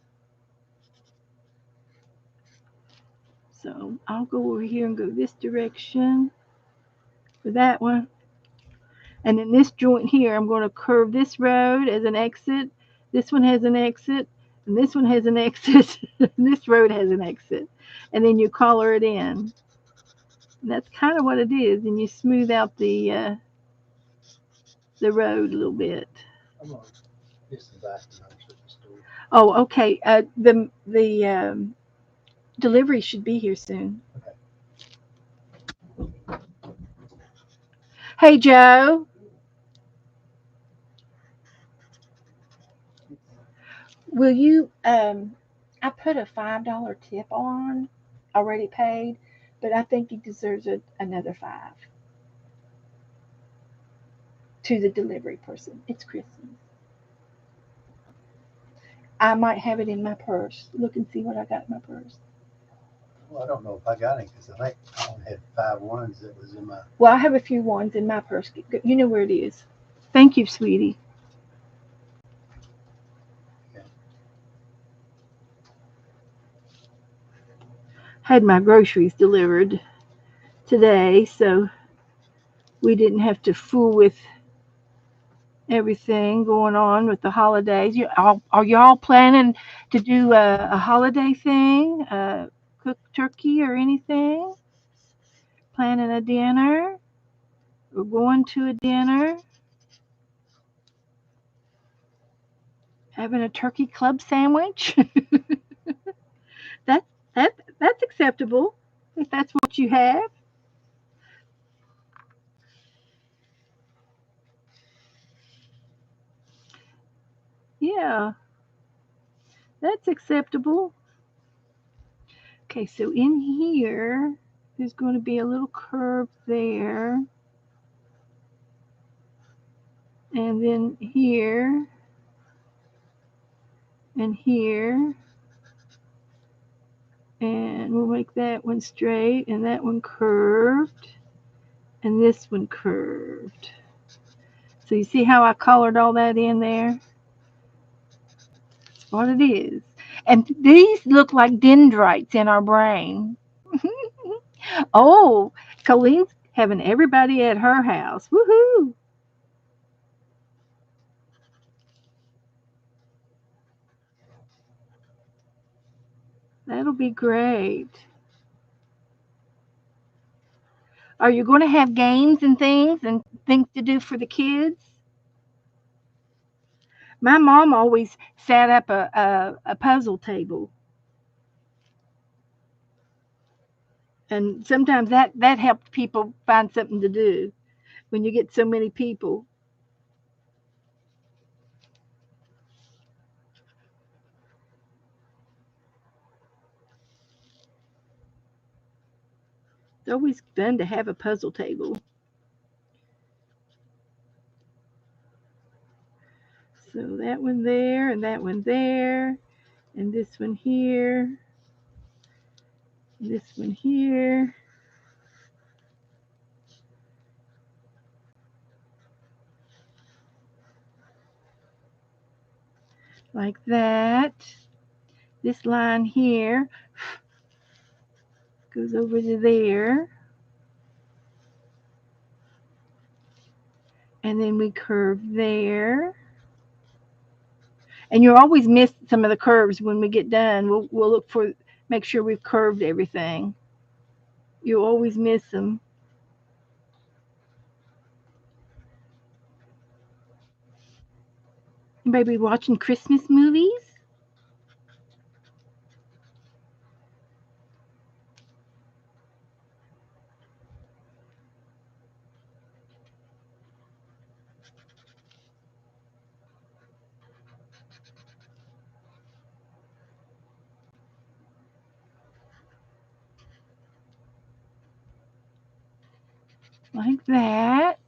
So I'll go over here and go this direction for that one. And then this joint here, I'm going to curve this road as an exit. This one has an exit, and this one has an exit, and this road has an exit. And then you color it in. And that's kind of what it is. And you smooth out the road a little bit. I'm gonna do some back notes at the store. Oh, okay. The delivery should be here soon. Okay. Hey, Joe. Will you? I put a $5 tip on, already paid, but I think he deserves another five to the delivery person. It's Christmas. I might have it in my purse. Look and see what I got in my purse. Well, I don't know if I got any because I think I only had 5 ones that was in my. Well, I have a few ones in my purse. You know where it is. Thank you, sweetie. Okay. Had my groceries delivered today, so we didn't have to fool with everything going on with the holidays. Are y'all planning to do a holiday thing? Cook turkey or anything? Planning a dinner? Or going to a dinner? Having a turkey club sandwich? that that's acceptable if that's what you have. Yeah, that's acceptable. Okay, so in here, there's going to be a little curve there. And then here, and here. And we'll make that one straight, and that one curved, and this one curved. So you see how I colored all that in there? That's what it is. And these look like dendrites in our brain. Oh, Colleen's having everybody at her house. Woohoo! That'll be great. Are you going to have games and things to do for the kids? My mom always set up a puzzle table. And sometimes that helps people find something to do when you get so many people. It's always fun to have a puzzle table. So that one there, and that one there, and this one here. This one here. Like that. This line here goes over to there. And then we curve there. And you'll always miss some of the curves when we get done. We'll look for, make sure we've curved everything. You'll always miss them. Anybody be watching Christmas movies? Like that.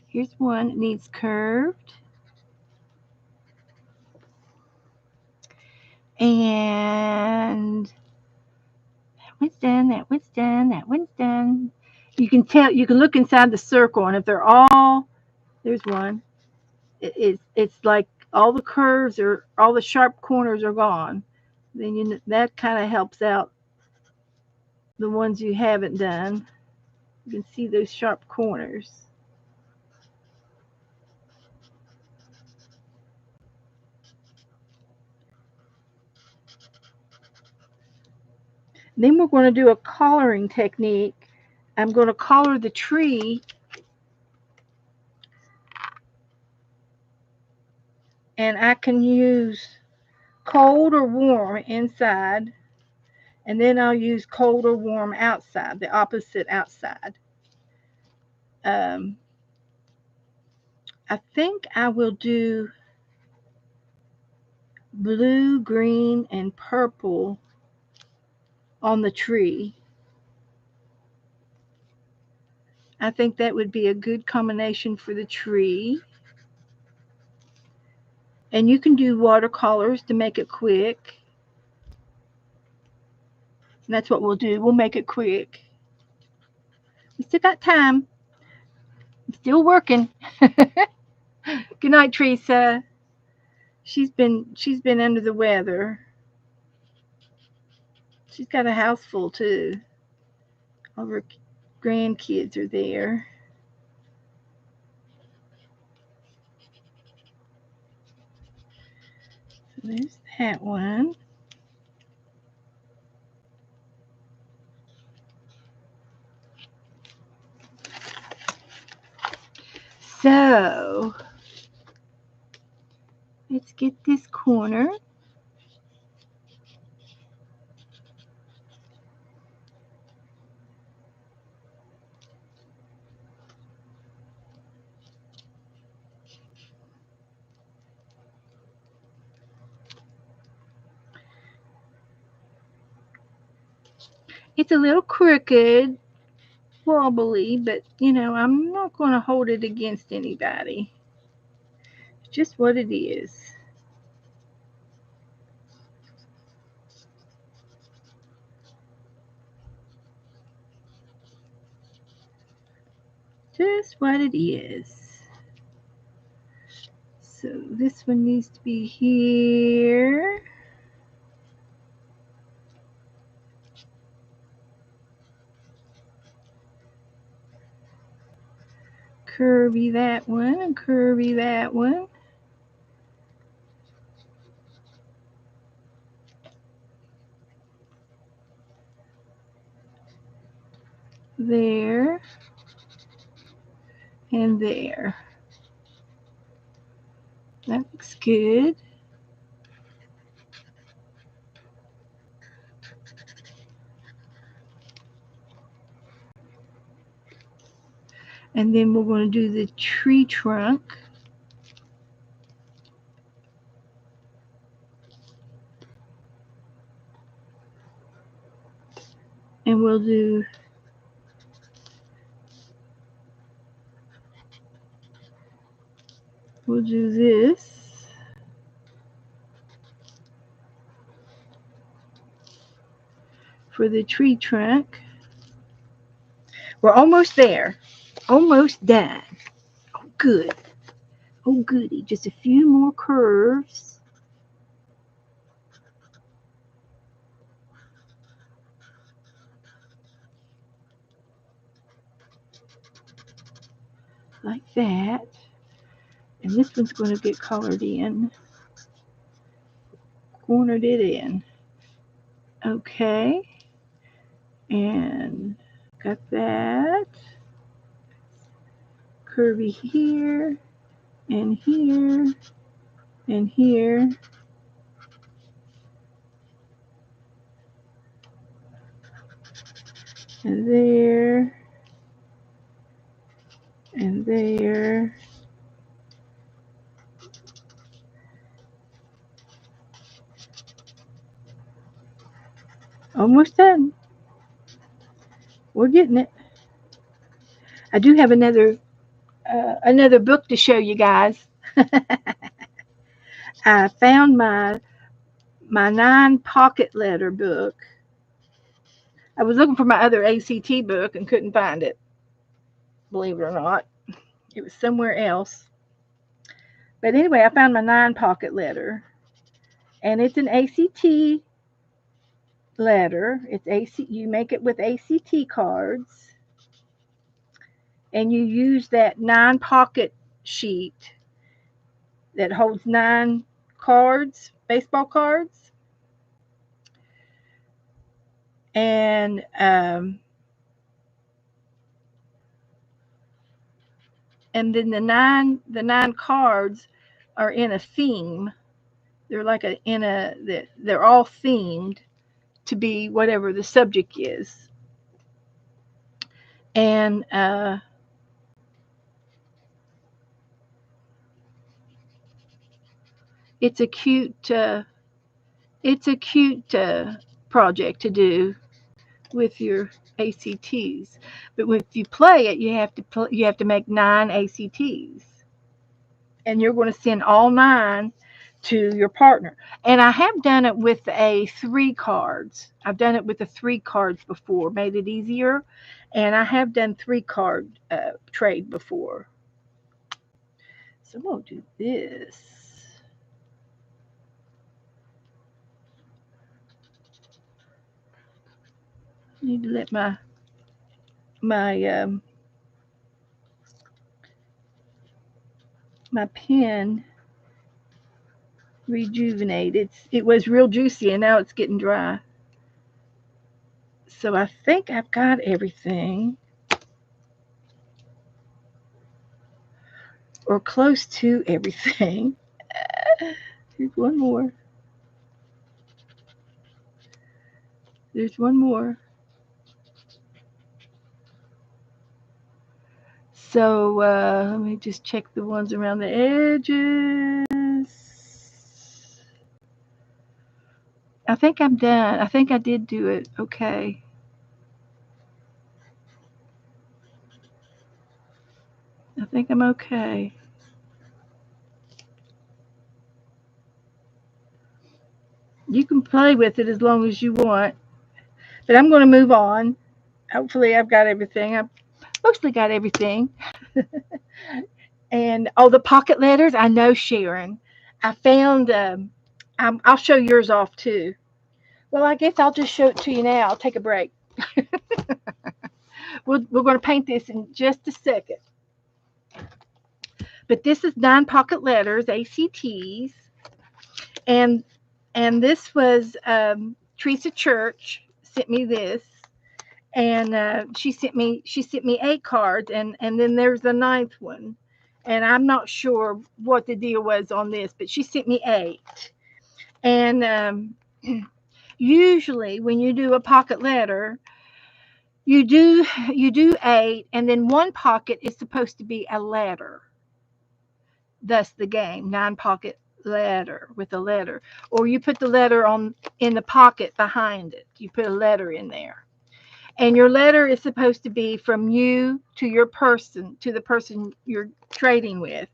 Here's one that needs curved. And that one's done, that one's done, that one's done. You can tell, you can look inside the circle, and if they're all, there's one. It's like all the curves are, all the sharp corners are gone. Then that kind of helps out the ones you haven't done. You can see those sharp corners. Then we're going to do a collaring technique. I'm going to collar the tree, and I can use cold or warm inside, and then I'll use cold or warm outside, the opposite outside. I think I will do blue, green, and purple on the tree. I think that would be a good combination for the tree. And you can do watercolors to make it quick. And that's what we'll do. We'll make it quick. We still got time. I'm still working. Good night, Teresa. She's been under the weather. She's got a house full too. All her grandkids are there. So there's that one. So let's get this corner. It's a little crooked, wobbly, but I'm not going to hold it against anybody. It's just what it is. Just what it is. So this one needs to be here. Curvy that one and curvy that one. There and there. That looks good. And then we're going to do the tree trunk. And we'll do this. for the tree trunk. We're almost there. Almost done. Oh, good. Oh, goody. Just a few more curves. Like that. And this one's going to get colored in. Cornered it in. Okay. And got that. Curvy here. And here. And here. And there. And there. Almost done. We're getting it. I do have another book to show you guys. I found my 9 pocket letter book. I was looking for my other ACT book and couldn't find it. Believe it or not, it was somewhere else. But anyway, I found my 9 pocket letter, and it's an ACT letter. It's AC. You make it with ACT cards, and you use that 9 pocket sheet that holds 9 cards, baseball cards, and then the nine cards are in a theme. They're like they're all themed to be whatever the subject is. And it's a cute project to do with your ACTs. But if you play it, you have to make 9 ACTs, and you're going to send all 9 to your partner. And I have done it with a 3 cards. I've done it with the 3 cards before, made it easier. And I have done 3 card trade before. So I'm going to do this. I need to let my pen rejuvenate. It was real juicy, and now it's getting dry. So I think I've got everything, or close to everything. Here's one more. There's one more. So let me just check the ones around the edges. I think I'm done. I think I did do it. Okay. I think I'm okay. You can play with it as long as you want. But I'm going to move on. Hopefully I've got everything. I've mostly got everything. And the pocket letters, I know, Sharon. I found, I'll show yours off too. Well, I guess I'll just show it to you now. I'll take a break. We're going to paint this in just a second. But this is 9 pocket letters, ACTs. And this was Teresa Church sent me this. And she sent me 8 cards, and then there's the 9th one. And I'm not sure what the deal was on this, but she sent me 8. And usually when you do a pocket letter, you do 8, and then one pocket is supposed to be a letter. Thus the game, 9 pocket letter with a letter. Or you put the letter in the pocket behind it. You put a letter in there. And your letter is supposed to be from you to your person, to the person you're trading with.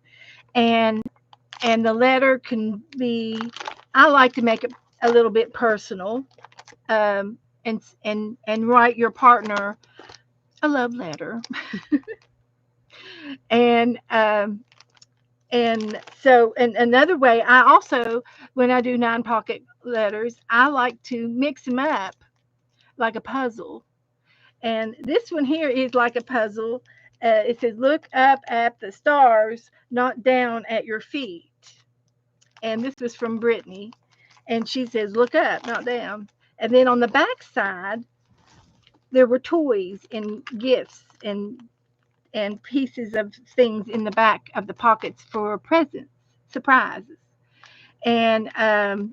And the letter can be, I like to make it a little bit personal. And and write your partner a love letter. and and another way, I also, when I do 9 pocket letters, I like to mix them up like a puzzle. And this one here is like a puzzle. It says, "Look up at the stars, not down at your feet." And this was from Brittany. And she says, "Look up, not down." And then on the back side, there were toys and gifts and pieces of things in the back of the pockets for presents, surprises. And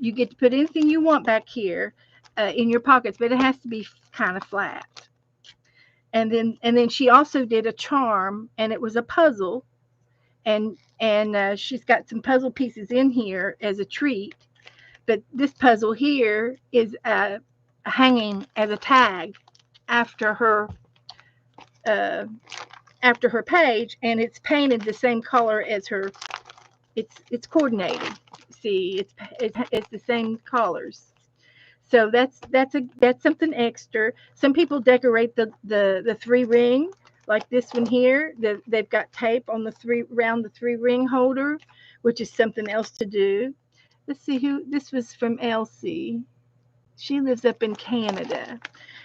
you get to put anything you want back here in your pockets, but it has to be kind of flat. And then she also did a charm, and it was a puzzle, and she's got some puzzle pieces in here as a treat. But this puzzle here is hanging as a tag after her uh, after her page, and it's painted the same color as her. It's coordinated. See, it's the same colors. So that's something extra. Some people decorate the 3 ring, like this one here. They've got tape on the three around the 3 ring holder, which is something else to do. Let's see who this was from. Elsie. She lives up in Canada,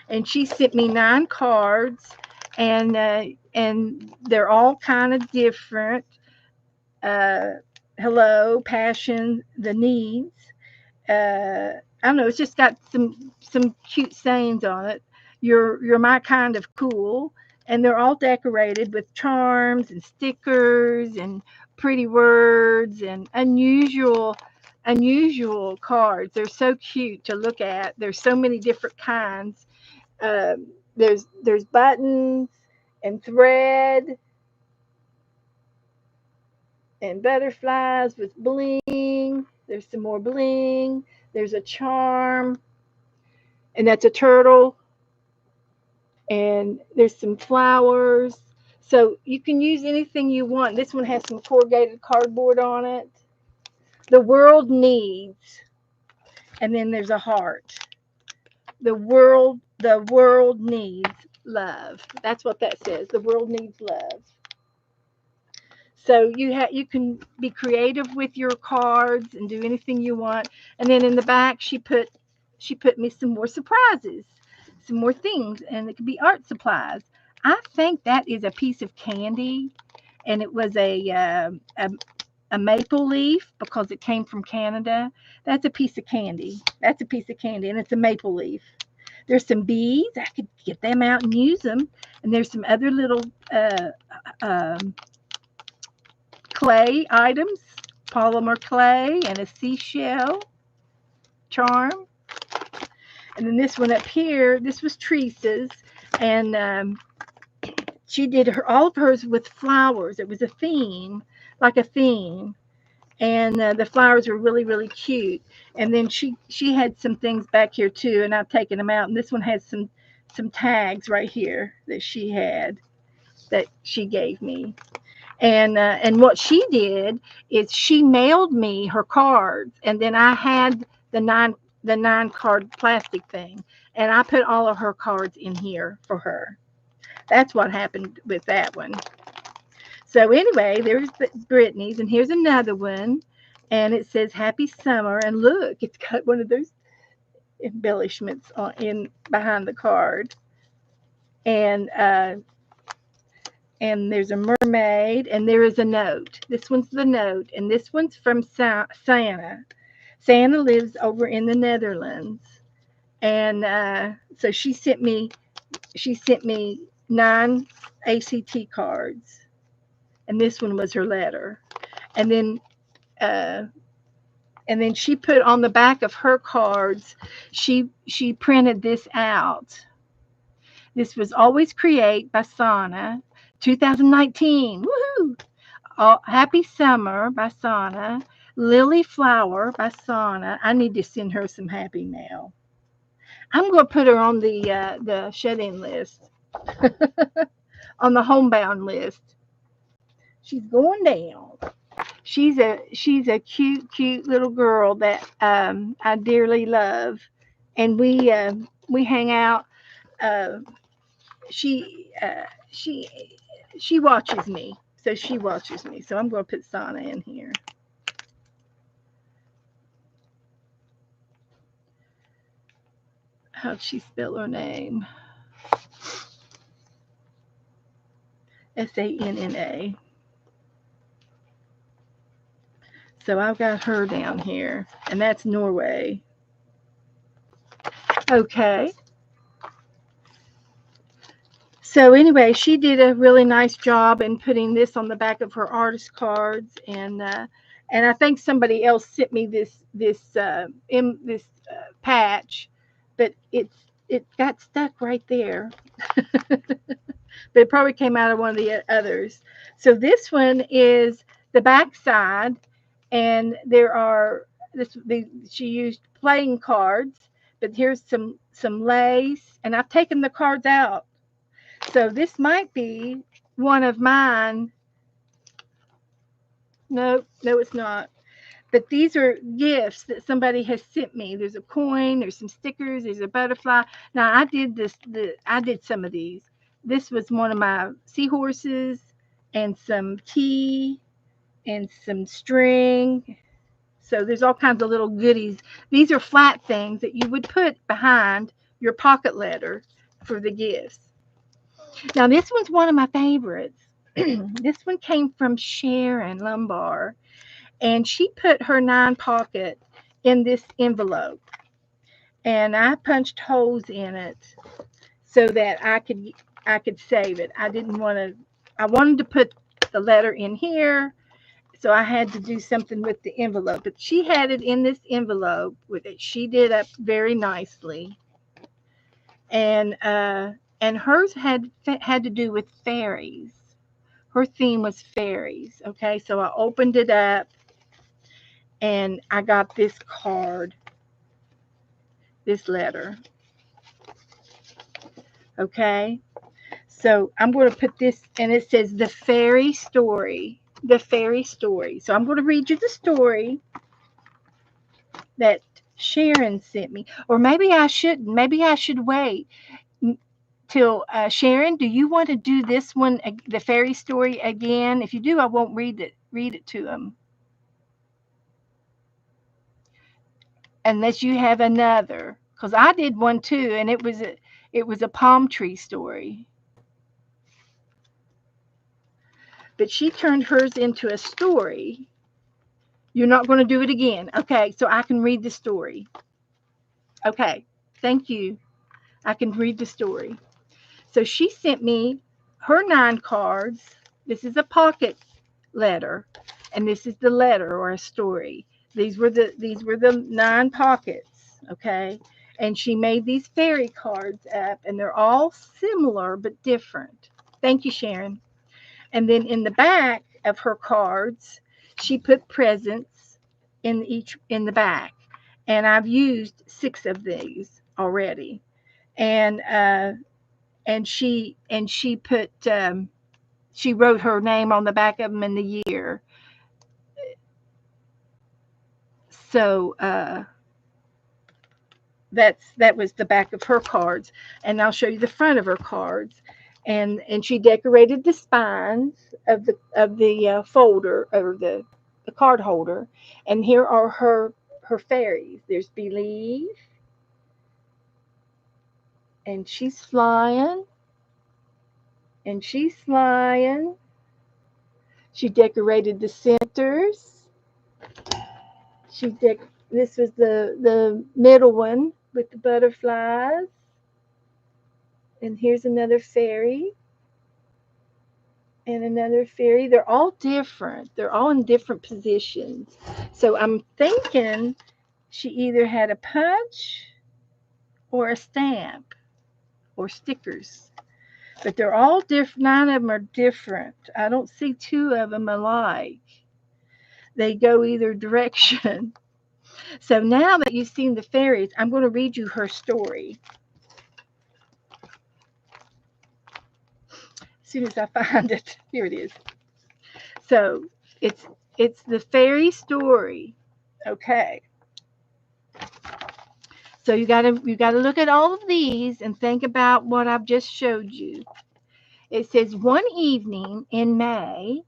and she sent me 9 cards, and they're all kind of different. Uh, Hello, passion, the needs. I don't know. It's just got some cute sayings on it. You're my kind of cool, and they're all decorated with charms and stickers and pretty words and unusual cards. They're so cute to look at. There's so many different kinds. There's buttons and thread and butterflies with bling. There's some more bling. There's a charm, and that's a turtle. And there's some flowers. So you can use anything you want. This one has some corrugated cardboard on it. The world needs, and then there's a heart. The world needs love. That's what that says. The world needs love. So you can be creative with your cards and do anything you want. And then in the back, she put me some more surprises, some more things, and it could be art supplies. I think that is a piece of candy, and it was a maple leaf because it came from Canada. That's a piece of candy. That's a piece of candy, and it's a maple leaf. There's some beads. I could get them out and use them. And there's some other little um clay items, polymer clay, and a seashell charm. And then this one up here, this was Teresa's, and she did all of hers with flowers. It was a theme, like a theme, and the flowers were really really cute. And then she had some things back here too, and I've taken them out. And this one has some tags right here that she gave me. And what she did is she mailed me her cards, and then I had the nine card plastic thing, and I put all of her cards in here for her. That's what happened with that one. So anyway, there's Brittany's, and here's another one, and it says "Happy Summer." And look, it's got one of those embellishments in behind the card, and there's a mermaid, and there is a note. This one's the note, and this one's from Santa. Santa lives over in the Netherlands, and so she sent me 9 ACT cards, and this one was her letter. And then uh, she put on the back of her cards. She printed this out. This was Always Create by Sana, 2019. Woohoo! Happy Summer by Sana. Lily Flower by Sana. I need to send her some happy mail. I'm going to put her on the shut-in list, on the homebound list. She's going down. She's a cute little girl that I dearly love, and we hang out. Uh, she uh, she she watches me, so she watches me. So I'm going to put Sana in here. How'd she spell her name? Sanna. So I've got her down here, and that's Norway. Okay. So anyway, she did a really nice job in putting this on the back of her artist cards, and I think somebody else sent me this patch, but it got stuck right there. But it probably came out of one of the others. So this one is the back side, and there are she used playing cards, but here's some lace, and I've taken the cards out. So this might be one of mine. No, no, it's not. But these are gifts that somebody has sent me. There's a coin, there's some stickers, there's a butterfly. Now I did some of these. This was one of my seahorses and some tea and some string. So there's all kinds of little goodies. These are flat things that you would put behind your pocket letter for the gifts. Now this one's one of my favorites. This one came from Sharon Lumbar, and she put her 9 pocket in this envelope, and I punched holes in it so that I could save it. I didn't want to. I wanted to put the letter in here, so I had to do something with the envelope. But she had it in this envelope with it. She did up very nicely, and hers had to do with fairies. Her theme was fairies. Okay, so I opened it up and I got this card, this letter. Okay, so I'm going to put this, and it says the fairy story. The fairy story. So I'm going to read you the story that Sharon sent me. Or maybe I shouldn't. Maybe I should wait till Sharon, do you want to do this one, the fairy story again? If you do, I won't read it to them unless you have another. Because I did one too, and it was a palm tree story. But she turned hers into a story. You're not going to do it again. Okay, so I can read the story. Okay, thank you. I can read the story. So she sent me her 9 cards. This is a pocket letter, and this is the letter or a story. These were the 9 pockets, okay? And she made these fairy cards up, and they're all similar but different. Thank you, Sharon. And then in the back of her cards, she put presents in the back. And I've used 6 of these already. And she put she wrote her name on the back of them and the year. So that was the back of her cards, and I'll show you the front of her cards. And she decorated the spines of the folder or the card holder. And here are her fairies. There's Believe, and she's flying, and she's flying. She decorated the centers. This was the middle one with the butterflies. And here's another fairy. And another fairy. They're all different. They're all in different positions. So I'm thinking she either had a punch or a stamp or stickers. But they're all different. 9 of them are different. I don't see 2 of them alike. They go either direction. So now that you've seen the fairies, I'm going to read you her story. As soon as I find it, here it is. So it's the fairy story. Okay. So you gotta look at all of these and think about what I've just showed you. It says one evening in May,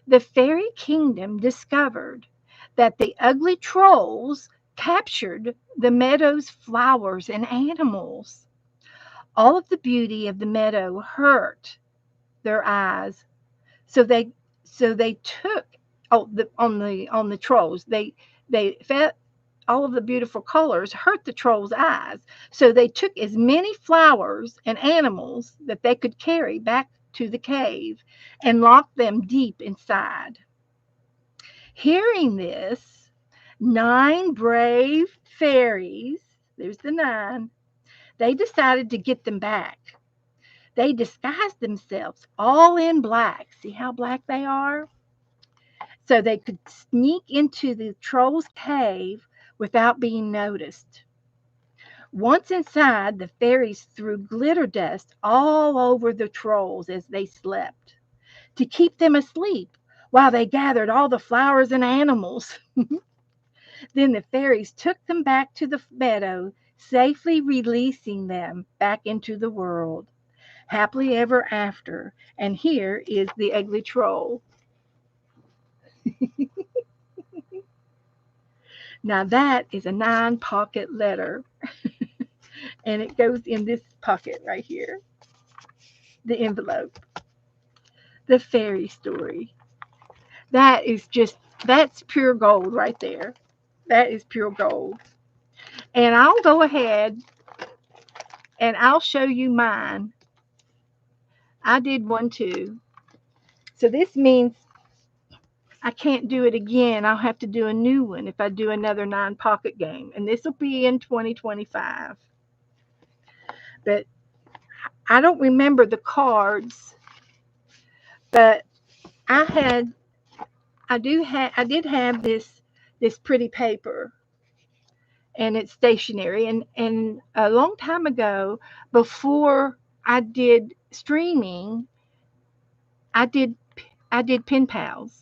the fairy kingdom discovered that the ugly trolls captured the meadow's flowers and animals. All of the beauty of the meadow hurt their eyes, so they took on the trolls. They felt all of the beautiful colors hurt the trolls' eyes, so they took as many flowers and animals that they could carry back to the cave and locked them deep inside. Hearing this, 9 brave fairies, there's the 9, they decided to get them back. They disguised themselves all in black. See how black they are? So they could sneak into the troll's cave without being noticed. Once inside, the fairies threw glitter dust all over the trolls as they slept to keep them asleep while they gathered all the flowers and animals. Then the fairies took them back to the meadow, safely releasing them back into the world. Happily ever after. And here is the ugly troll. Now that is a 9-pocket letter. And it goes in this pocket right here. The envelope. The fairy story. That's pure gold right there. That is pure gold. And I'll go ahead and I'll show you mine. I did one too. So this means I can't do it again. I'll have to do a new one if I do another 9-pocket game. And this will be in 2025. But I don't remember the cards. But I did have this pretty paper, and it's stationery. And a long time ago, before I did streaming, I did pen pals.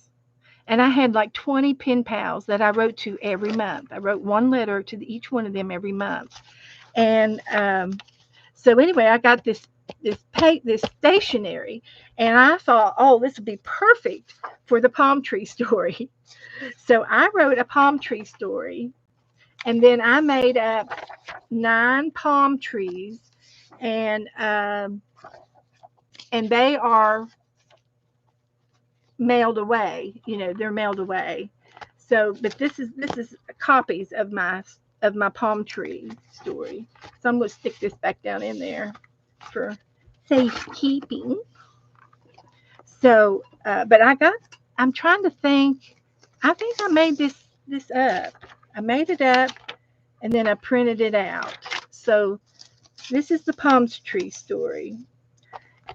And I had like 20 pen pals that I wrote to every month. I wrote one letter to each one of them every month. And so anyway, I got this stationery, and I thought, oh, this would be perfect for the palm tree story. So I wrote a palm tree story, and then I made up 9 palm trees, and they are mailed away. They're mailed away. So, but this is copies of my palm tree story. So I'm going to stick this back down in there for safekeeping. So, but I'm trying to think. I think I made this up. I made it up, and then I printed it out. So this is the palm tree story.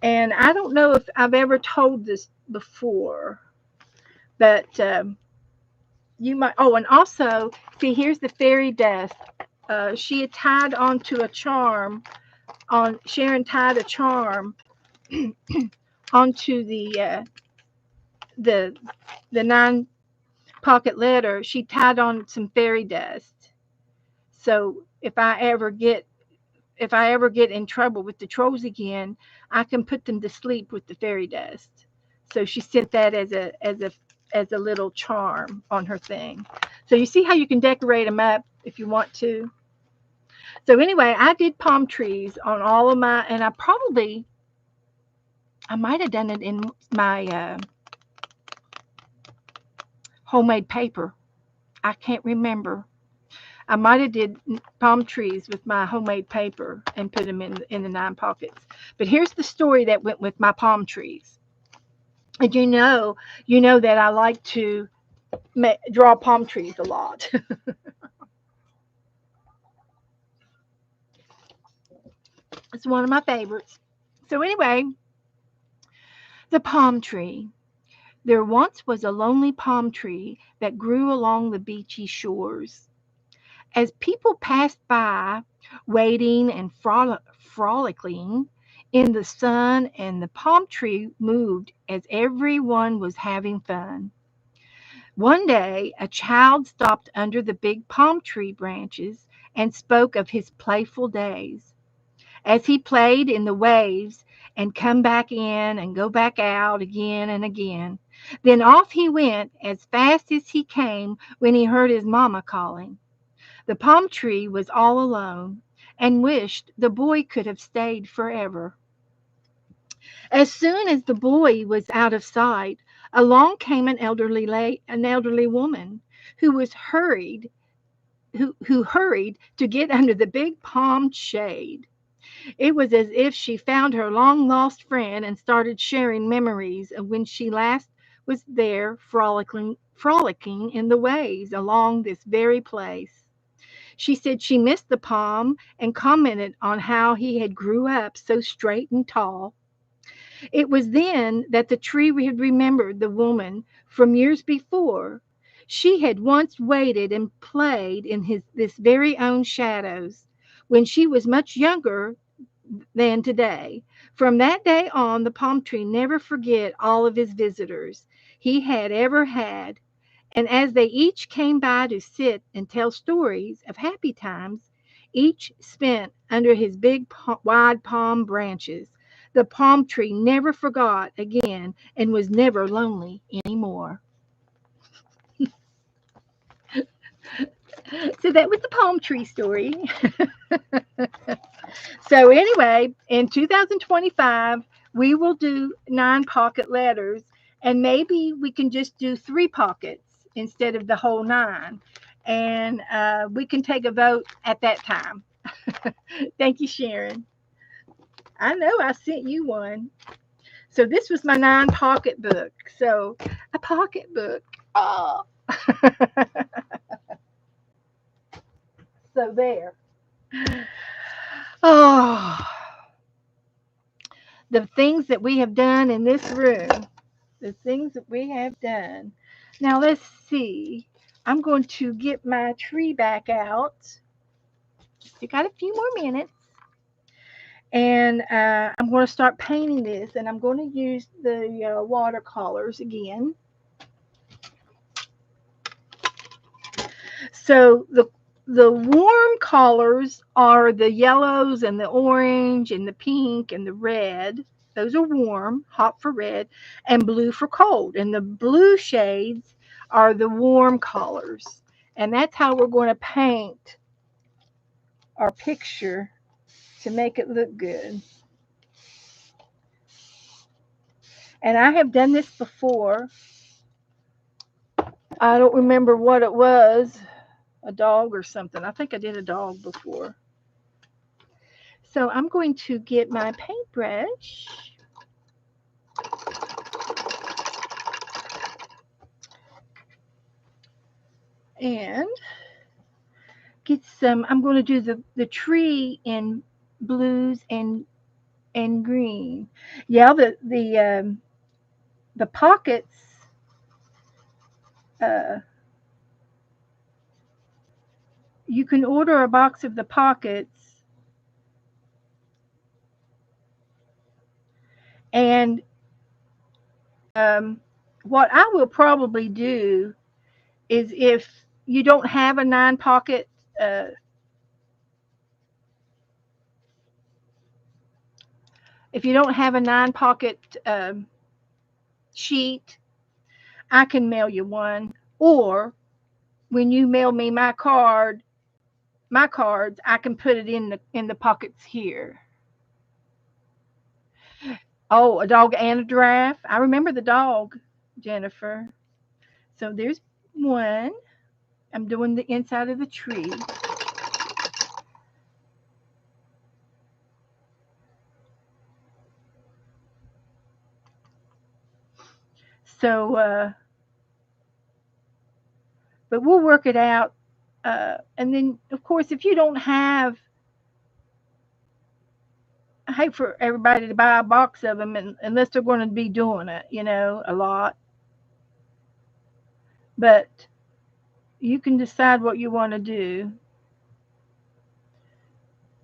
And I don't know if I've ever told this before, but you might. Oh, and also, see, here's the fairy dust. She had tied onto a charm. Sharon tied a charm onto the 9-pocket letter. She tied on some fairy dust. So if I ever get in trouble with the trolls again, I can put them to sleep with the fairy dust. So she sent that as a little charm on her thing. So you see how you can decorate them up if you want to. So anyway, I did palm trees on all of my, and I might have done it in my homemade paper. I can't remember. I might have did palm trees with my homemade paper and put them in the 9 pockets. But here's the story that went with my palm trees. And you know that I like to draw palm trees a lot. It's one of my favorites. So anyway, the palm tree. There once was a lonely palm tree that grew along the beachy shores. As people passed by, waiting and frolicking in the sun, and the palm tree moved as everyone was having fun. One day, a child stopped under the big palm tree branches and spoke of his playful days. As he played in the waves and come back in and go back out again and again. Then off he went as fast as he came when he heard his mama calling. The palm tree was all alone and wished the boy could have stayed forever. As soon as the boy was out of sight, along came an elderly woman who was hurried who hurried to get under the big palm shade. It was as if she found her long lost friend and started sharing memories of when she last was there frolicking in the waves along this very place. She said she missed the palm and commented on how he had grew up so straight and tall. It was then that the tree had remembered the woman from years before. She had once waited and played in this very own shadows when she was much younger than today. From that day on, the palm tree never forget all of his visitors he had ever had, and as they each came by to sit and tell stories of happy times, each spent under his big wide palm branches, the palm tree never forgot again and was never lonely anymore. So that was the palm tree story. So anyway, in 2025, we will do 9 pocket letters, and maybe we can just do 3 pockets instead of the whole 9. And we can take a vote at that time. Thank you, Sharon. I know I sent you one. So this was my 9 pocket book. So a pocket book. Oh. So there. Oh. The things that we have done in this room, the things that we have done. Now let's see. I'm going to get my tree back out. You got a few more minutes. And I'm going to start painting this, and I'm going to use the watercolors again. So the warm colors are the yellows and the orange and the pink and the red. Those are warm, hot for red, and blue for cold. And the blue shades are the warm colors. And that's how we're going to paint our picture to make it look good. And I have done this before. I don't remember what it was, a dog or something. I think I did a dog before. So I'm going to get my paintbrush. And get some, I'm going to do the tree in blues and green. Yeah, the pockets, you can order a box of the pockets, and what I will probably do is, if you don't have a 9 pocket if you don't have a 9 pocket sheet, I can mail you one. Or when you mail me my cards, I can put it in the pockets here. Oh, a dog and a giraffe. I remember the dog, Jennifer. So there's one. I'm doing the inside of the tree. So, but we'll work it out. And then, of course, if you don't have, I hate for everybody to buy a box of them, unless they're going to be doing it, a lot. But you can decide what you want to do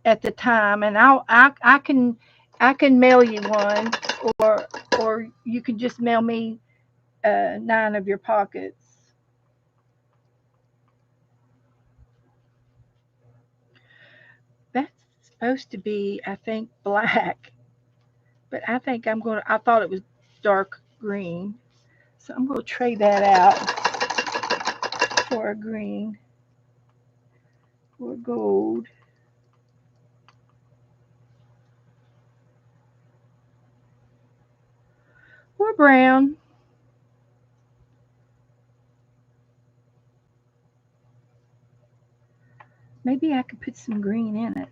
at the time, and I can mail you one, or you can just mail me 9 of your pockets. supposed to be, I think, black, but I think I thought it was dark green. So I'm going to trade that out for a green or gold or brown. Maybe I could put some green in it.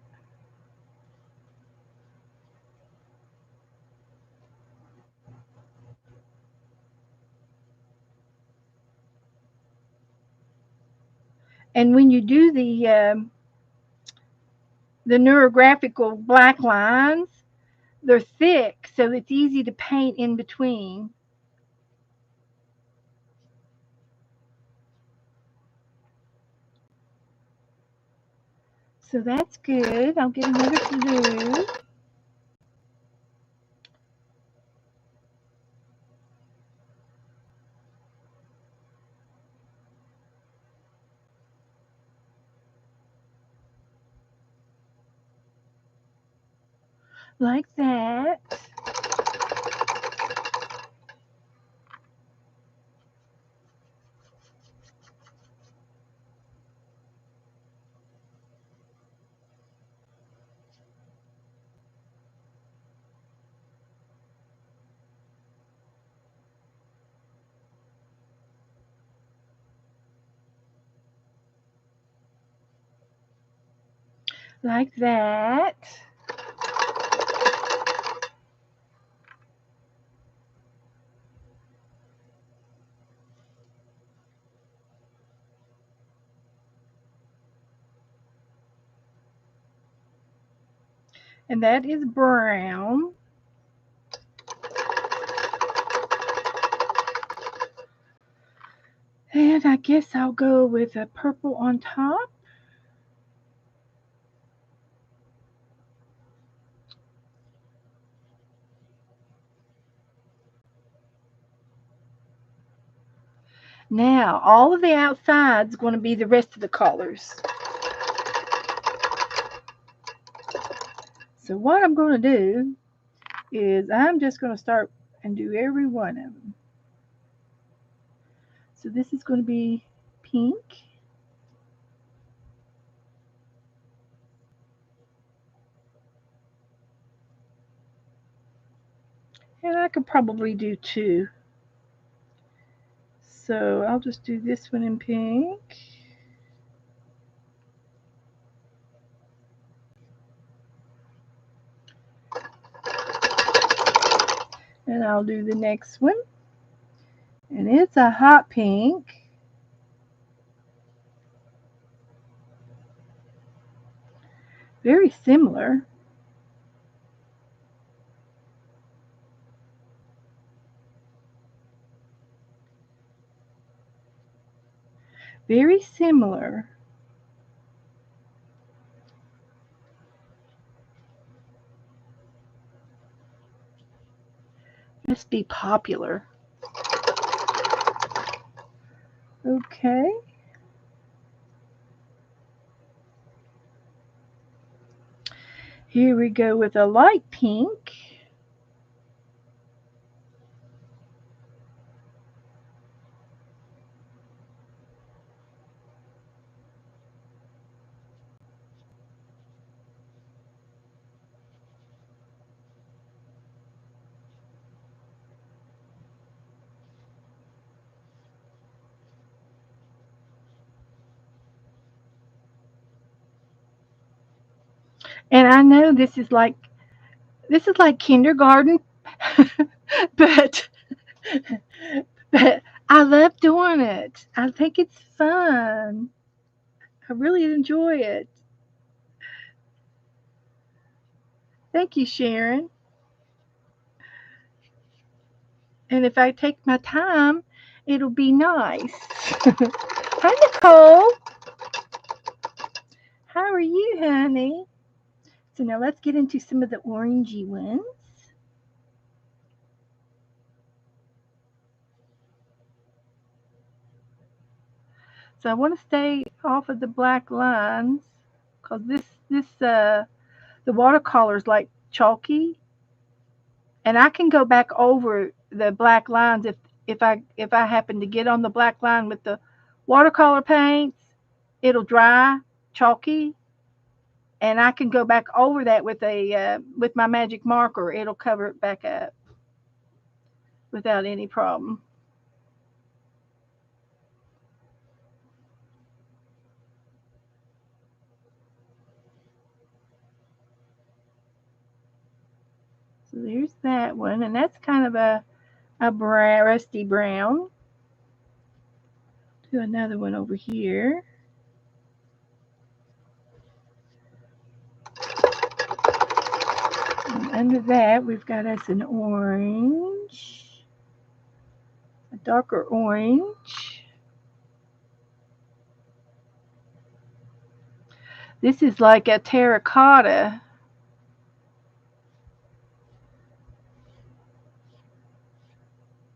And when you do the neurographical black lines, they're thick, so it's easy to paint in between. So that's good. I'll get another blue. Like that. Like that. And that is brown. And I guess I'll go with a purple on top. Now, all of the outside's going to be the rest of the colors. So what I'm going to do is I'm just going to start and do every one of them. So this is going to be pink. And I could probably do two. So I'll just do this one in pink. And I'll do the next one. And it's a hot pink. Very similar. Very similar. Must be popular. Okay. Here we go with a light pink. And I know this is like kindergarten, but but I love doing it. I think it's fun. I really enjoy it. Thank you, Sharon. And if I take my time, it'll be nice. Hi, Nicole. How are you, honey? So now let's get into some of the orangey ones. So I want to stay off of the black lines because the the watercolor's like chalky, and I can go back over the black lines if I happen to get on the black line with the watercolor paints, it'll dry chalky, and I can go back over that with my magic marker. It'll cover it back up without any problem. So there's that one, and that's kind of a rusty brown. Do another one over here. And under that, we've got us an orange, a darker orange. This is like a terracotta.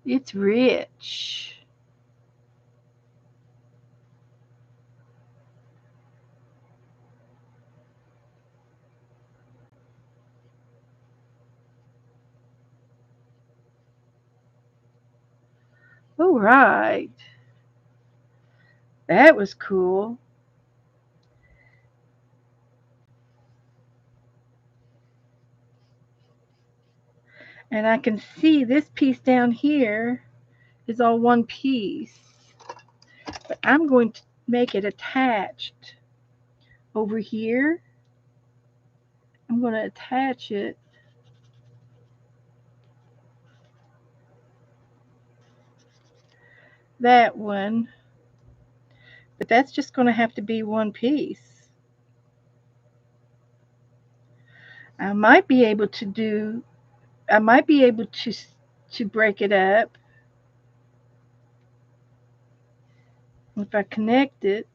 It's rich. All right. That was cool. And I can see this piece down here is all one piece. But I'm going to make it attached over here. I'm going to attach it that one. But that's just going to have to be one piece. I might be able to break it up if I connect it.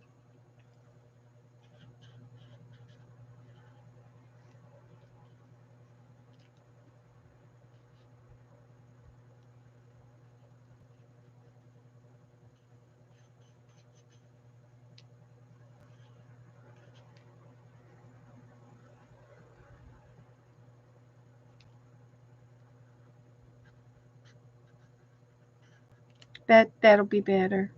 That'll be better.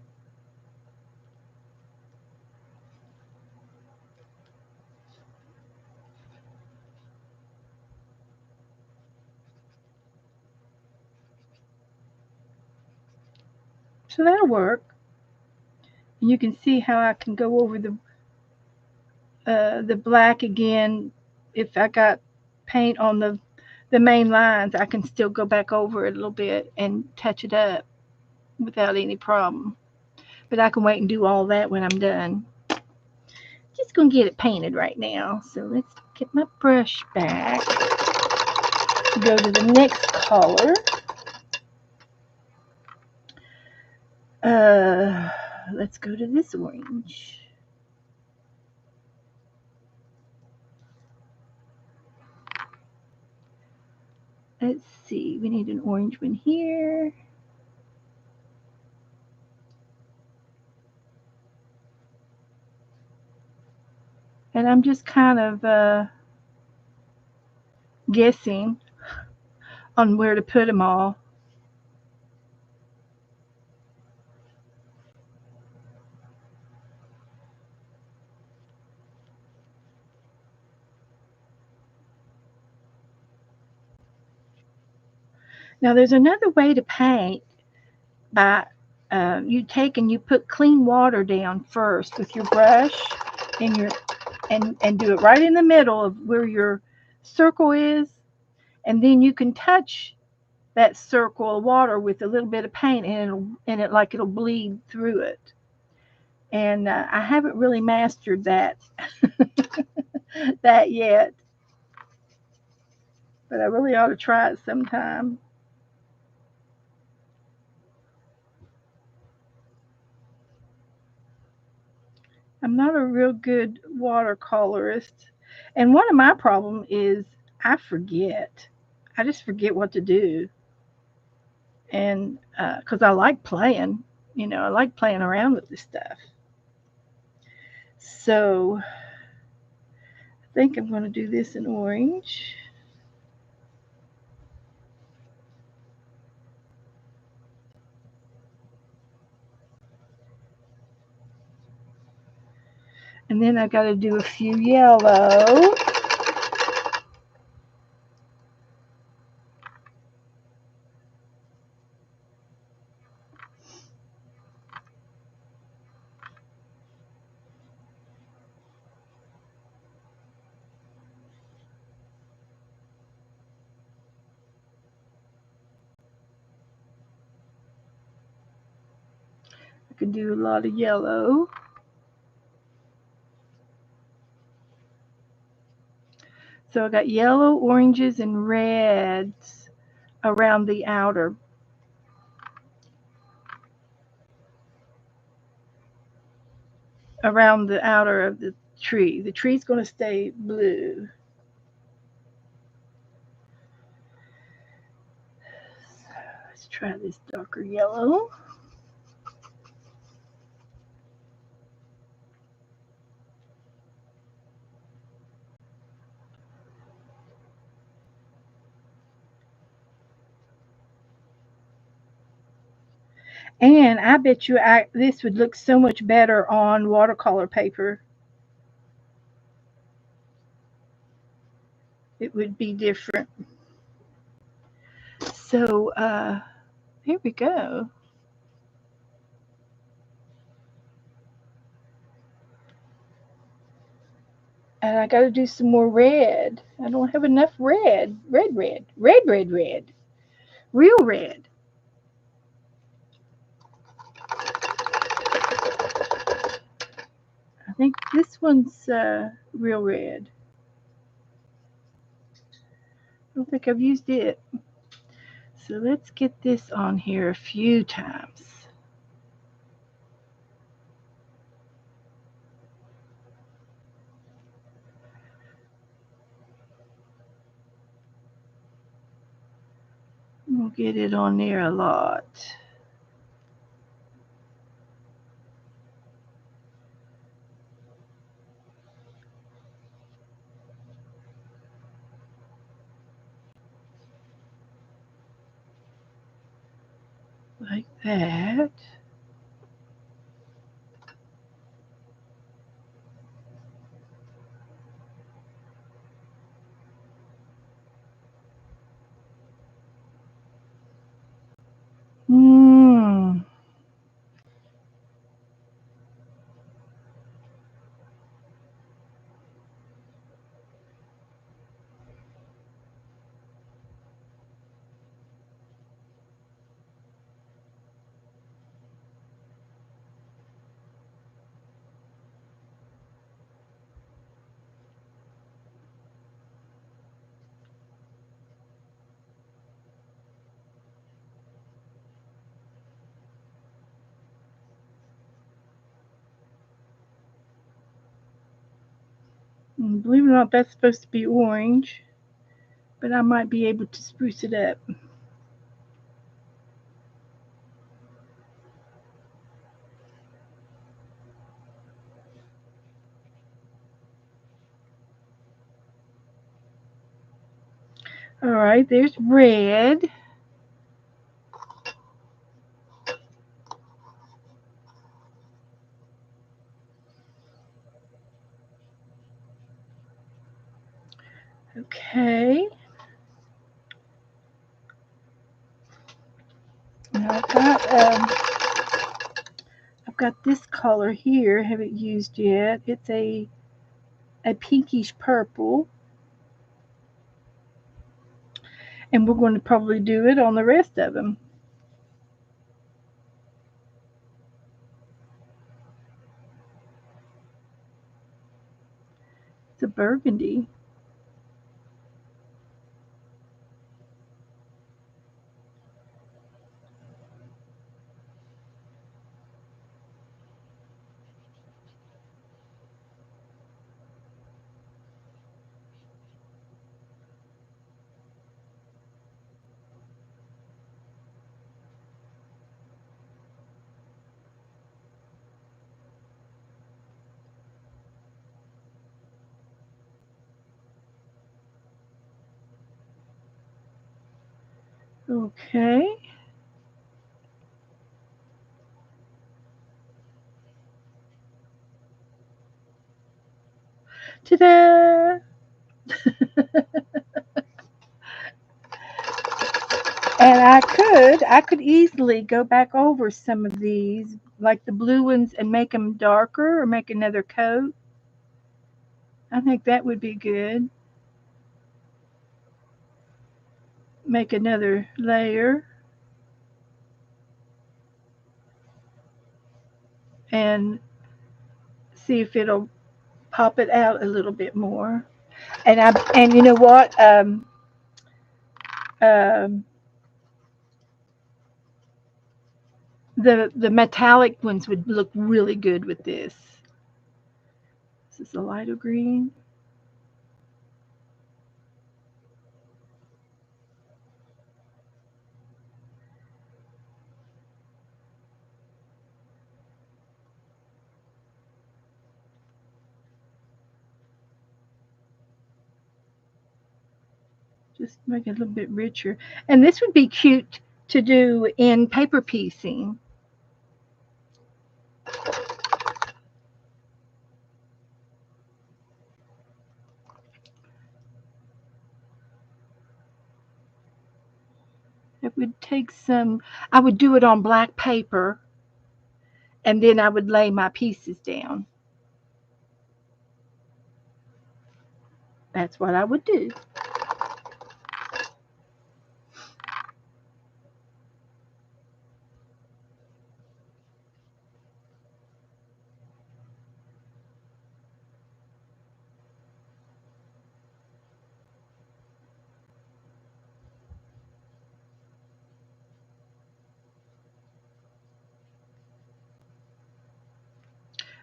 So that'll work. And you can see how I can go over the black again. If I got paint on the main lines, I can still go back over it a little bit and touch it up without any problem. But I can wait and do all that when I'm done. Just gonna get it painted right now. So let's get my brush back. Go to the next color. Let's go to this orange. Let's see, we need an orange one here. And I'm just kind of guessing on where to put them all. Now there's another way to paint by you take and you put clean water down first with your brush and do it right in the middle of where your circle is, and then you can touch that circle of water with a little bit of paint, and it'll bleed through it. And I haven't really mastered that that yet, but I really ought to try it sometime. I'm not a real good watercolorist, and one of my problems is I forget. I just forget what to do, and because I like playing, I like playing around with this stuff. So think I'm going to do this in orange. And then I've got to do a few yellow. I can do a lot of yellow. So I got yellow, oranges, and reds around the outer. Around the outer of the tree. The tree's going to stay blue. So let's try this darker yellow. And I bet you this would look so much better on watercolor paper. It would be different. So here we go. And I got to do some more red. I don't have enough red. Red. Real red. I think this one's real red. I don't think I've used it. So let's get this on here a few times. We'll get it on there a lot. Like that. Mmm. Believe it or not, that's supposed to be orange, but I might be able to spruce it up. All right, there's red. Okay. Now I've got this color here. Haven't used yet. It's a pinkish purple, and we're going to probably do it on the rest of them. It's a burgundy. Okay. Ta-da! And I could easily go back over some of these, like the blue ones, and make them darker or make another coat. I think that would be good. Make another layer and see if it'll pop it out a little bit more. And you know what? Um, the metallic ones would look really good with this. This is a lighter green. Just make it a little bit richer. And this would be cute to do in paper piecing. It would take some, I would do it on black paper and then I would lay my pieces down. That's what I would do.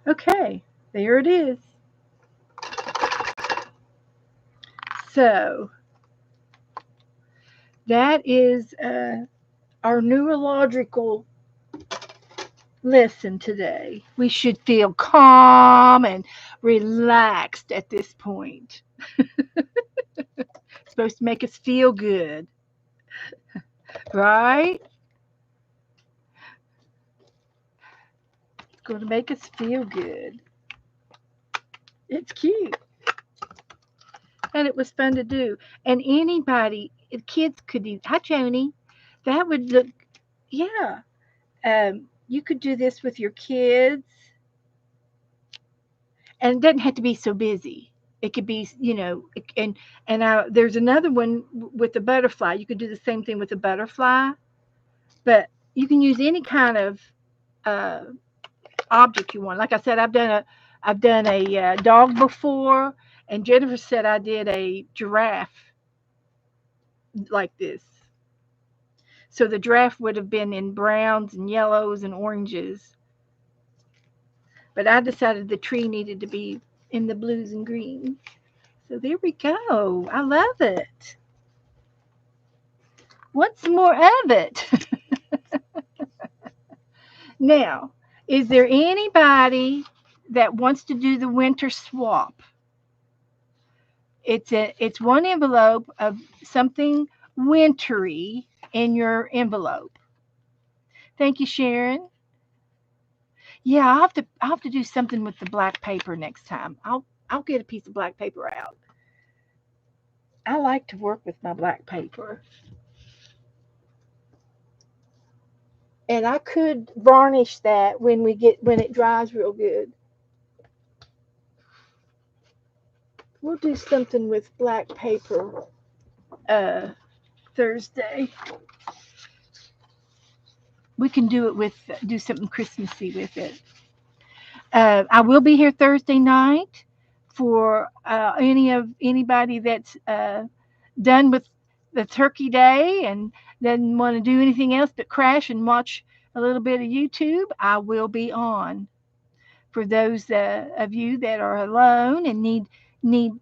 Okay, there it is. So that is our neurological lesson today. We should feel calm and relaxed at this point. It's supposed to make us feel good, right? It's going to make us feel good. It's cute. And it was fun to do. And anybody, if kids could do, hi, Joni, that would look, yeah. You could do this with your kids, and it doesn't have to be so busy. It could be, and there's another one with the butterfly. You could do the same thing with the butterfly, but you can use any kind of uh, object you want. Like I said, I've done a dog before, and Jennifer said I did a giraffe like this. So the giraffe would have been in browns and yellows and oranges, but I decided the tree needed to be in the blues and greens. So there we go. I love it. Want some more of it? Now, is there anybody that wants to do the winter swap? It's one envelope of something wintry in your envelope. Thank you, Sharon. Yeah, I'll have to do something with the black paper next time. I'll get a piece of black paper out. I like to work with my black paper. And I could varnish that when it dries real good. We'll do something with black paper uh Thursday. We can do something Christmassy with it. I will be here Thursday night for anybody that's done with the Turkey Day and doesn't want to do anything else but crash and watch a little bit of YouTube. I will be on. For those of you that are alone and need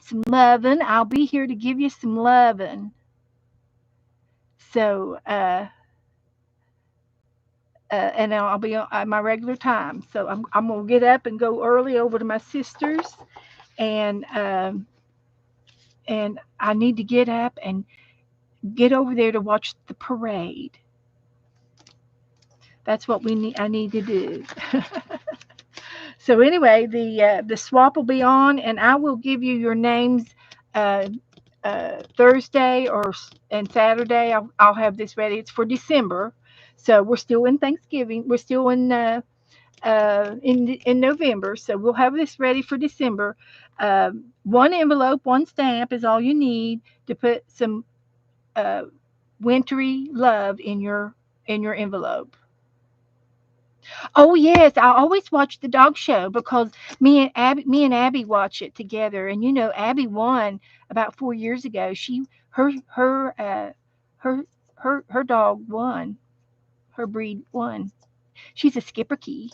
some loving, I'll be here to give you some loving. So and I'll be on at my regular time. So I'm gonna get up and go early over to my sister's, and I need to get up and get over there to watch the parade. That's what I need to do. So anyway, the swap will be on, and I will give you your names uh, Thursday and Saturday. I'll have this ready. It's for December, so we're still in Thanksgiving. We're still in November, so we'll have this ready for December. One envelope, one stamp is all you need to put some uh, wintry love in your envelope. Oh yes, I always watch the dog show because me and Abby watch it together. And you know, Abby won about 4 years ago. Her her dog won. Her breed won. She's a skipper key.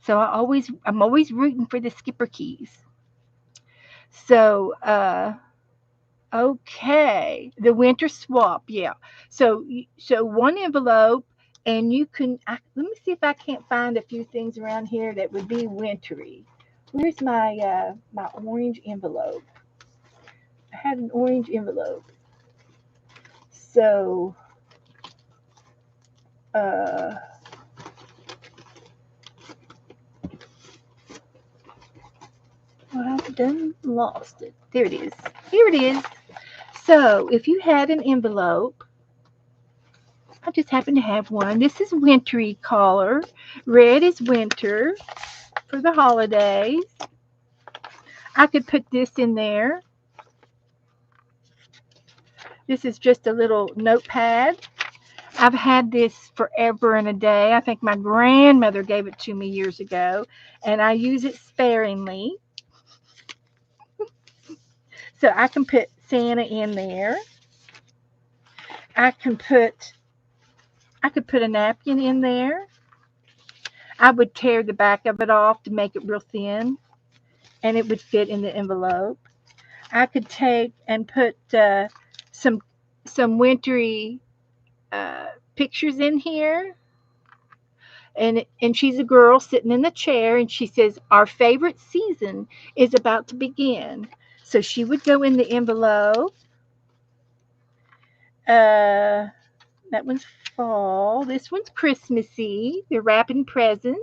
So I'm always rooting for the skipper keys. So okay, the winter swap, yeah. So one envelope, and let me see if I can't find a few things around here that would be wintry. Where's my orange envelope? I had an orange envelope. So uh, well, I've done lost it. There it is. Here it is. So if you had an envelope, I just happen to have one. This is wintry color. Red is winter for the holidays. I could put this in there. This is just a little notepad. I've had this forever and a day. I think my grandmother gave it to me years ago, and I use it sparingly. So I can put Santa in there. I can put I could put a napkin in there. I would tear the back of it off to make it real thin, and it would fit in the envelope. I could take and put some some wintry uh, pictures in here, and she's a girl sitting in the chair, and she says our favorite season is about to begin. So she would go in the envelope. Uh, that one's fall. This one's Christmassy. They're wrapping presents.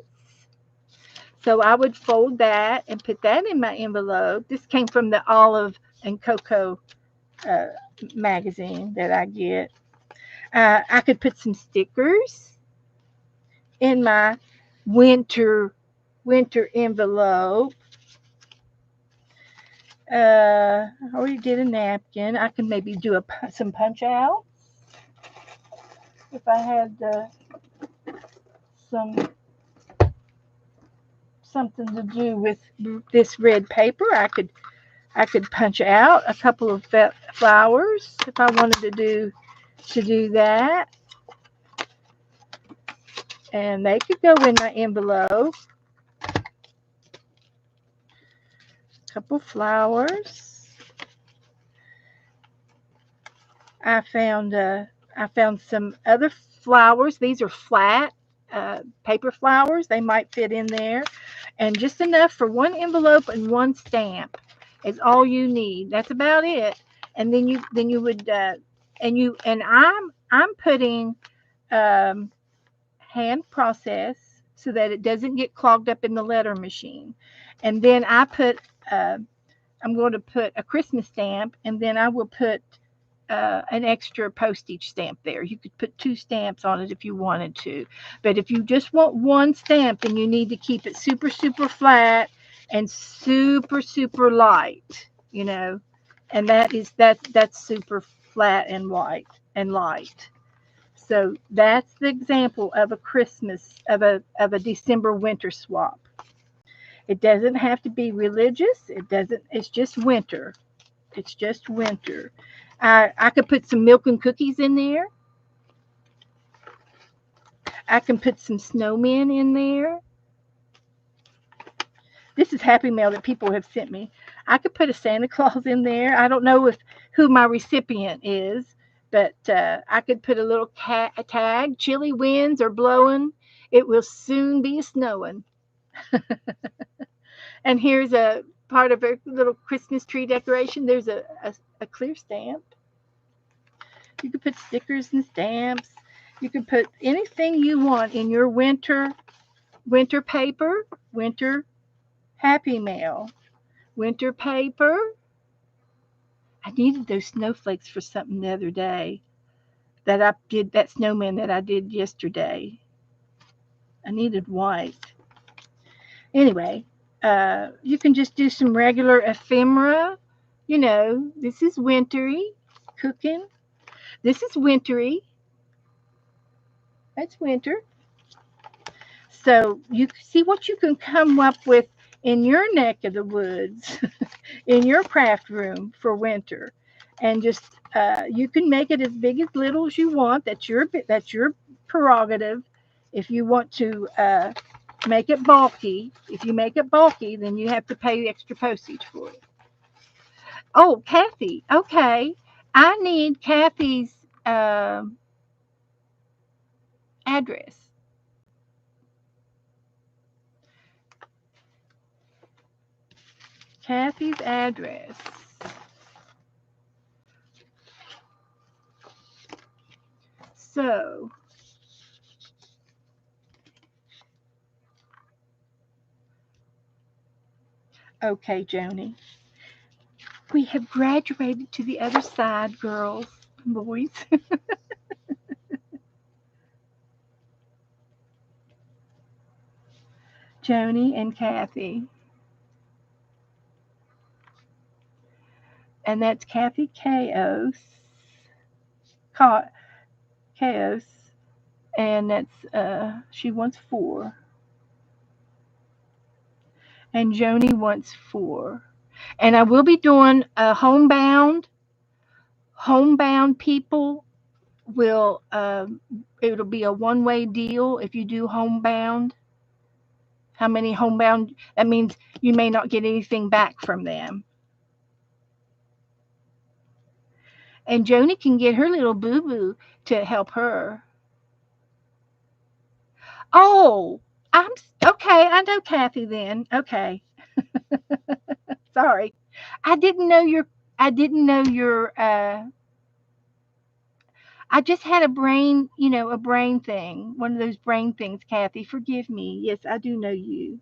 So I would fold that and put that in my envelope. This came from the Olive and Cocoa uh, magazine that I get. I could put some stickers in my winter winter envelope. I already did a napkin. I can maybe do some punch out if I had some something to do with this red paper. I could punch out a couple of flowers if I wanted to do that, and they could go in my envelope. A couple flowers. I found some other flowers. These are flat paper flowers. They might fit in there, and just enough for one envelope and one stamp is all you need. That's about it. And then you would and I'm putting um, hand process so that it doesn't get clogged up in the letter machine. And then uh, I'm going to put a Christmas stamp, and then I will put an extra postage stamp there. You could put two stamps on it if you wanted to. But if you just want one stamp, then you need to keep it super, super flat and super, super light, you know. And that's super flat and white and light. So that's the example of a December winter swap. It doesn't have to be religious. It's just winter. It's just winter. I could put some milk and cookies in there. I can put some snowmen in there. This is Happy Mail that people have sent me. I could put a Santa Claus in there. I don't know who my recipient is, but I could put a little a tag. Chilly winds are blowing. It will soon be snowing. And here's a part of a little Christmas tree decoration. There's a clear stamp. You could put stickers and stamps. You could put anything you want in your winter paper, winter happy mail, winter paper. I needed those snowflakes for something the other day that I did, that snowman that I did yesterday. I needed white. Anyway, you can just do some regular ephemera. This is wintry cooking. This is wintry. That's winter. So you see what you can come up with in your neck of the woods, in your craft room for winter, and just you can make it as big as little as you want. That's your prerogative. If you want to make it bulky, if you make it bulky, then you have to pay the extra postage for it. Oh, Kathy. Okay, I need Kathy's address. Kathy's address. So, okay, Joni. We have graduated to the other side, girls and boys. Joni and Kathy. And that's Kathy Chaos. Chaos. And that's she wants 4. And Joni wants 4. And I will be doing a homebound. Homebound people will it'll be a one-way deal if you do homebound. How many homebound? That means you may not get anything back from them. And Joni can get her little boo boo to help her. Oh, okay. I know Kathy then. Okay, sorry. I didn't know your. I didn't know your. I just had a brain, a brain thing, one of those brain things. Kathy, forgive me. Yes, I do know you.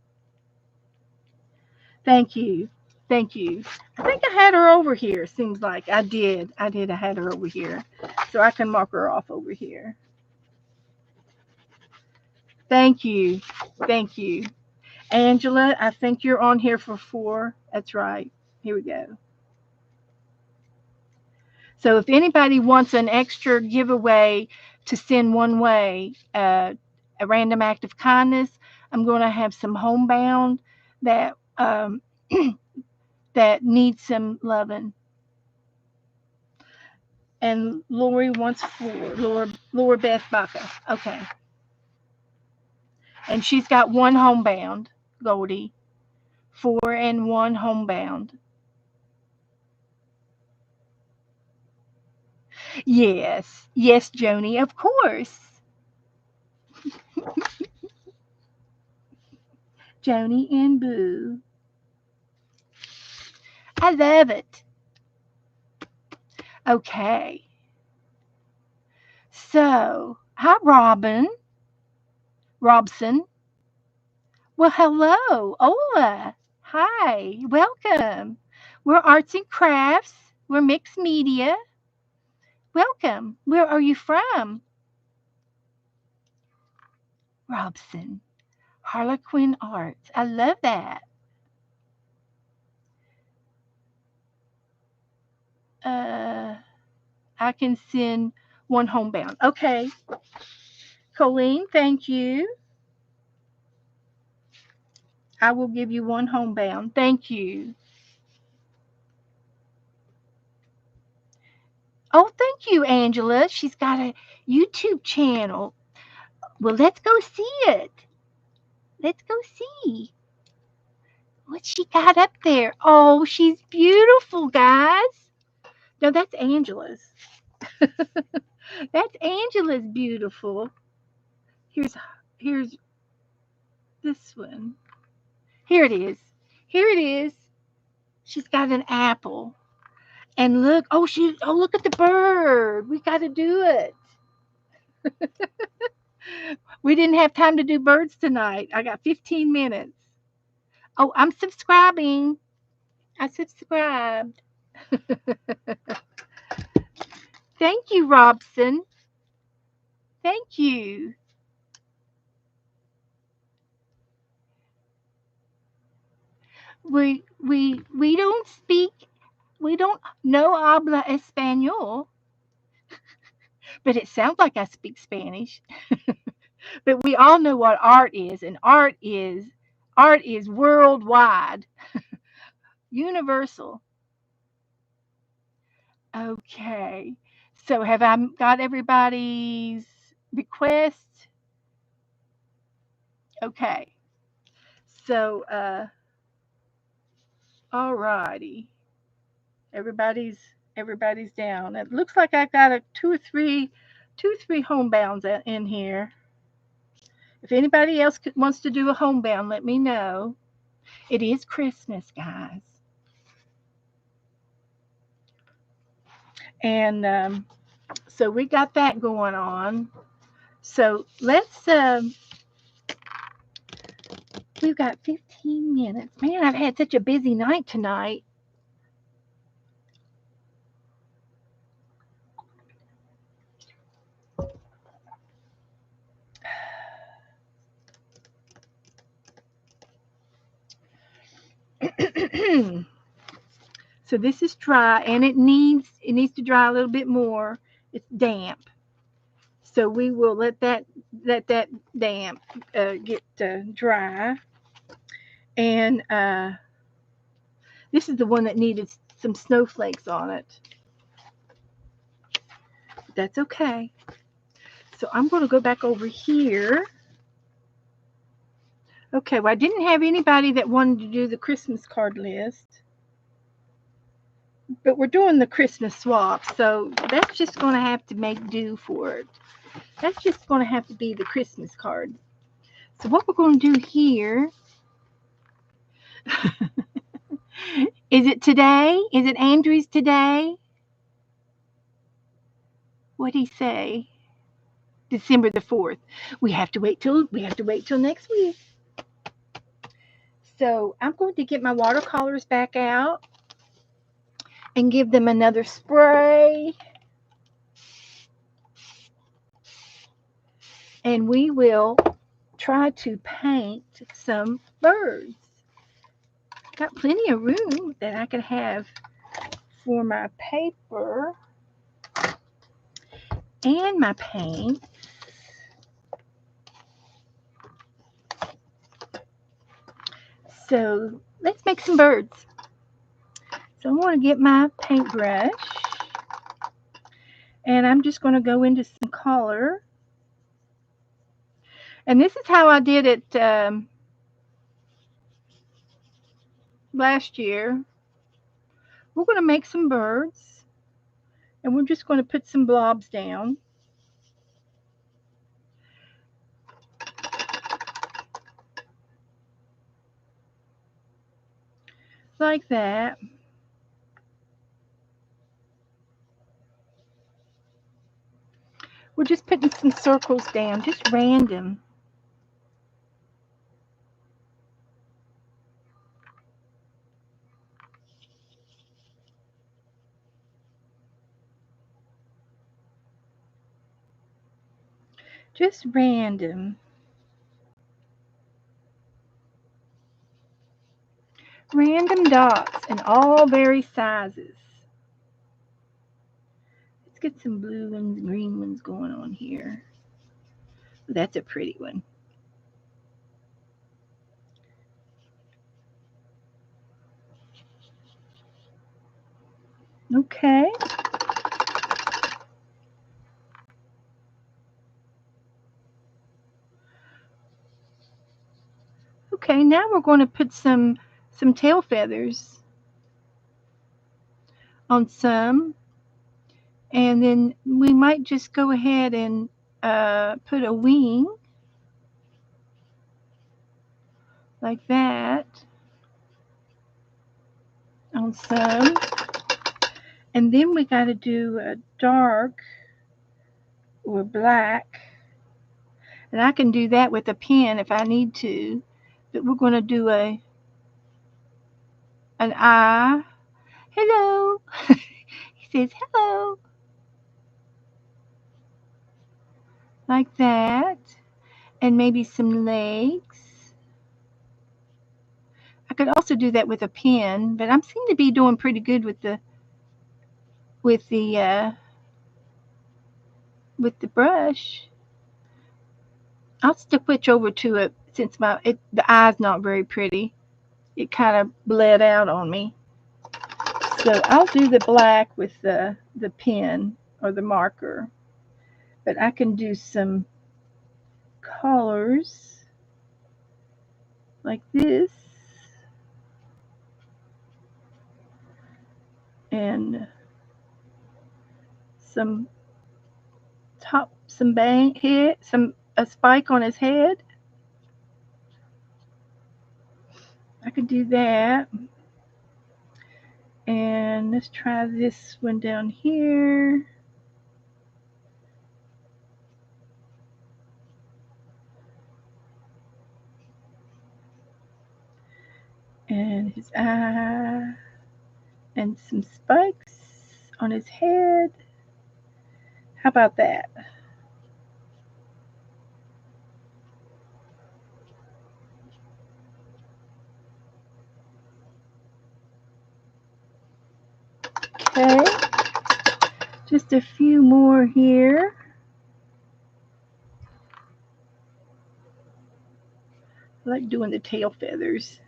Thank you. Thank you. I think I had her over here. Seems like I did. I did. I had her over here, so I can mark her off over here. Thank you. Thank you. Angela, I think you're on here for 4. That's right. Here we go. So if anybody wants an extra giveaway to send one way, a random act of kindness, I'm going to have some homebound that that needs some loving. And Lori wants 4. Laura Beth Baca. Okay. And she's got 1 homebound, Goldie. 4 and 1 homebound. Yes. Yes, Joni, of course. Joni and Boo. I love it. Okay. So, hi, Robson. Well, hello. Hola. Hi. Welcome. We're arts and crafts. We're mixed media. Welcome. Where are you from? Robson. Harlequin Arts. I love that. Uh, I can send 1 homebound. Okay. Colleen, thank you. I will give you 1 homebound. Thank you. Oh, thank you, Angela. She's got a YouTube channel. Well, let's go see it. Let's go see what she got up there. Oh, she's beautiful, guys. No, that's Angela's. That's Angela's beautiful. Here's this one. Here it is. Here it is. She's got an apple. And look, oh look at the bird. We got to do it. We didn't have time to do birds tonight. I got 15 minutes. Oh, I'm subscribing. I subscribed. Thank you, Robson. Thank you. We don't speak. We don't know habla español, but it sounds like I speak Spanish. But we all know what art is, and art is worldwide, universal. Okay. So have I got everybody's request? Okay. So all righty. Everybody's down. It looks like I got a two or three homebounds in here. If anybody else wants to do a homebound, let me know. It is Christmas, guys, and so we got that going on. So let's. We've got 15 minutes. Man, I've had such a busy night tonight. So this is dry, and it needs to dry a little bit more. It's damp, so we will let that damp get dry. And this is the one that needed some snowflakes on it. That's okay. So I'm going to go back over here. Okay, well, I didn't have anybody that wanted to do the Christmas card list, but we're doing the Christmas swap, so that's just going to have to make do for it. That's just going to have to be the Christmas card. So what we're going to do here, is it today? Is it Andrew's today? What'd he say? December the 4th. We have to wait till next week. So I'm going to get my watercolors back out and give them another spray. And we will try to paint some birds. Got plenty of room that I could have for my paper and my paint. So let's make some birds. So I'm going to get my paintbrush, and I'm just going to go into some color. And this is how I did it last year. We're going to make some birds, and we're just going to put some blobs down. Like that. We're just putting some circles down, just random. Just random. Random dots in all various sizes. Let's get some blue and green ones going on here. That's a pretty one. Okay. Okay, now we're going to put some tail feathers on some, and then we might just go ahead and put a wing like that on some, And then we got to do a dark or black. And I can do that with a pen if I need to. But we're going to do an eye. Hello. He says hello. Like that. And maybe some legs. I could also do that with a pen, but I seem to be doing pretty good with the with the with the brush. I'll switch over to it since the eye's not very pretty. It kind of bled out on me. So I'll do the black with the pen or the marker. But I can do some colors like this. And some a spike on his head. I could do that. And let's try this one down here. And his eye. And some spikes on his head. How about that? Okay. Just a few more here. I like doing the tail feathers.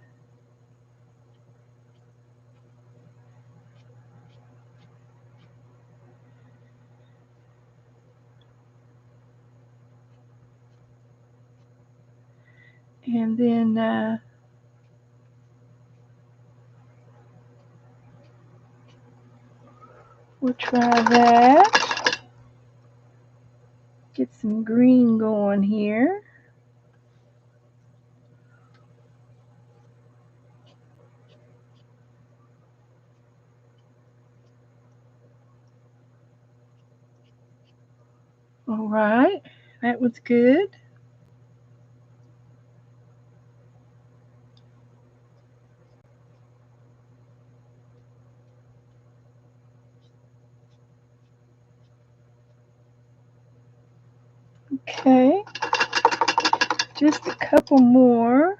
And then we'll try that. Get some green going here. All right, that was good. Okay, just a couple more.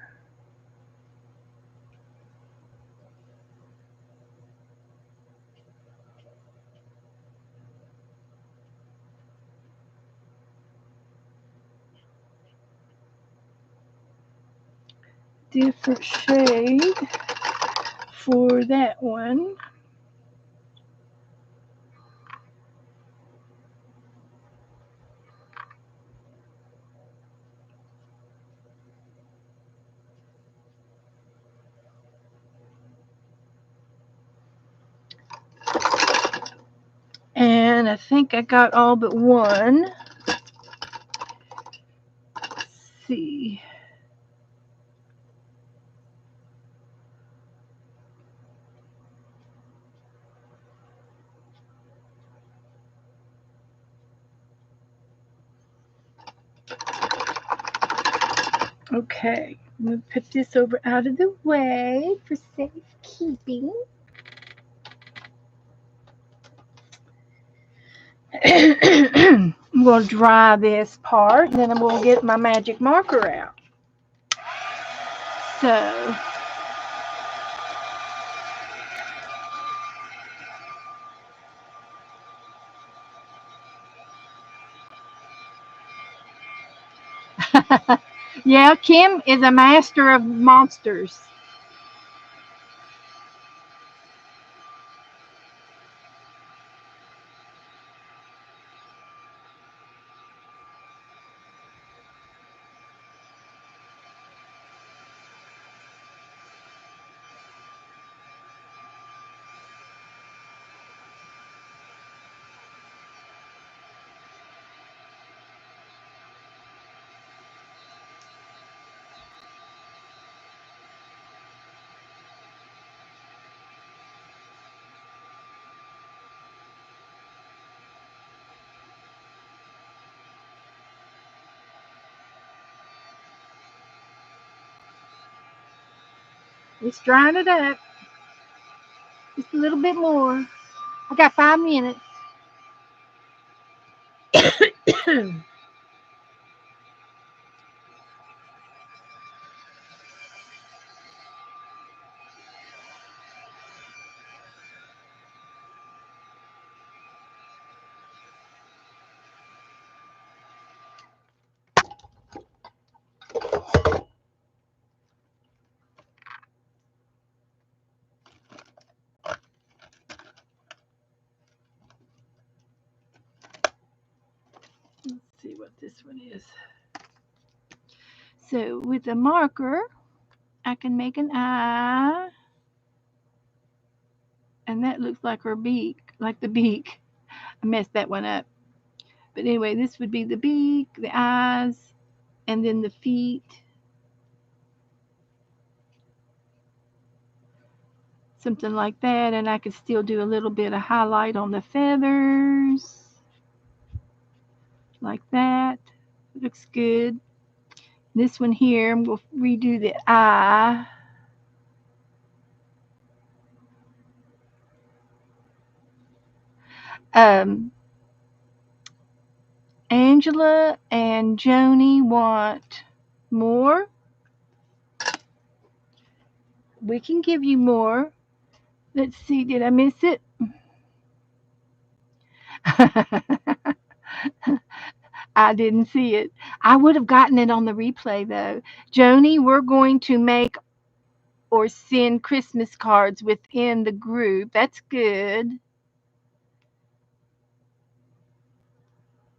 Different shade for that one. And I think I got all but one. Let's see. Okay, I'm going to put this over out of the way for safekeeping. I'm going to dry this part, and then I'm going to get my magic marker out. So, yeah, Kim is a master of monsters. It's drying it up. Just a little bit more. I got 5 minutes. Let's see what this one is. So with a marker, I can make an eye. And that looks like her beak, like the beak. I messed that one up. But anyway, this would be the beak, the eyes, and then the feet. Something like that. And I could still do a little bit of highlight on the feathers. Like that. Looks good. This one here, I'm going to redo the eye. Angela and Joni want more. We can give you more. Let's see, did I miss it? I didn't see it. I would have gotten it on the replay though. Joni, we're going to make or send Christmas cards within the group. That's good.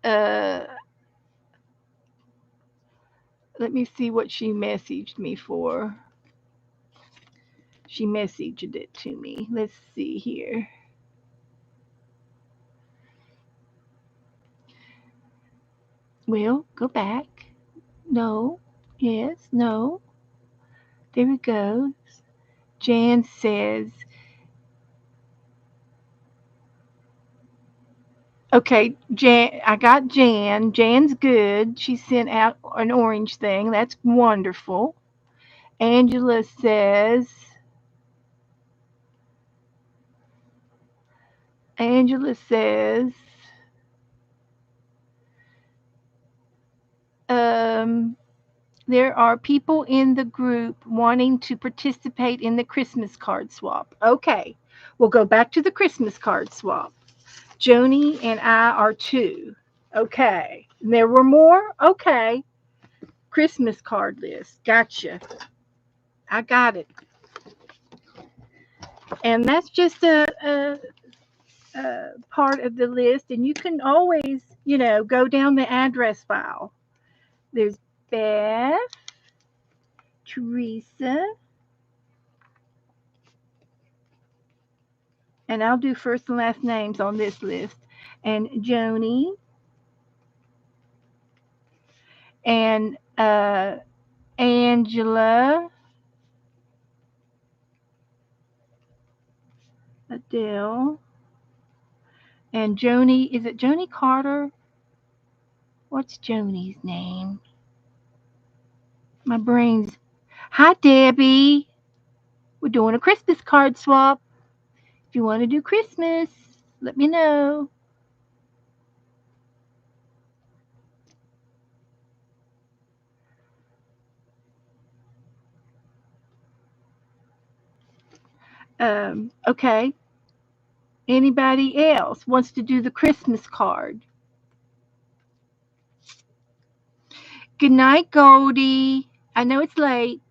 Uh, let me see what she messaged me for. She messaged it to me. Let's see here. Well, go back. No. Yes. No. There we go. Jan says, okay, Jan, I got Jan. Jan's good. She sent out an orange thing. That's wonderful. Angela says, Angela says, there are people in the group wanting to participate in the Christmas card swap. Okay, we'll go back to the Christmas card swap. Joni and I are two. Okay. There were more? Okay. Christmas card list. Gotcha. I got it. And that's just a part of the list. And you can always, go down the address file. There's Beth, Teresa, and I'll do first and last names on this list. And Joni, and Angela, Adele, and Joni. Is it Joni Carter? What's Joni's name? My brain's. Hi, Debbie. We're doing a Christmas card swap. If you want to do Christmas, let me know. Okay. Anybody else wants to do the Christmas card? Good night, Goldie. I know it's late.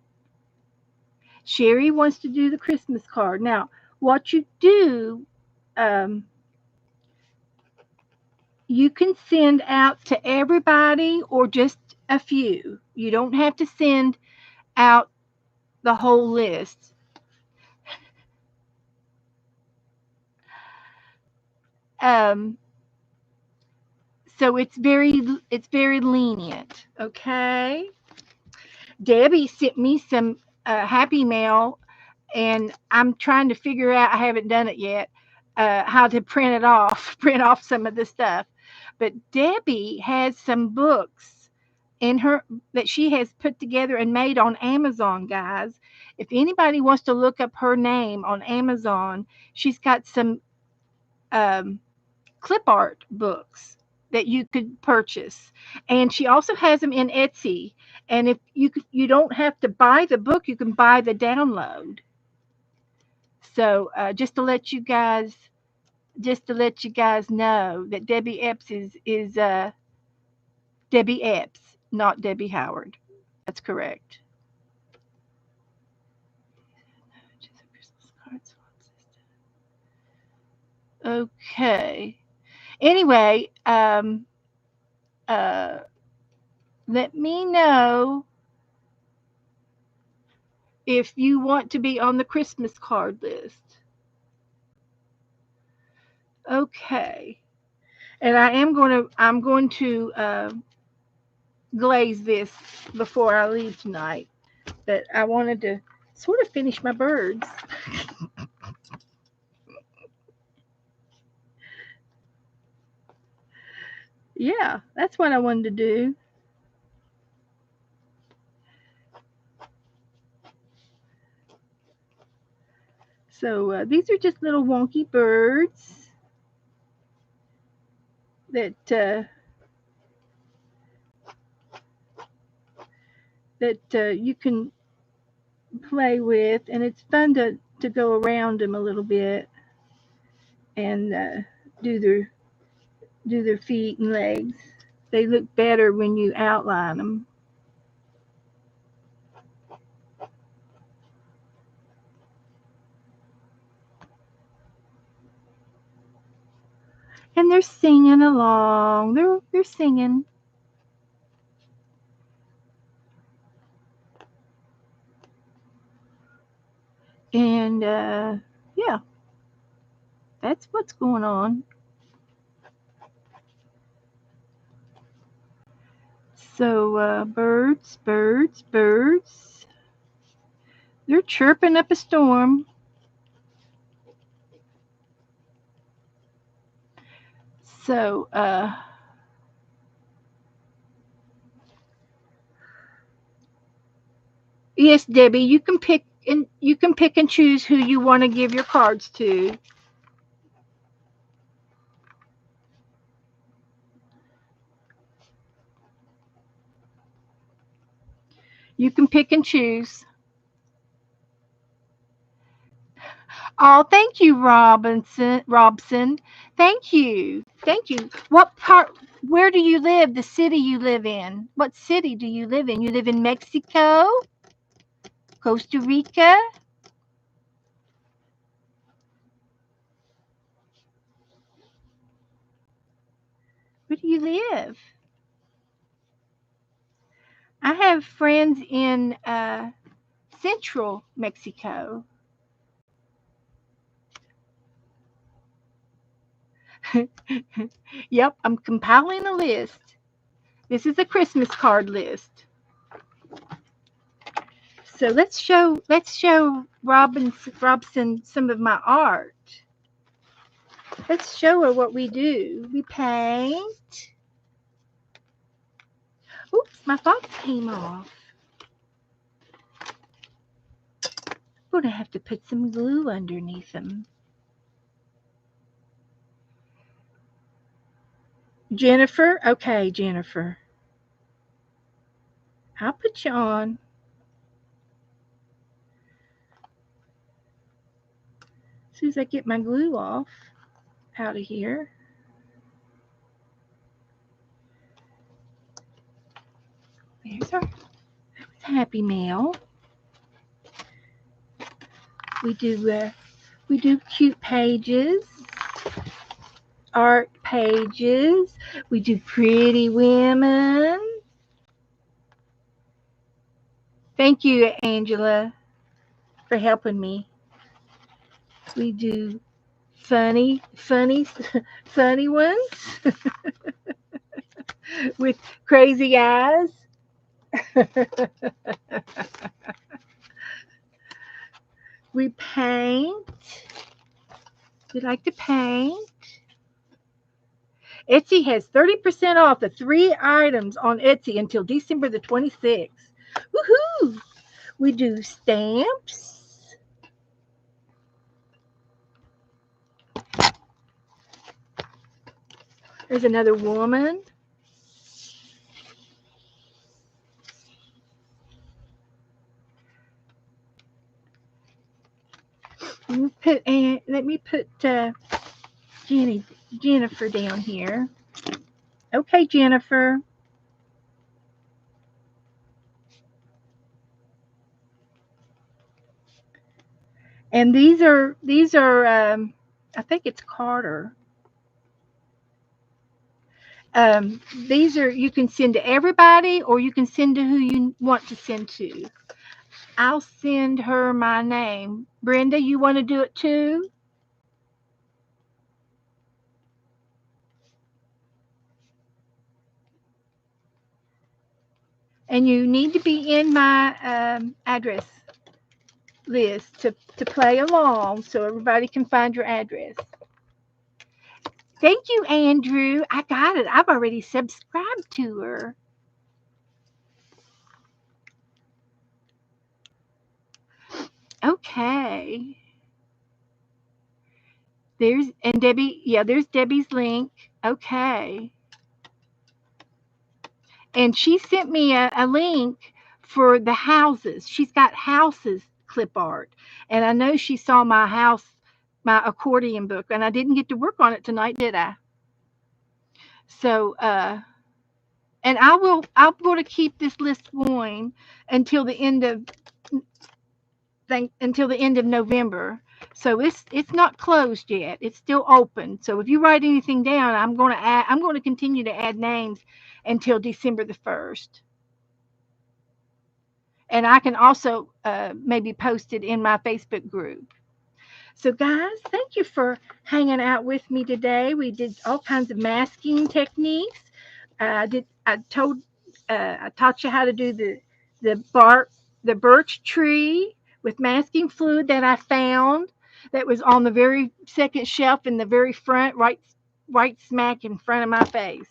Sherry wants to do the Christmas card. Now, what you do, you can send out to everybody or just a few. You don't have to send out the whole list. So it's very lenient. Okay. Debbie sent me some Happy Mail, and I'm trying to figure out. I haven't done it yet. How to print it off, print off some of the stuff. But Debbie has some books in her that she has put together and made on Amazon, guys. If anybody wants to look up her name on Amazon, she's got some um, clip art books that you could purchase, and she also has them in Etsy. And if you don't have to buy the book, you can buy the download. So just to let you guys know that Debbie Epps is Debbie Epps, not Debbie Howard. That's correct. Okay. Anyway, uh, let me know if you want to be on the Christmas card list. Okay. And I'm going to glaze this before I leave tonight. But I wanted to sort of finish my birds. Yeah, that's what I wanted to do. So these are just little wonky birds that you can play with, and it's fun to go around them a little bit and do their do their feet and legs. They look better when you outline them. And they're singing along. They're singing. And yeah, that's what's going on. So birds, birds, birds. They're chirping up a storm. So yes, Debbie, you can pick and choose who you want to give your cards to. You can pick and choose. Oh, thank you, Robson. Thank you. Thank you. What part where do you live? The city you live in? What city do you live in? You live in Mexico? Costa Rica? Where do you live? I have friends in central Mexico. Yep, I'm compiling a list. This is a Christmas card list. So let's show Robson some of my art. Let's show her what we do. We paint. Oops, my fox came off. We're gonna have to put some glue underneath them. Jennifer, okay, Jennifer. I'll put you on. As soon as I get my glue off out of here. There's our Happy Mail. We do cute pages, art pages. We do pretty women. Thank you, Angela, for helping me. We do funny ones with crazy eyes. We paint. We like to paint. Etsy has 30% off the 3 items on Etsy until December the 26th. Woohoo! We do stamps. There's another woman. Let me put Jennifer down here. Okay, Jennifer. And these are I think it's Carter. These are, you can send to everybody or you can send to who you want to send to. I'll send her my name. Brenda, you want to do it too? And you need to be in my address list to play along so everybody can find your address. Thank you, Andrew. I got it. I've already subscribed to her. Okay. And Debbie, yeah, there's Debbie's link. Okay. And she sent me a link for the houses. She's got houses clip art. And I know she saw my accordion book, and I didn't get to work on it tonight, did I? So, and I'm going to keep this list going until the end of November. So it's not closed yet. It's still open. So if you write anything down, I'm going to continue to add names until December the 1st. And I can also maybe post it in my Facebook group. So guys, thank you for hanging out with me today. We did all kinds of masking techniques. I taught you how to do the birch tree with masking fluid that I found that was on the very second shelf in the very front, right smack in front of my face.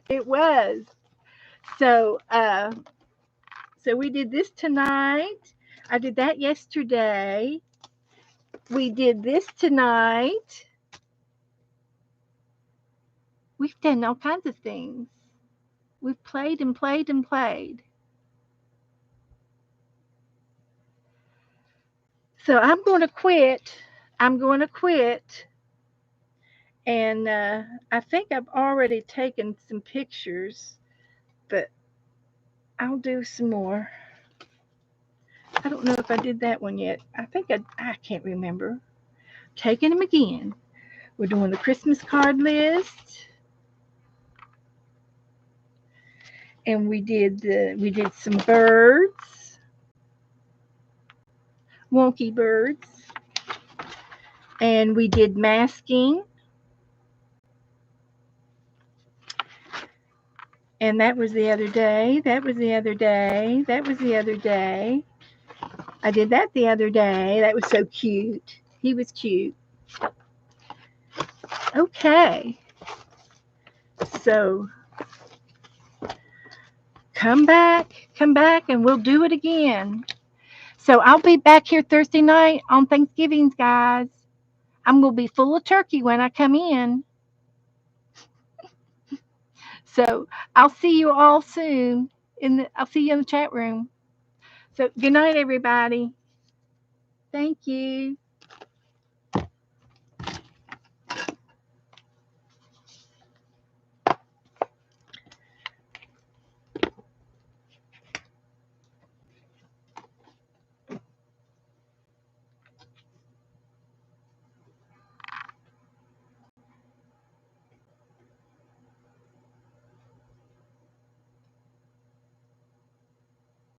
It was. So we did this tonight. I did that yesterday. We did this tonight. We've done all kinds of things. We've played and played and played. So I'm going to quit. And I think I've already taken some pictures, but I'll do some more. I don't know if I did that one yet. I think I can't remember. Taking them again. We're doing the Christmas card list. And we did some birds. Wonky birds. And we did masking. And that was the other day. That was the other day. That was the other day. I did that the other day. That was so cute. He was cute. Okay. So come back, and we'll do it again. So I'll be back here Thursday night on Thanksgiving, guys. I'm going to be full of turkey when I come in. So I'll see you all soon. I'll see you in the chat room. So good night, everybody. Thank you.